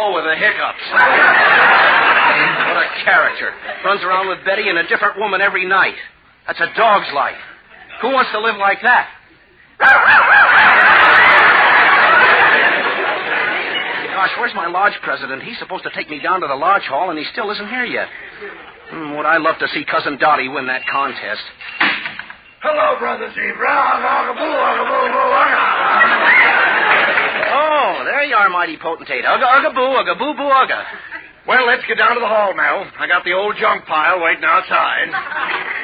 With the hiccups. What a character. Runs around with Betty and a different woman every night. That's a dog's life. Who wants to live like that? Gosh, where's my lodge president? He's supposed to take me down to the lodge hall, and he still isn't here yet. Would I love to see Cousin Dottie win that contest. Hello, Brother Zebra. Oh, there you are, mighty potentate. Ugga, ugga, boo, ugga, boo, boo, ugga. Well, let's get down to the hall, Mel. I got the old junk pile waiting outside.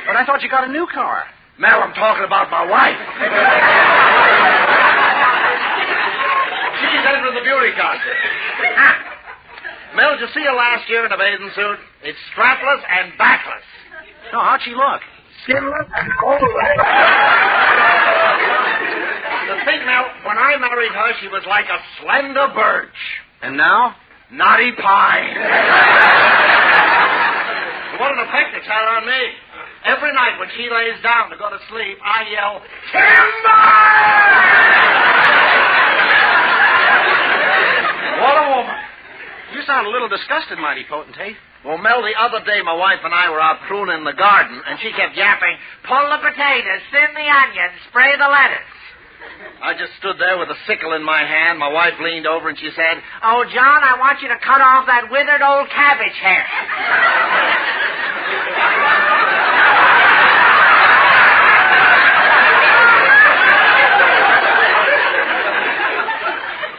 But I thought you got a new car. Mel, I'm talking about my wife. She's entering the beauty contest. Mel, did you see her last year in a bathing suit? It's strapless and backless. Oh, how'd she look? Skinless and odorless. The thing, Mel, when I married her, she was like a slender birch. And now? Knotty pine. What an effect it's had on me. Every night when she lays down to go to sleep, I yell, Timber! What a woman. You sound a little disgusted, mighty potentate. Well, Mel, the other day my wife and I were out pruning in the garden, and she kept yapping, pull the potatoes, thin the onions, spray the lettuce. I just stood there with a sickle in my hand. My wife leaned over and she said, oh, John, I want you to cut off that withered old cabbage hair.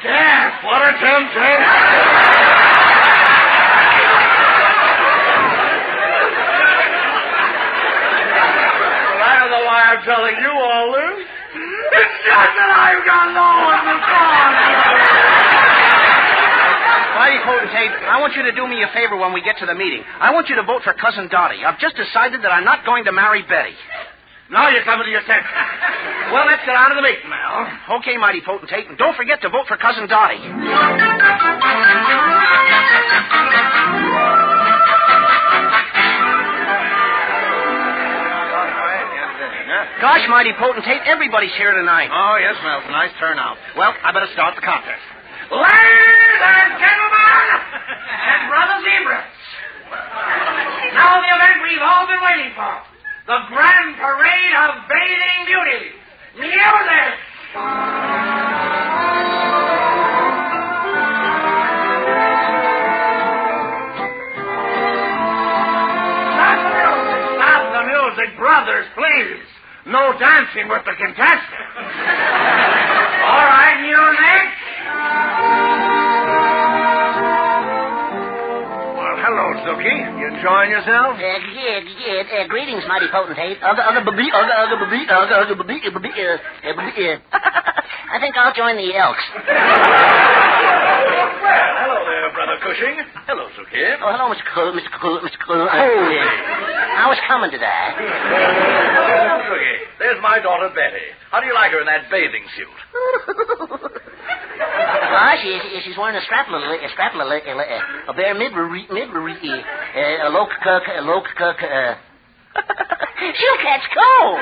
Damn, what a temptation. Well, I don't know why I'm telling you all this. It's just that I've got low in the cause. Mighty potentate, I want you to do me a favor when we get to the meeting. I want you to vote for Cousin Dottie. I've just decided that I'm not going to marry Betty. Now you're coming to your senses. Well, let's get on to the meeting, Mel. Okay, mighty potentate, and don't forget to vote for Cousin Dottie. Gosh, mighty potentate, everybody's here tonight. Oh, yes, Mel, it's a nice turnout. Well, I better start the contest. Ladies and gentlemen, and Brother Zebras, now the event we've all been waiting for, the Grand Parade of Bathing Beauty. Music! Stop the music, brothers, please. No dancing with the contestants. All right, you next. Well, hello, Suki. You enjoying yourself? Greetings, mighty potentate. I think I'll join the Elks. Well, hello there, Brother Cushing. Hello, Suki. Oh, hello, Mr. Cool. Holy. I was coming to that. Suki, there's my daughter, Betty. How do you like her in that bathing suit? She's wearing a strappler, a bare midriff, a loke cook. She'll catch cold.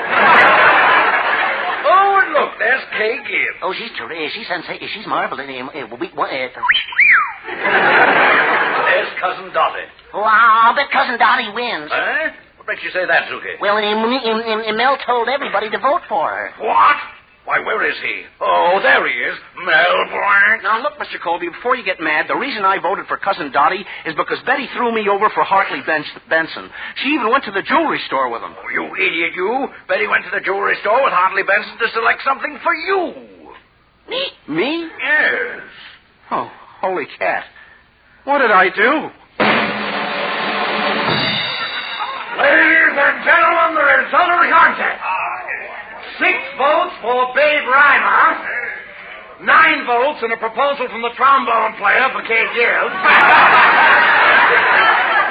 Oh, and look, there's Kay Gibb. Oh, she's terrific. She's marvelous. There's Cousin Dottie. Oh, I'll bet Cousin Dottie wins. Huh? What makes you say that, Zuki? Well, Mel told everybody to vote for her. What? Why, where is he? Oh, there he is. Mel Blanc. Now, look, Mr. Colby, before you get mad, the reason I voted for Cousin Dottie is because Betty threw me over for Hartley Benson. She even went to the jewelry store with him. Oh, you idiot, you. Betty went to the jewelry store with Hartley Benson to select something for you. Me? Me? Yes. Oh, holy cat. What did I do? Ladies and gentlemen, the result of the contest. 6 votes for Babe Reimer. 9 votes in a proposal from the trombone player for Kay Gibb.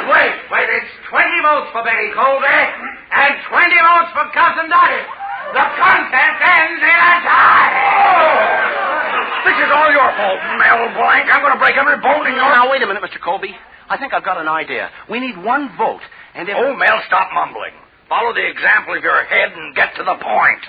Wait, it's 20 votes for Betty Colby and 20 votes for Cousin Dottie. The contest ends in a tie. Oh, this is all your fault, Mel Blanc. I'm going to break every bone in your... Now, wait a minute, Mr. Colby. I think I've got an idea. We need 1 vote, and if... Oh, Mel, stop mumbling. Follow the example of your head and get to the point.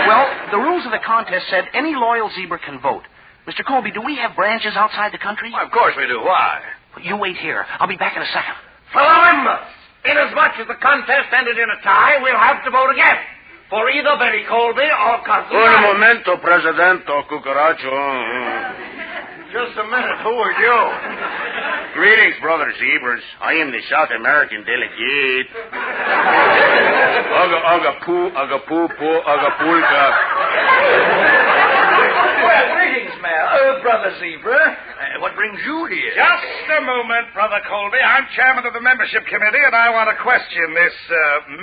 Well, the rules of the contest said any loyal zebra can vote. Mr. Colby, do we have branches outside the country? Well, of course we do. Why? You wait here. I'll be back in a second. Fellow members, inasmuch as the contest ended in a tie, we'll have to vote again. For either Betty Colby or Cousin Un momento, Presidente Cucaracho. Just a minute. Who are you? Greetings, brother zebras. I am the South American delegate. Agapulka. Well, greetings, Mel. Brother Zebra. What brings you here? Just a moment, Brother Colby. I'm chairman of the membership committee, and I want to question this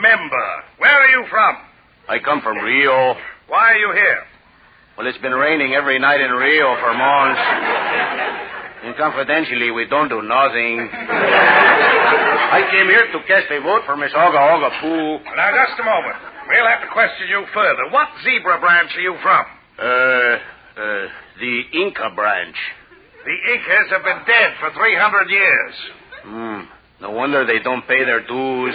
member. Where are you from? I come from Rio. Why are you here? Well, it's been raining every night in Rio for months. And confidentially, we don't do nothing. I came here to cast a vote for Miss Sugaugaboo. Now, just a moment. We'll have to question you further. What zebra branch are you from? The Inca branch. The Incas have been dead for 300 years. No wonder they don't pay their dues.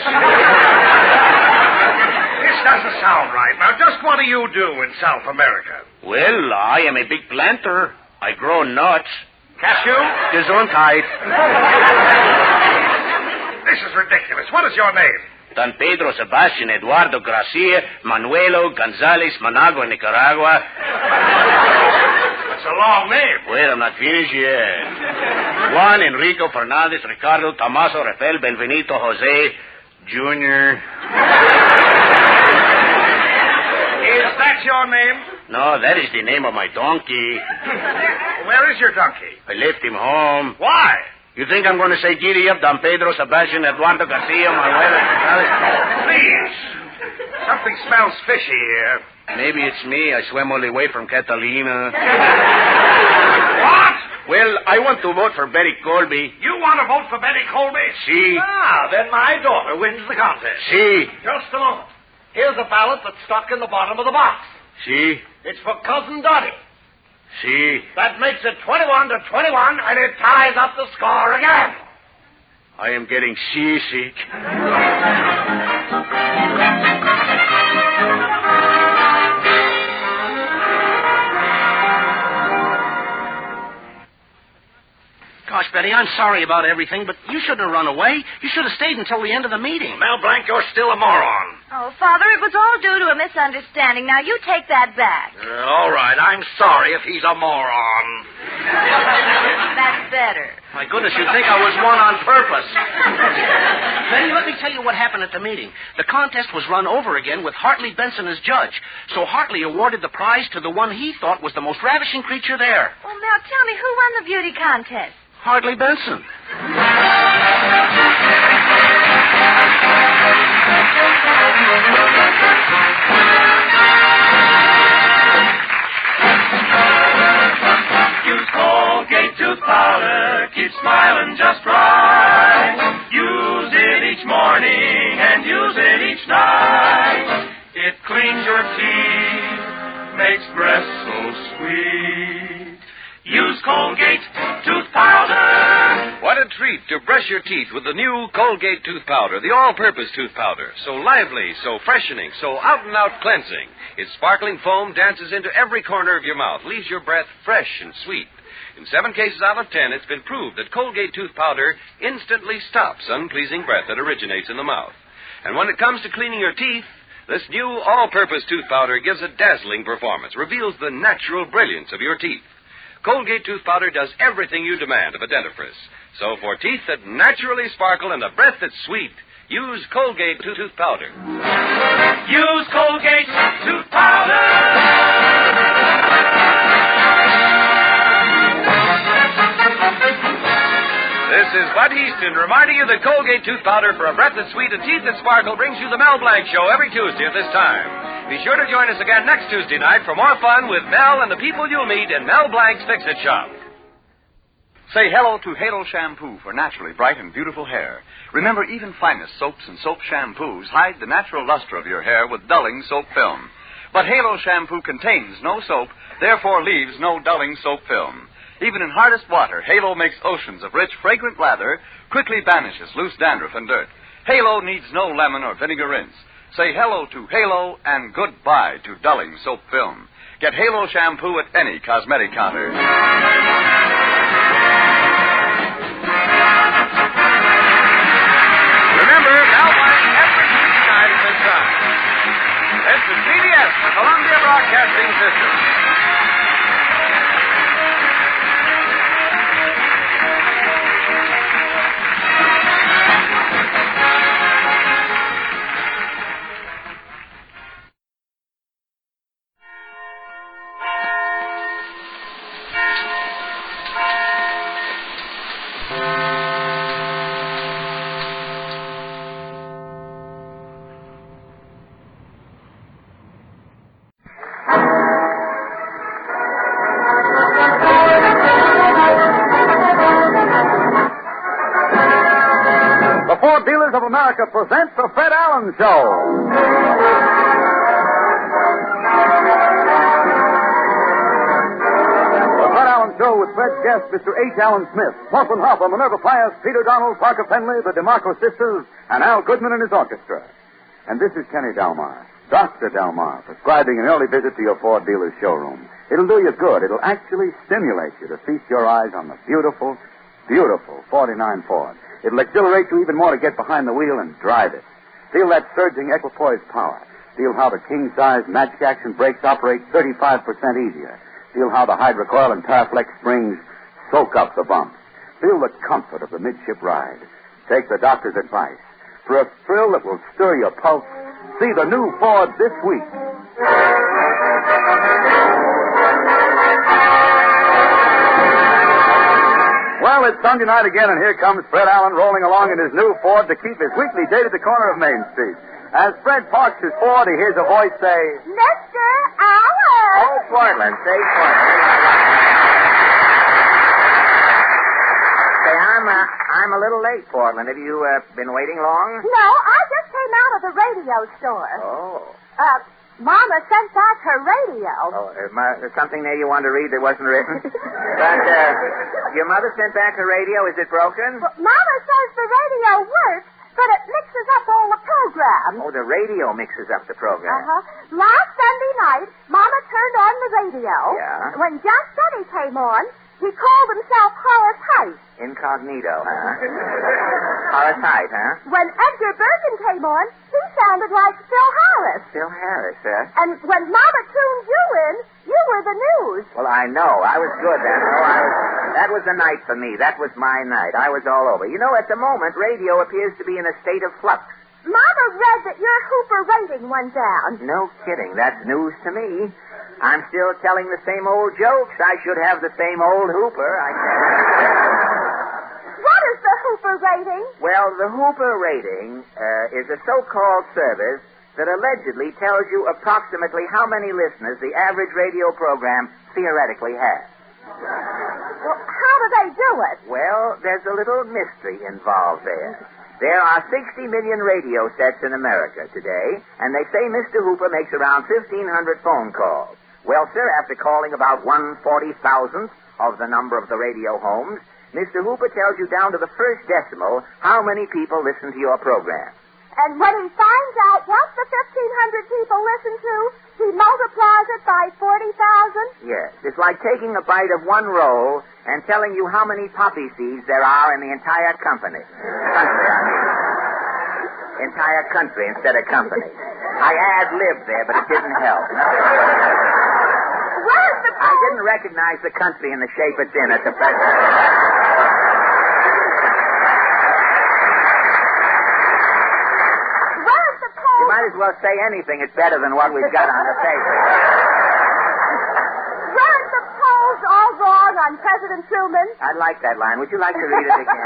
This doesn't sound right. Now, just what do you do in South America? Well, I am a big planter. I grow nuts. Cashew? Gesundheit. This is ridiculous. What is your name? Don Pedro Sebastian Eduardo Gracia Manuelo Gonzalez Manago, Nicaragua. That's a long name. Wait, I'm not finished yet. Juan Enrico Fernandez Ricardo Tomaso Rafael Benvenito Jose Jr. Is that your name? No, that is the name of my donkey. Where is your donkey? I left him home. Why? You think I'm going to say giddy up, Don Pedro Sebastian Eduardo Garcia Manuel? Please. Something smells fishy here. Maybe it's me. I swam all the way from Catalina. What? Well, I want to vote for Betty Colby. You want to vote for Betty Colby? Si. Ah, then my daughter wins the contest. Si. Just a moment. Here's a ballot that's stuck in the bottom of the box. Si. It's for Cousin Dottie. Si. That makes it 21-21, and it ties up the score again. I am getting seasick. Gosh, Betty, I'm sorry about everything, but you shouldn't have run away. You should have stayed until the end of the meeting. Mel Blanc, you're still a moron. Oh, Father, it was all due to a misunderstanding. Now, you take that back. All right, I'm sorry if he's a moron. That's better. My goodness, you'd think I was one on purpose. Betty, let me tell you what happened at the meeting. The contest was run over again with Hartley Benson as judge. So Hartley awarded the prize to the one he thought was the most ravishing creature there. Well, now, tell me, who won the beauty contest? Hartley Benson. Use Colgate tooth powder, keep smiling just right. Use it each morning and use it each night. It cleans your teeth, makes breath so sweet. Use Colgate Tooth Powder. What a treat to brush your teeth with the new Colgate Tooth Powder, the all-purpose tooth powder. So lively, so freshening, so out-and-out cleansing. Its sparkling foam dances into every corner of your mouth, leaves your breath fresh and sweet. In 7 cases out of 10, it's been proved that Colgate Tooth Powder instantly stops unpleasing breath that originates in the mouth. And when it comes to cleaning your teeth, this new all-purpose tooth powder gives a dazzling performance, reveals the natural brilliance of your teeth. Colgate Tooth Powder does everything you demand of a dentifrice. So for teeth that naturally sparkle and a breath that's sweet, use Colgate Tooth Powder. Use Colgate Tooth Powder. This is Bud Easton reminding you that Colgate Tooth Powder for a breath that's sweet and teeth that sparkle brings you the Mel Blanc Show every Tuesday at this time. Be sure to join us again next Tuesday night for more fun with Mel and the people you'll meet in Mel Blanc's Fix-It Shop. Say hello to Halo Shampoo for naturally bright and beautiful hair. Remember, even finest soaps and soap shampoos hide the natural luster of your hair with dulling soap film. But Halo Shampoo contains no soap, therefore leaves no dulling soap film. Even in hardest water, Halo makes oceans of rich, fragrant lather, quickly banishes loose dandruff and dirt. Halo needs no lemon or vinegar rinse. Say hello to Halo and goodbye to dulling soap film. Get Halo Shampoo at any cosmetic counter. Remember, Mel Blanc every Tuesday night at this time. This is CBS, the Columbia Broadcasting System. Ford Dealers of America presents the Fred Allen Show. The Fred Allen Show with Fred's guest, Mr. H. Allen Smith, Muffin Hopper, Minerva Pius, Peter Donald, Parker Penley, the DeMarco sisters, and Al Goodman and his orchestra. And this is Kenny Delmar, Dr. Delmar, prescribing an early visit to your Ford Dealer's showroom. It'll do you good. It'll actually stimulate you to feast your eyes on the beautiful, beautiful 49 Ford. It'll exhilarate you even more to get behind the wheel and drive it. Feel that surging equipoise power. Feel how the king-size magic action brakes operate 35% easier. Feel how the hydrocoil and Tarflex springs soak up the bumps. Feel the comfort of the midship ride. Take the doctor's advice. For a thrill that will stir your pulse, see the new Ford this week. Well, it's Sunday night again, and here comes Fred Allen rolling along in his new Ford to keep his weekly date at the corner of Main Street. As Fred parks his Ford, he hears a voice say, Mr. Allen! Oh, Portland. Say Portland. Say, I'm a little late, Portland. Have you been waiting long? No, I just came out of the radio store. Oh. Mama sent back her radio. Oh, there's something there you want to read that wasn't written? But, your mother sent back her radio. Is it broken? Well, Mama says the radio works, but it mixes up all the programs. Oh, the radio mixes up the program. Last Sunday night, Mama turned on the radio. Yeah? When Just Eddie came on, he called himself Horace Height. Incognito, huh? Horace Height, huh? When Edgar Bergen came on, he sounded like Phil Harris. Phil Harris, huh? And when Mama tuned you in, you were the news. Well, I know. I was good then. That was the night for me. That was my night. I was all over. You know, at the moment, radio appears to be in a state of flux. Mama read that your Hooper rating went down. No kidding. That's news to me. I'm still telling the same old jokes. I should have the same old Hooper. What is the Hooper rating? Well, the Hooper rating is a so-called service that allegedly tells you approximately how many listeners the average radio program theoretically has. Well, how do they do it? Well, there's a little mystery involved there. There are 60 million radio sets in America today, and they say Mr. Hooper makes around 1,500 phone calls. Well, sir, after calling about 1/40,000th of the number of the radio homes, Mr. Hooper tells you down to the first decimal how many people listen to your program. And when he finds out what the 1,500 people listen to, he multiplies it by 40,000? Yes. It's like taking a bite of one roll and telling you how many poppy seeds there are in the entire company. Entire country instead of company. I ad-libbed there, but it didn't help. Where's the I didn't recognize the country in the shape it's in at the present. Where's the poll? You might as well say anything. It's better than what we've got on the paper. Weren't the polls all wrong on President Truman? I like that line. Would you like to read it again?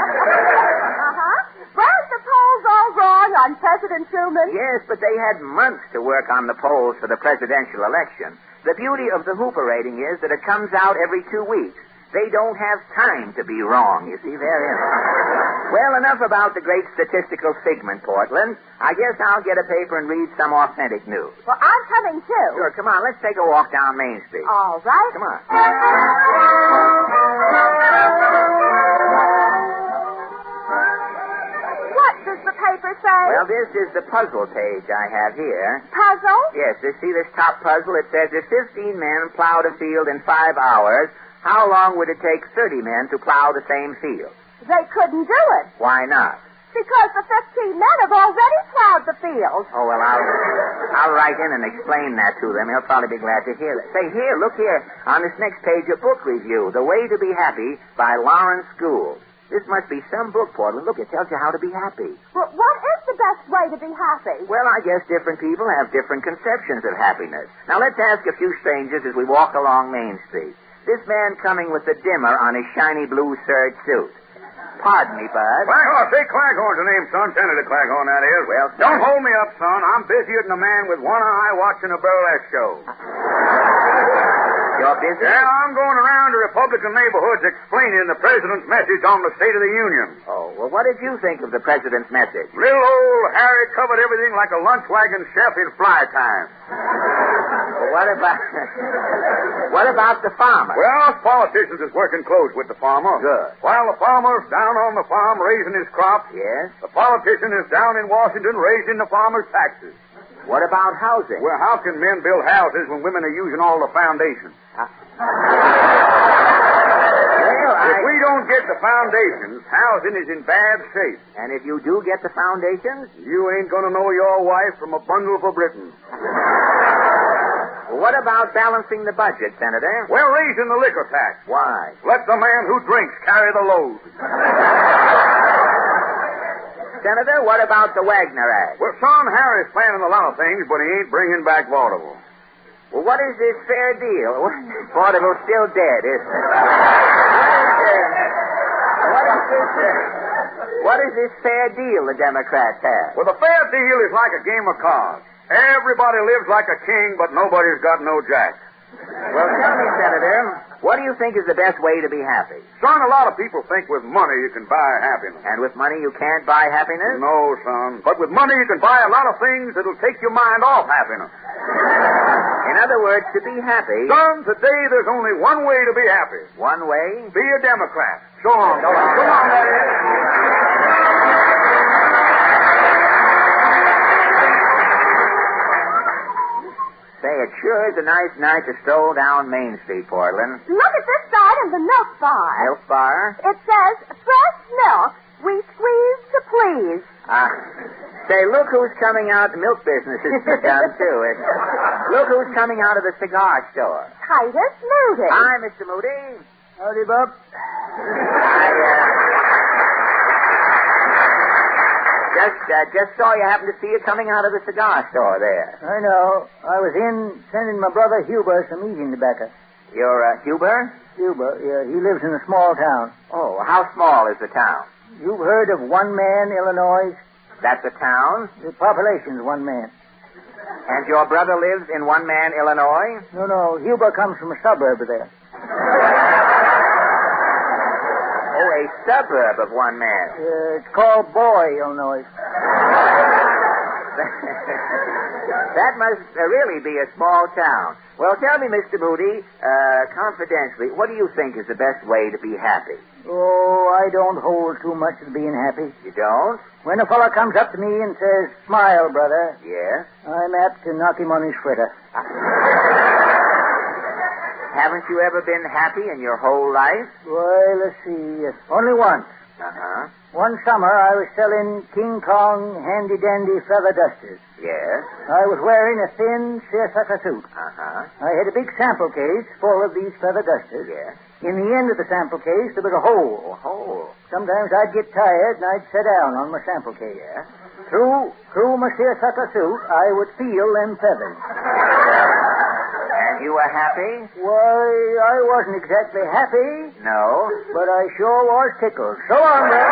Weren't the polls all wrong on President Truman? Yes, but they had months to work on the polls for the presidential election. The beauty of the Hooper rating is that it comes out every 2 weeks. They don't have time to be wrong, you see. They're in. Well, enough about the great statistical figment, Portland. I guess I'll get a paper and read some authentic news. Well, I'm coming, too. Sure, come on. Let's take a walk down Main Street. All right. Come on. What does the paper say? Well, this is the puzzle page I have here. Puzzle? Yes, you see this top puzzle? It says if 15 men plowed a field in 5 hours, how long would it take 30 men to plow the same field? They couldn't do it. Why not? Because the 15 men have already plowed the field. Oh, well, I'll write in and explain that to them. They'll probably be glad to hear it. Say, here, look here. On this next page, a book review, The Way to Be Happy by Lawrence Gould. This must be some book, Portland. Look, it tells you how to be happy. Well, what is the best way to be happy? Well, I guess different people have different conceptions of happiness. Now, let's ask a few strangers as we walk along Main Street. This man coming with the dimmer on his shiny blue serge suit. Pardon me, Bud. Claghorn, say Claghorn's the name, son. Senator Claghorn, that is. Well, don't hold me up, son. I'm busier than a man with one eye watching a burlesque show. You're busy? Yeah, I'm going around to Republican neighborhoods explaining the president's message on the State of the Union. Oh, well, what did you think of the president's message? Little old Harry covered everything like a lunch wagon chef in fly time. Well, what about the farmer? Well, us politicians is working close with the farmer. Good. While the farmer's down on the farm raising his crops, yes, the politician is down in Washington raising the farmer's taxes. What about housing? Well, how can men build houses when women are using all the foundations? If we don't get the foundations, housing is in bad shape. And if you do get the foundations? You ain't going to know your wife from a bundle for Britain. Well, what about balancing the budget, Senator? Well, raising the liquor tax. Why? Let the man who drinks carry the load. Senator, what about the Wagner Act? Well, son, Harry's planning a lot of things, but he ain't bringing back vaudeville. Well, what is this fair deal? Vaudeville's still dead, isn't it? What is this fair deal the Democrats have? Well, the fair deal is like a game of cards. Everybody lives like a king, but nobody's got no jack. Well, tell me, Senator, what do you think is the best way to be happy? Son, a lot of people think with money you can buy happiness. And with money you can't buy happiness? No, son. But with money you can buy a lot of things that'll take your mind off happiness. In other words, to be happy... Son, today there's only one way to be happy. One way? Be a Democrat. So long. Go on, that is. Say, it sure is a nice night to stroll down Main Street, Portland. Look at this side of the milk bar. Milk bar? It says, fresh milk, we squeeze to please. Say, look who's coming out. The milk business has begun, too. Look who's coming out of the cigar store. Titus Moody. Hi, Mr. Moody. Howdy, Bob. Just saw you. Happened to see you coming out of the cigar store there. I know. I was in sending my brother Huber some eating tobacco. Your, Huber? Huber, yeah. He lives in a small town. Oh, how small is the town? You've heard of One Man, Illinois? That's a town? The population's 1 man. And your brother lives in One Man, Illinois? No. Huber comes from a suburb of there. Oh, a suburb of One Man. It's called Boy, Illinois. That must really be a small town. Well, tell me, Mr. Moody, confidentially, what do you think is the best way to be happy? Oh, I don't hold too much of being happy. You don't? When a fellow comes up to me and says, "Smile, brother," Yes? I'm apt to knock him on his fritter. Haven't you ever been happy in your whole life? Why, let's see. Only once. Uh-huh. One summer, I was selling King Kong handy-dandy feather dusters. Yes? I was wearing a thin seersucker suit. Uh-huh. I had a big sample case full of these feather dusters. Yes? In the end of the sample case, there was a hole. A hole? Sometimes I'd get tired and I'd sit down on my sample case. Yeah? Through my seersucker suit, I would feel them feathers. And you were happy? Why, I wasn't exactly happy. No? But I sure was tickled. So long, then.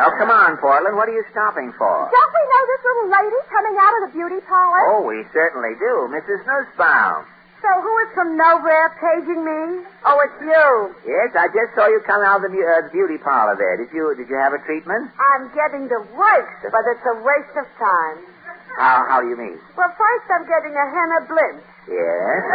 Oh, come on, Portland. What are you stopping for? Don't we know this little lady coming out of the beauty parlor? Oh, we certainly do. Mrs. Nussbaum. So who is from nowhere paging me? Oh, it's you. Yes, I just saw you come out of the beauty parlor there. Did you have a treatment? I'm getting the worst, but it's a waste of time. How do you mean? Well, first I'm getting a henna blitz. Yes?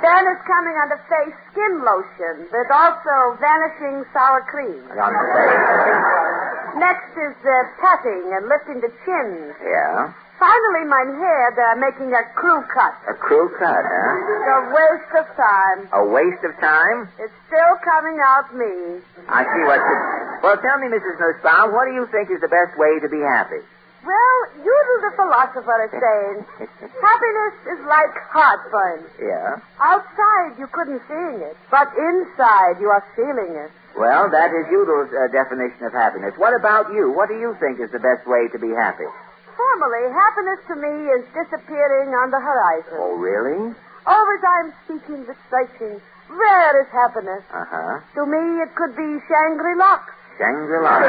Then it's coming on the face skin lotion. There's also vanishing sour cream. On the face? Next is petting and lifting the chin. Yeah? Finally, my hair, they're making a crew cut. A crew cut, huh? It's a waste of time. A waste of time? It's still coming out me. I see what you... Well, tell me, Mrs. Nussbaum, what do you think is the best way to be happy? Well, Udall the philosopher is saying, happiness is like heartburn. Yeah? Outside, you couldn't see it, but inside, you are feeling it. Well, that is Udall's definition of happiness. What about you? What do you think is the best way to be happy? Formally, happiness to me is disappearing on the horizon. Oh, really? Always I'm seeking the searching. Where is happiness? Uh-huh. To me, it could be Shangri-La. Shangri-La.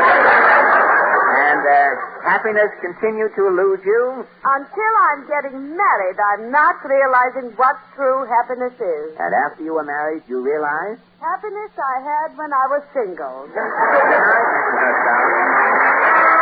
And happiness continue to elude you? Until I'm getting married, I'm not realizing what true happiness is. And after you were married, you realized? Happiness I had when I was single. Good night, Mrs. Nussbaum.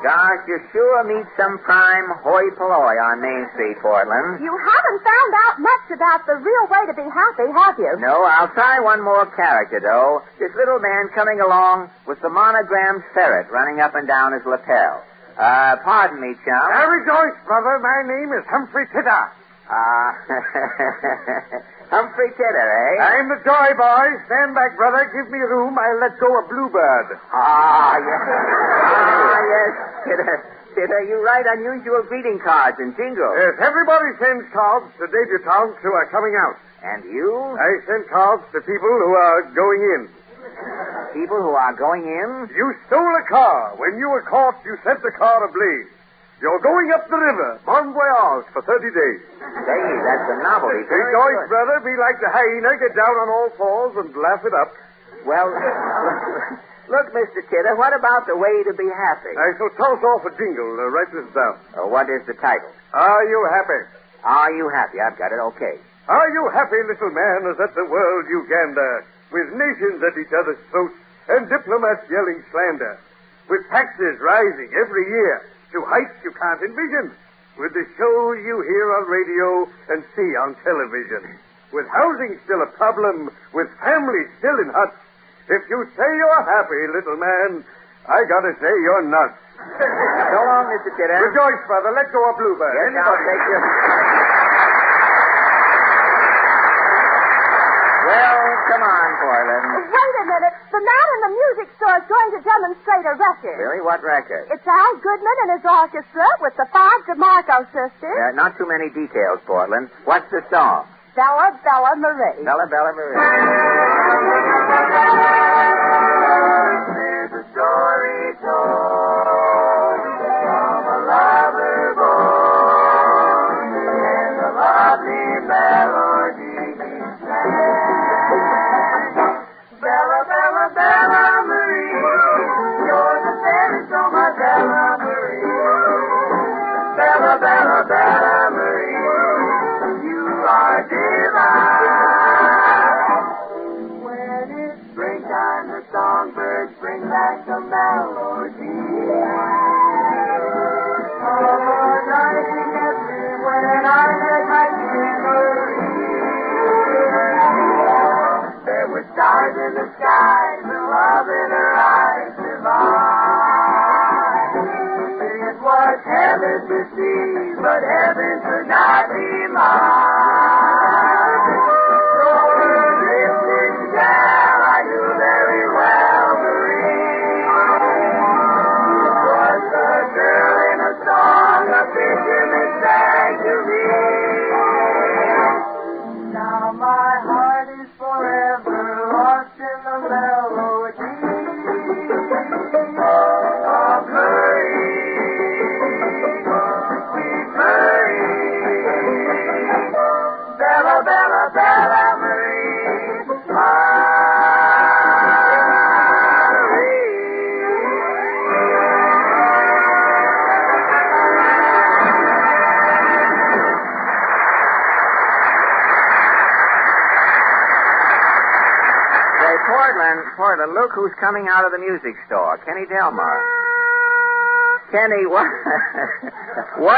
Gosh, you sure meet some prime hoi polloi on Main Street, Portland. You haven't found out much about the real way to be happy, have you? No, I'll try one more character, though. This little man coming along with the monogrammed ferret running up and down his lapel. Pardon me, chum. I rejoice, brother. My name is Humphrey Titter. Humphrey Titter, eh? I'm the joy boy. Stand back, brother. Give me room. I'll let go a bluebird. Yes, Titter, you write unusual greeting cards and jingles. Yes, everybody sends cards to debutantes who are coming out. And you? I send cards to people who are going in. People who are going in? You stole a car. When you were caught, you set the car ablaze. You're going up the river, bon voyage, for 30 days. Say, that's a novelty. Rejoice, brother. Be like the hyena. Get down on all fours and laugh it up. Well, look, Mr. Titter, what about the way to be happy? I shall toss off a jingle. Write this down. What is the title? Are you happy? Are you happy? I've got it. Okay. Are you happy, little man, as at the world you gander, with nations at each other's throats and diplomats yelling slander, with taxes rising every year to heights you can't envision, with the shows you hear on radio and see on television, with housing still a problem, with families still in huts? If you say you're happy, little man, I gotta say you're nuts. So long, Mr. Titter. Rejoice, brother. Let go of bluebird. Yes, I'll take you. Well, come on, Portland. Wait a minute. The man in the music store is going to demonstrate a record. Really? What record? It's Al Goodman and his orchestra with the 5 DeMarco sisters. Not too many details, Portland. What's the song? Bella, Bella Marie. Bella, Bella Marie. There's a story told from a lover born, and a lovely melody keeps playing. Bella, Bella, Bella Marie, you're the fairest of my Bella Marie. Bella, Bella, Bella Marie, like a melody. Harmonizing everywhere I met my memory. There were stars in the sky, the love in her eyes divine. It was heaven to see, but heaven could not be mine. So her lips didn't tell, I knew very well Marie was the girl in a song, a fisherman sang to me. Now my heart is forever lost in the melody of Bella, Bella, Bella Marie. Say, Portland, look who's coming out of the music store. Kenny Delmar. Kenny, what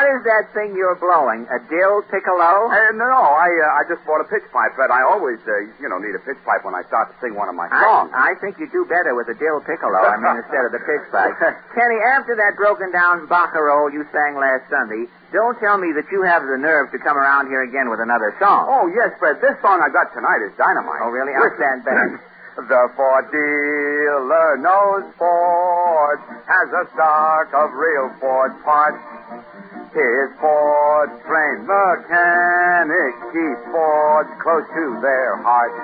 is that thing you're blowing? A dill piccolo? No, I just bought a pitch pipe, but I always, need a pitch pipe when I start to sing one of my songs. I think you do better with a dill piccolo, instead of the pitch pipe. Kenny, after that broken down barcarolle you sang last Sunday, don't tell me that you have the nerve to come around here again with another song. Oh, yes, Fred. This song I got tonight is dynamite. Oh, really? I'll stand back. The Ford dealer knows Ford, has a stock of real Ford parts. His Ford-trained mechanic keeps Fords close to their hearts.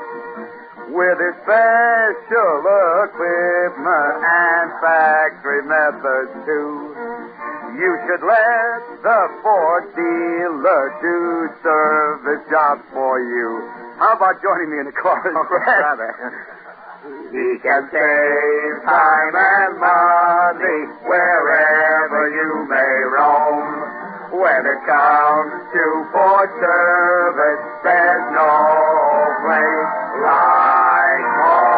With his special equipment and factory methods, too. You should let the Ford dealer do service jobs for you. How about joining me in the chorus, brother? He can save time and money wherever you may roam. When it comes to Ford service, there's no place like home.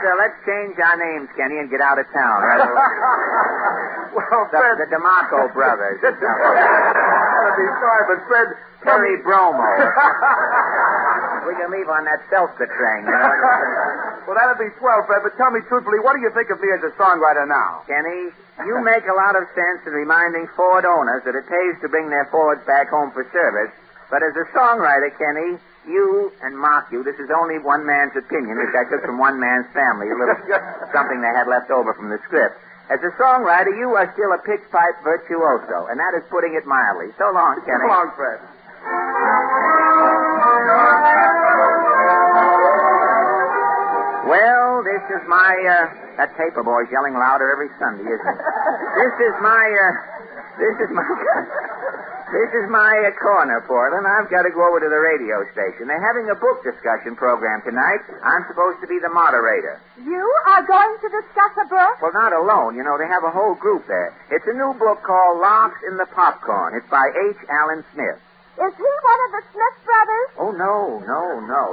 Let's change our names, Kenny, and get out of town. Well, Fred... The DeMarco brothers. That'd be sorry, but Fred... Terry Bromo. We can leave on that seltzer train. Well, that'd be swell, Fred, but tell me truthfully, what do you think of me as a songwriter now? Kenny, you make a lot of sense in reminding Ford owners that it pays to bring their Fords back home for service. But as a songwriter, Kenny, you and mark you, this is only one man's opinion, which I took from one man's family, a little something they had left over from the script. As a songwriter, you are still a pitch pipe virtuoso, and that is putting it mildly. So long, Kenny. So long, Fred. Well, this is my, that paper boy's yelling louder every Sunday, isn't it? This is my corner, Portland. I've got to go over to the radio station. They're having a book discussion program tonight. I'm supposed to be the moderator. You are going to discuss a book? Well, not alone. You know, they have a whole group there. It's a new book called Larks in the Popcorn. It's by H. Allen Smith. Is he one of the Smith brothers? Oh, no.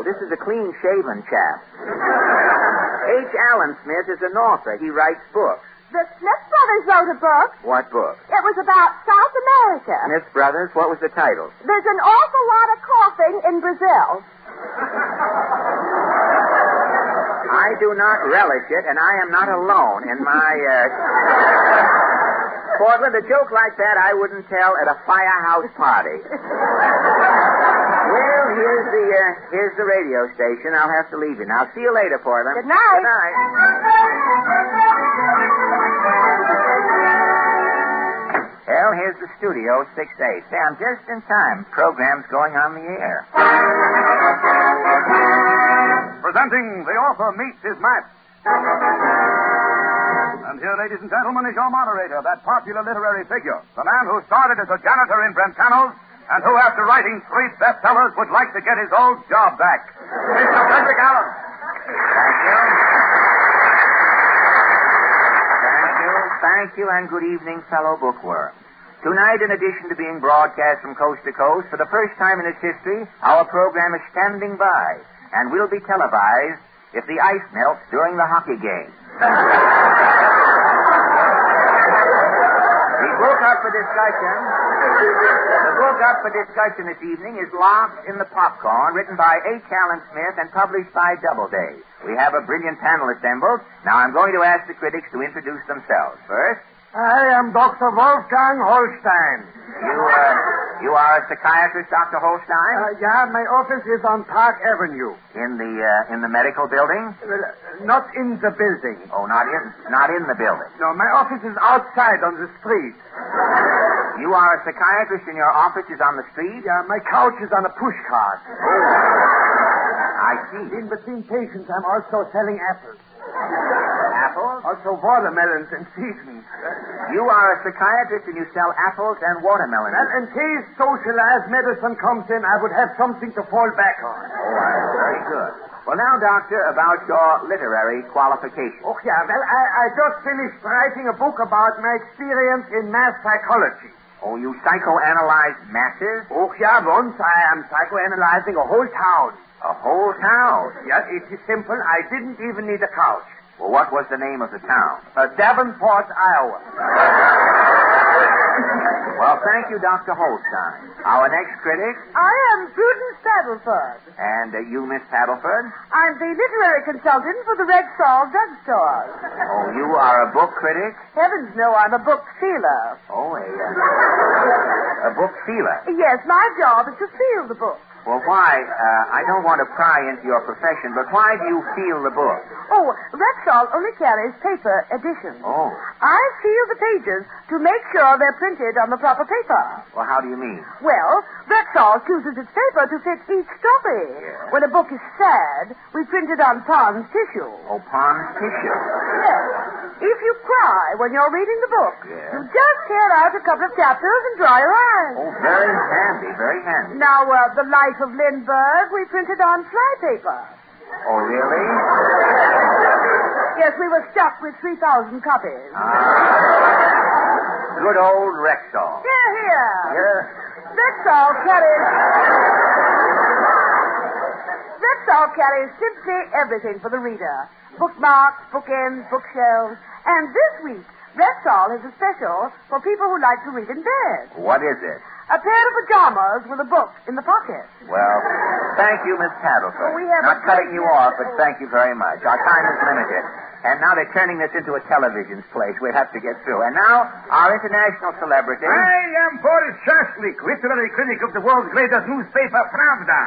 This is a clean-shaven chap. H. Allen Smith is an author. He writes books. The Smith brothers wrote a book. What book? It was about South America. Smith Brothers? What was the title? There's an awful lot of coughing in Brazil. I do not relish it, and I am not alone in my, Portland, a joke like that I wouldn't tell at a firehouse party. Well, here's the radio station. I'll have to leave you now. See you later, Portland. Good night. Good night. Well, here's the studio, 6-8. Say, I'm just in time. Program's going on the air. Presenting The Author Meets His Match. And here, ladies and gentlemen, is your moderator, that popular literary figure, the man who started as a janitor in Brentano's and who, after writing 3 bestsellers, would like to get his old job back. Mr. Frederick Allen. Thank you, and good evening, fellow bookworms. Tonight, in addition to being broadcast from coast to coast, for the first time in its history, our program is standing by and will be televised if the ice melts during the hockey game. The book up for discussion this evening is Locked in the Popcorn, written by H. Allen Smith and published by Doubleday. We have a brilliant panel assembled. Now I'm going to ask the critics to introduce themselves. First, I am Dr. Wolfgang Holstein. You are a psychiatrist, Dr. Holstein? Yeah, my office is on Park Avenue. In the medical building? Not in the building. Oh, not in the building. No, my office is outside on the street. You are a psychiatrist and your office is on the street? Yeah, my couch is on a push cart. I see. In between patients, I'm also selling apples. Apples? Also watermelons and seasonings. You are a psychiatrist and you sell apples and watermelons. And in case socialized medicine comes in, I would have something to fall back on. Very good. Well, now, Doctor, about your literary qualifications. Oh, yeah. Well, I just finished writing a book about my experience in mass psychology. Oh, you psychoanalyze masses? Oh, yeah. Once I am psychoanalyzing a whole town. A whole town? Yes, it is simple. I didn't even need a couch. Well, what was the name of the town? Davenport, Iowa. Well, thank you, Dr. Holstein. Our next critic. I am Prudence Paddleford. And you, Miss Paddleford? I'm the literary consultant for the Rexall drugstore. Oh, you are a book critic? Heavens, no, I'm a book sealer. Oh, a book sealer? Yes, my job is to seal the book. Well, why? I don't want to pry into your profession, but why do you seal the book? Oh, Rexall only carries paper editions. Oh. I seal the pages to make sure they're printed on the proper paper. Well, how do you mean? Well, Rexall chooses its paper to fit each copy. Yeah. When a book is sad, we print it on Pond's tissue. Oh, Pond's tissue? Yes. If you cry when you're reading the book, you just tear out a couple of chapters and dry your eyes. Oh, very handy, very handy. Now, the Life of Lindbergh, we printed on flypaper. Oh, really? Yes, we were stuck with 3,000 copies. Good old Rexall. Here. Rexall carries simply everything for the reader. Bookmarks, bookends, bookshelves. And this week, Rexall has a special for people who like to read in bed. What is it? A pair of pajamas with a book in the pocket. Well, thank you, Miss Paddleford. We have Not cutting you off, but thank you very much. Our time is limited. And now they're turning this into a television place. We have to get through. And now, our international celebrity. I am Boris Shashlik, literary critic of the world's greatest newspaper, Pravda.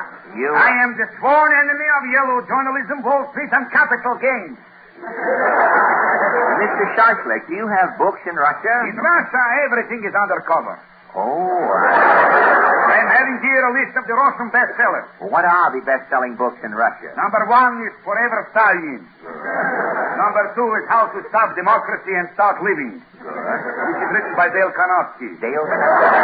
I am the sworn enemy of yellow journalism, Wall Street, and capital gains. Mr. Shashlik, do you have books in Russia? In Russia, everything is undercover. Oh, I'm having here a list of the Russian bestsellers. Well, what are the best-selling books in Russia? Number 1 is Forever Stalin. Number 2 is How to Stop Democracy and Start Living. Good. Which is written by Dale Carnegie. Dale Carnegie.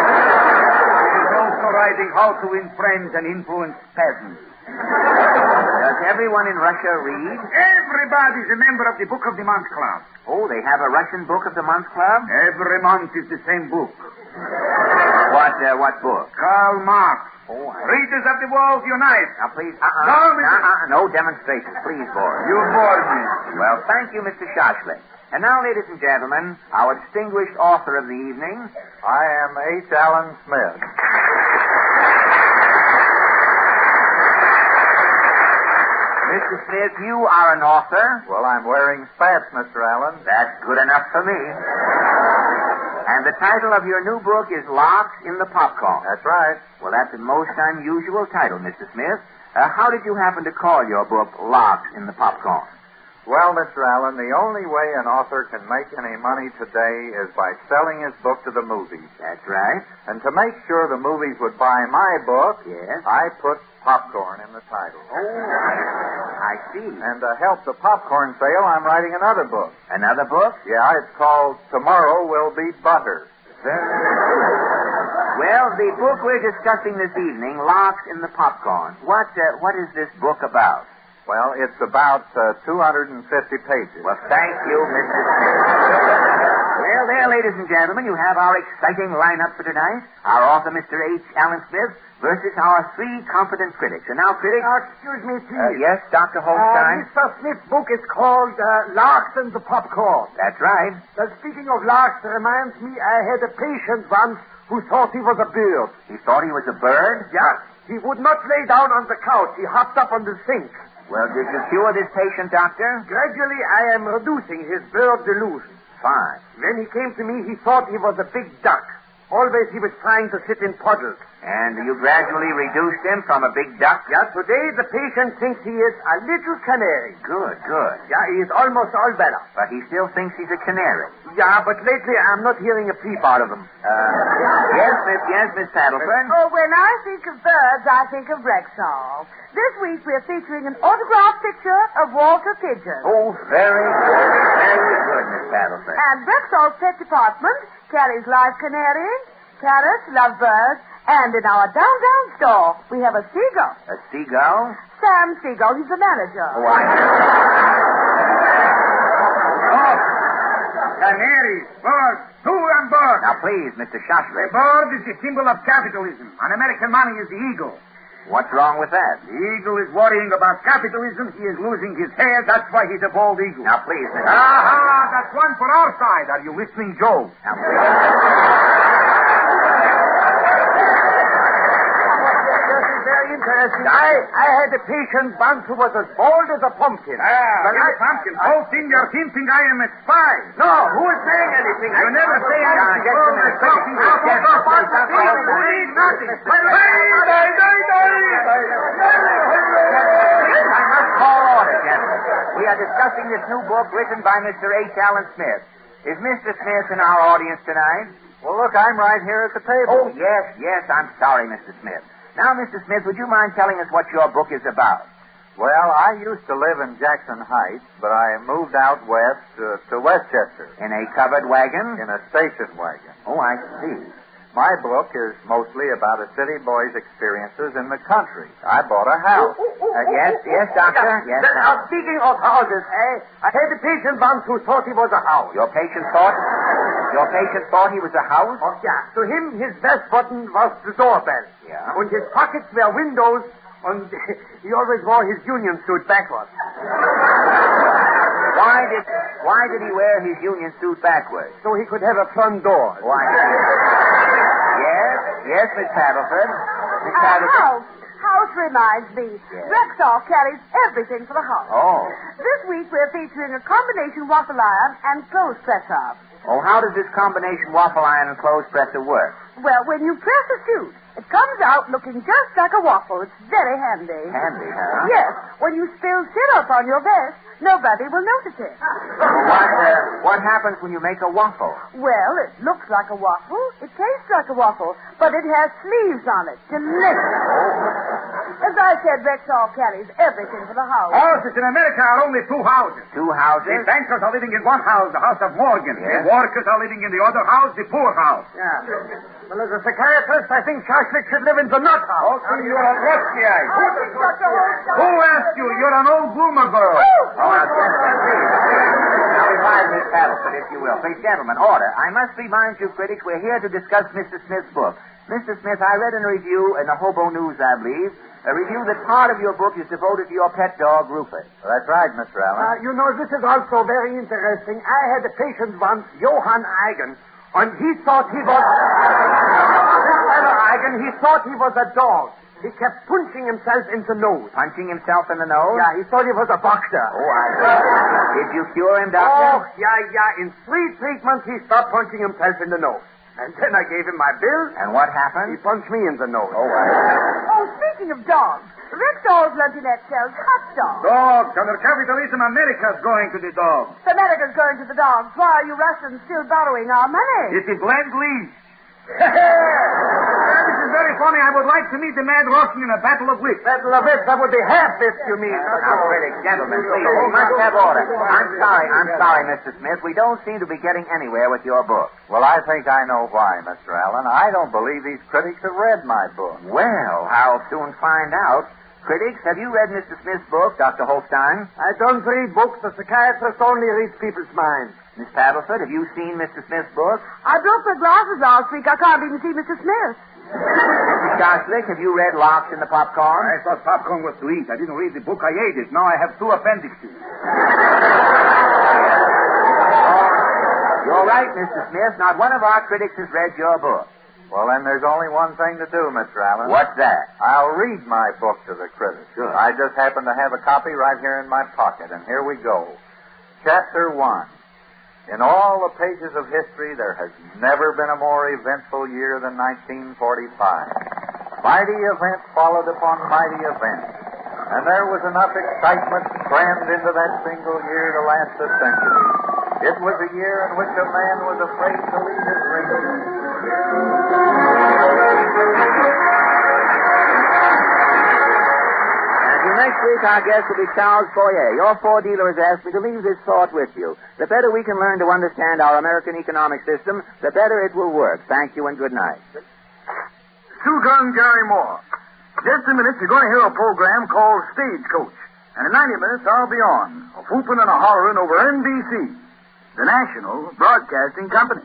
He's also writing How to Win Friends and Influence Peasants. Does everyone in Russia read? Everybody's a member of the Book of the Month Club. Oh, they have a Russian Book of the Month Club? Every month is the same book. What book? Karl Marx. Oh, Readers of the World Unite. Now, please, No, no demonstrations, please, Boris. You bored me. Well, thank you, Mr. Shashlik. And now, ladies and gentlemen, our distinguished author of the evening. I am H. Allen Smith. Mr. Smith, you are an author. Well, I'm wearing spats, Mr. Allen. That's good enough for me. And the title of your new book is Locked in the Popcorn. That's right. Well, that's a most unusual title, Mr. Smith. How did you happen to call your book Locked in the Popcorn? Well, Mr. Allen, the only way an author can make any money today is by selling his book to the movies. That's right. And to make sure the movies would buy my book, yes, I put popcorn in the title. Oh, I see. And to help the popcorn sale, I'm writing another book. Another book? Yeah, it's called Tomorrow Will Be Butter. Well, the book we're discussing this evening, Locked in the Popcorn. What is this book about? Well, it's about 250 pages. Well, thank you, Mr. Smith. Well, there, ladies and gentlemen, you have our exciting lineup for tonight. Our author, Mr. H. Allen Smith, versus our three competent critics. And now, critics... excuse me, please. Yes, Dr. Holstein? Mr. Smith's book is called Larks and the Popcorn. That's right. Speaking of larks, it reminds me I had a patient once who thought he was a bird. He thought he was a bird? Yeah. He would not lay down on the couch. He hopped up on the sink. Well, did you cure this patient, Doctor? Gradually, I am reducing his bird delusion. Fine. When he came to me, he thought he was a big duck. Always he was trying to sit in puddles. And you gradually reduced him from a big duck? Yeah, today the patient thinks he is a little canary. Good, good. Yeah, he is almost all better. But he still thinks he's a canary. Yeah, but lately I'm not hearing a peep out of him. Yes, Miss Paddleton. Oh, when I think of birds, I think of Rexall. This week we're featuring an autographed picture of Walter Pigeon. Oh, very good. Very good, Miss Paddleton. And Rexall's pet department carries live canaries, parrots, lovebirds, and in our downtown store, we have a seagull. A seagull? Sam Seagull, he's the manager. Oh, I Oh, canaries, birds, two and birds. Now, please, Mr. Shoshler. The bird is the symbol of capitalism. And American money is the eagle. What's wrong with that? The eagle is worrying about capitalism. He is losing his hair. That's why he's a bald eagle. Now, please, Mr. Aha, that's one for our side. Are you listening, Joe? Now, please. Interesting. I had a patient once who was as bold as a pumpkin. Pumpkin. Both in your hinting I am a spy. No, who is saying anything? You never say anything. Just a minute. Talking nothing. I must call order, gentlemen. We are discussing this new book written by Mr. H. Allen Smith. Is Mr. Smith in our audience tonight? Well, look, I'm right here at the table. Oh, yes. I'm sorry, Mr. Smith. Now, Mr. Smith, would you mind telling us what your book is about? Well, I used to live in Jackson Heights, but I moved out west to Westchester. In a covered wagon? In a station wagon. Oh, I see. My book is mostly about a city boy's experiences in the country. I bought a house. Yes, Doctor. Yes. Speaking of houses, I had a patient once who thought he was a house. Your patient thought he was a house? Oh, yeah. To him, his best button was the doorbell. Yeah. And his pockets were windows, and he always wore his union suit backwards. Why did he wear his union suit backwards? So he could have a front door. Why? Yes, Miss Paddleton. Miss Paddleton. House reminds me. Yes. Rexall carries everything for the house. Oh. This week we're featuring a combination waffle iron and clothes presser. Oh, how does this combination waffle iron and clothes presser work? Well, when you press a suit, it comes out looking just like a waffle. It's very handy. Handy, huh? Yes. When you spill syrup on your vest, nobody will notice it. What happens when you make a waffle? Well, it looks like a waffle. It tastes like a waffle, but it has sleeves on it. Delicious. As I said, Rexall carries everything for the house. Houses in America are only two houses. Two houses? The bankers are living in one house, the house of Morgan. Yes. The workers are living in the other house, the poor house. Yeah. Well, as a psychiatrist, I think Shoshlik should live in the nut house. You're a Trotskyite. Who asked you? You're an old bloomer girl. Now, revive Miss Paddleton, if you will. Please, gentlemen, order. I must remind you, critics, we're here to discuss Mr. Smith's book. Mr. Smith, I read in a review in the Hobo News, I believe, a review that part of your book is devoted to your pet dog, Rufus. That's right, Mr. Allen. You know, this is also very interesting. I had a patient once, Johann Eigen, and he thought he was... This fellow Eigen, he thought he was a dog. He kept punching himself in the nose. Punching himself in the nose? Yeah, he thought he was a boxer. Oh, I see. Did you cure him, Doctor? Oh, yeah. In 3 treatments, he stopped punching himself in the nose. And then I gave him my bill. And what happened? He punched me in the nose. Oh, I see. Oh, speaking of dogs, Rexall's luncheonette sells hot dogs. Dogs. Under capitalism, America's going to the dogs. America's going to the dogs. Why are you Russians still borrowing our money? It's a blank lease. This is very funny. I would like to meet the mad Russian in a battle of wits. Battle of wits? That would be half wits, you mean. Now, critics, gentlemen, please, we must have order. I'm sorry, Mr. Smith. We don't seem to be getting anywhere with your book. Well, I think I know why, Mr. Allen. I don't believe these critics have read my book. Well, I'll soon find out. Critics, have you read Mr. Smith's book, Dr. Holstein? I don't read books. The psychiatrist only reads people's minds. Miss Paddleford, have you seen Mr. Smith's book? I broke my glasses last week. I can't even see Mr. Smith. Mrs. Shoslick, have you read Locks in the Popcorn? I thought popcorn was to eat. I didn't read the book. I ate it. Now I have 2 appendixes. You're right, Mr. Smith. Not one of our critics has read your book. Well, then there's only one thing to do, Mr. Allen. What's that? I'll read my book to the critics. Good. I just happen to have a copy right here in my pocket, and here we go. Chapter 1. In all the pages of history, there has never been a more eventful year than 1945. Mighty event followed upon mighty event. And there was enough excitement crammed into that single year to last a century. It was a year in which a man was afraid to leave his ring. Next week, our guest will be Charles Foyer. Your 4 dealers asked me to leave this thought with you. The better we can learn to understand our American economic system, the better it will work. Thank you and good night. Sugaugaboo Gary Moore. Just a minute, you're going to hear a program called Stagecoach. And in 90 minutes, I'll be on, a whooping and a hollering over NBC, the National Broadcasting Company.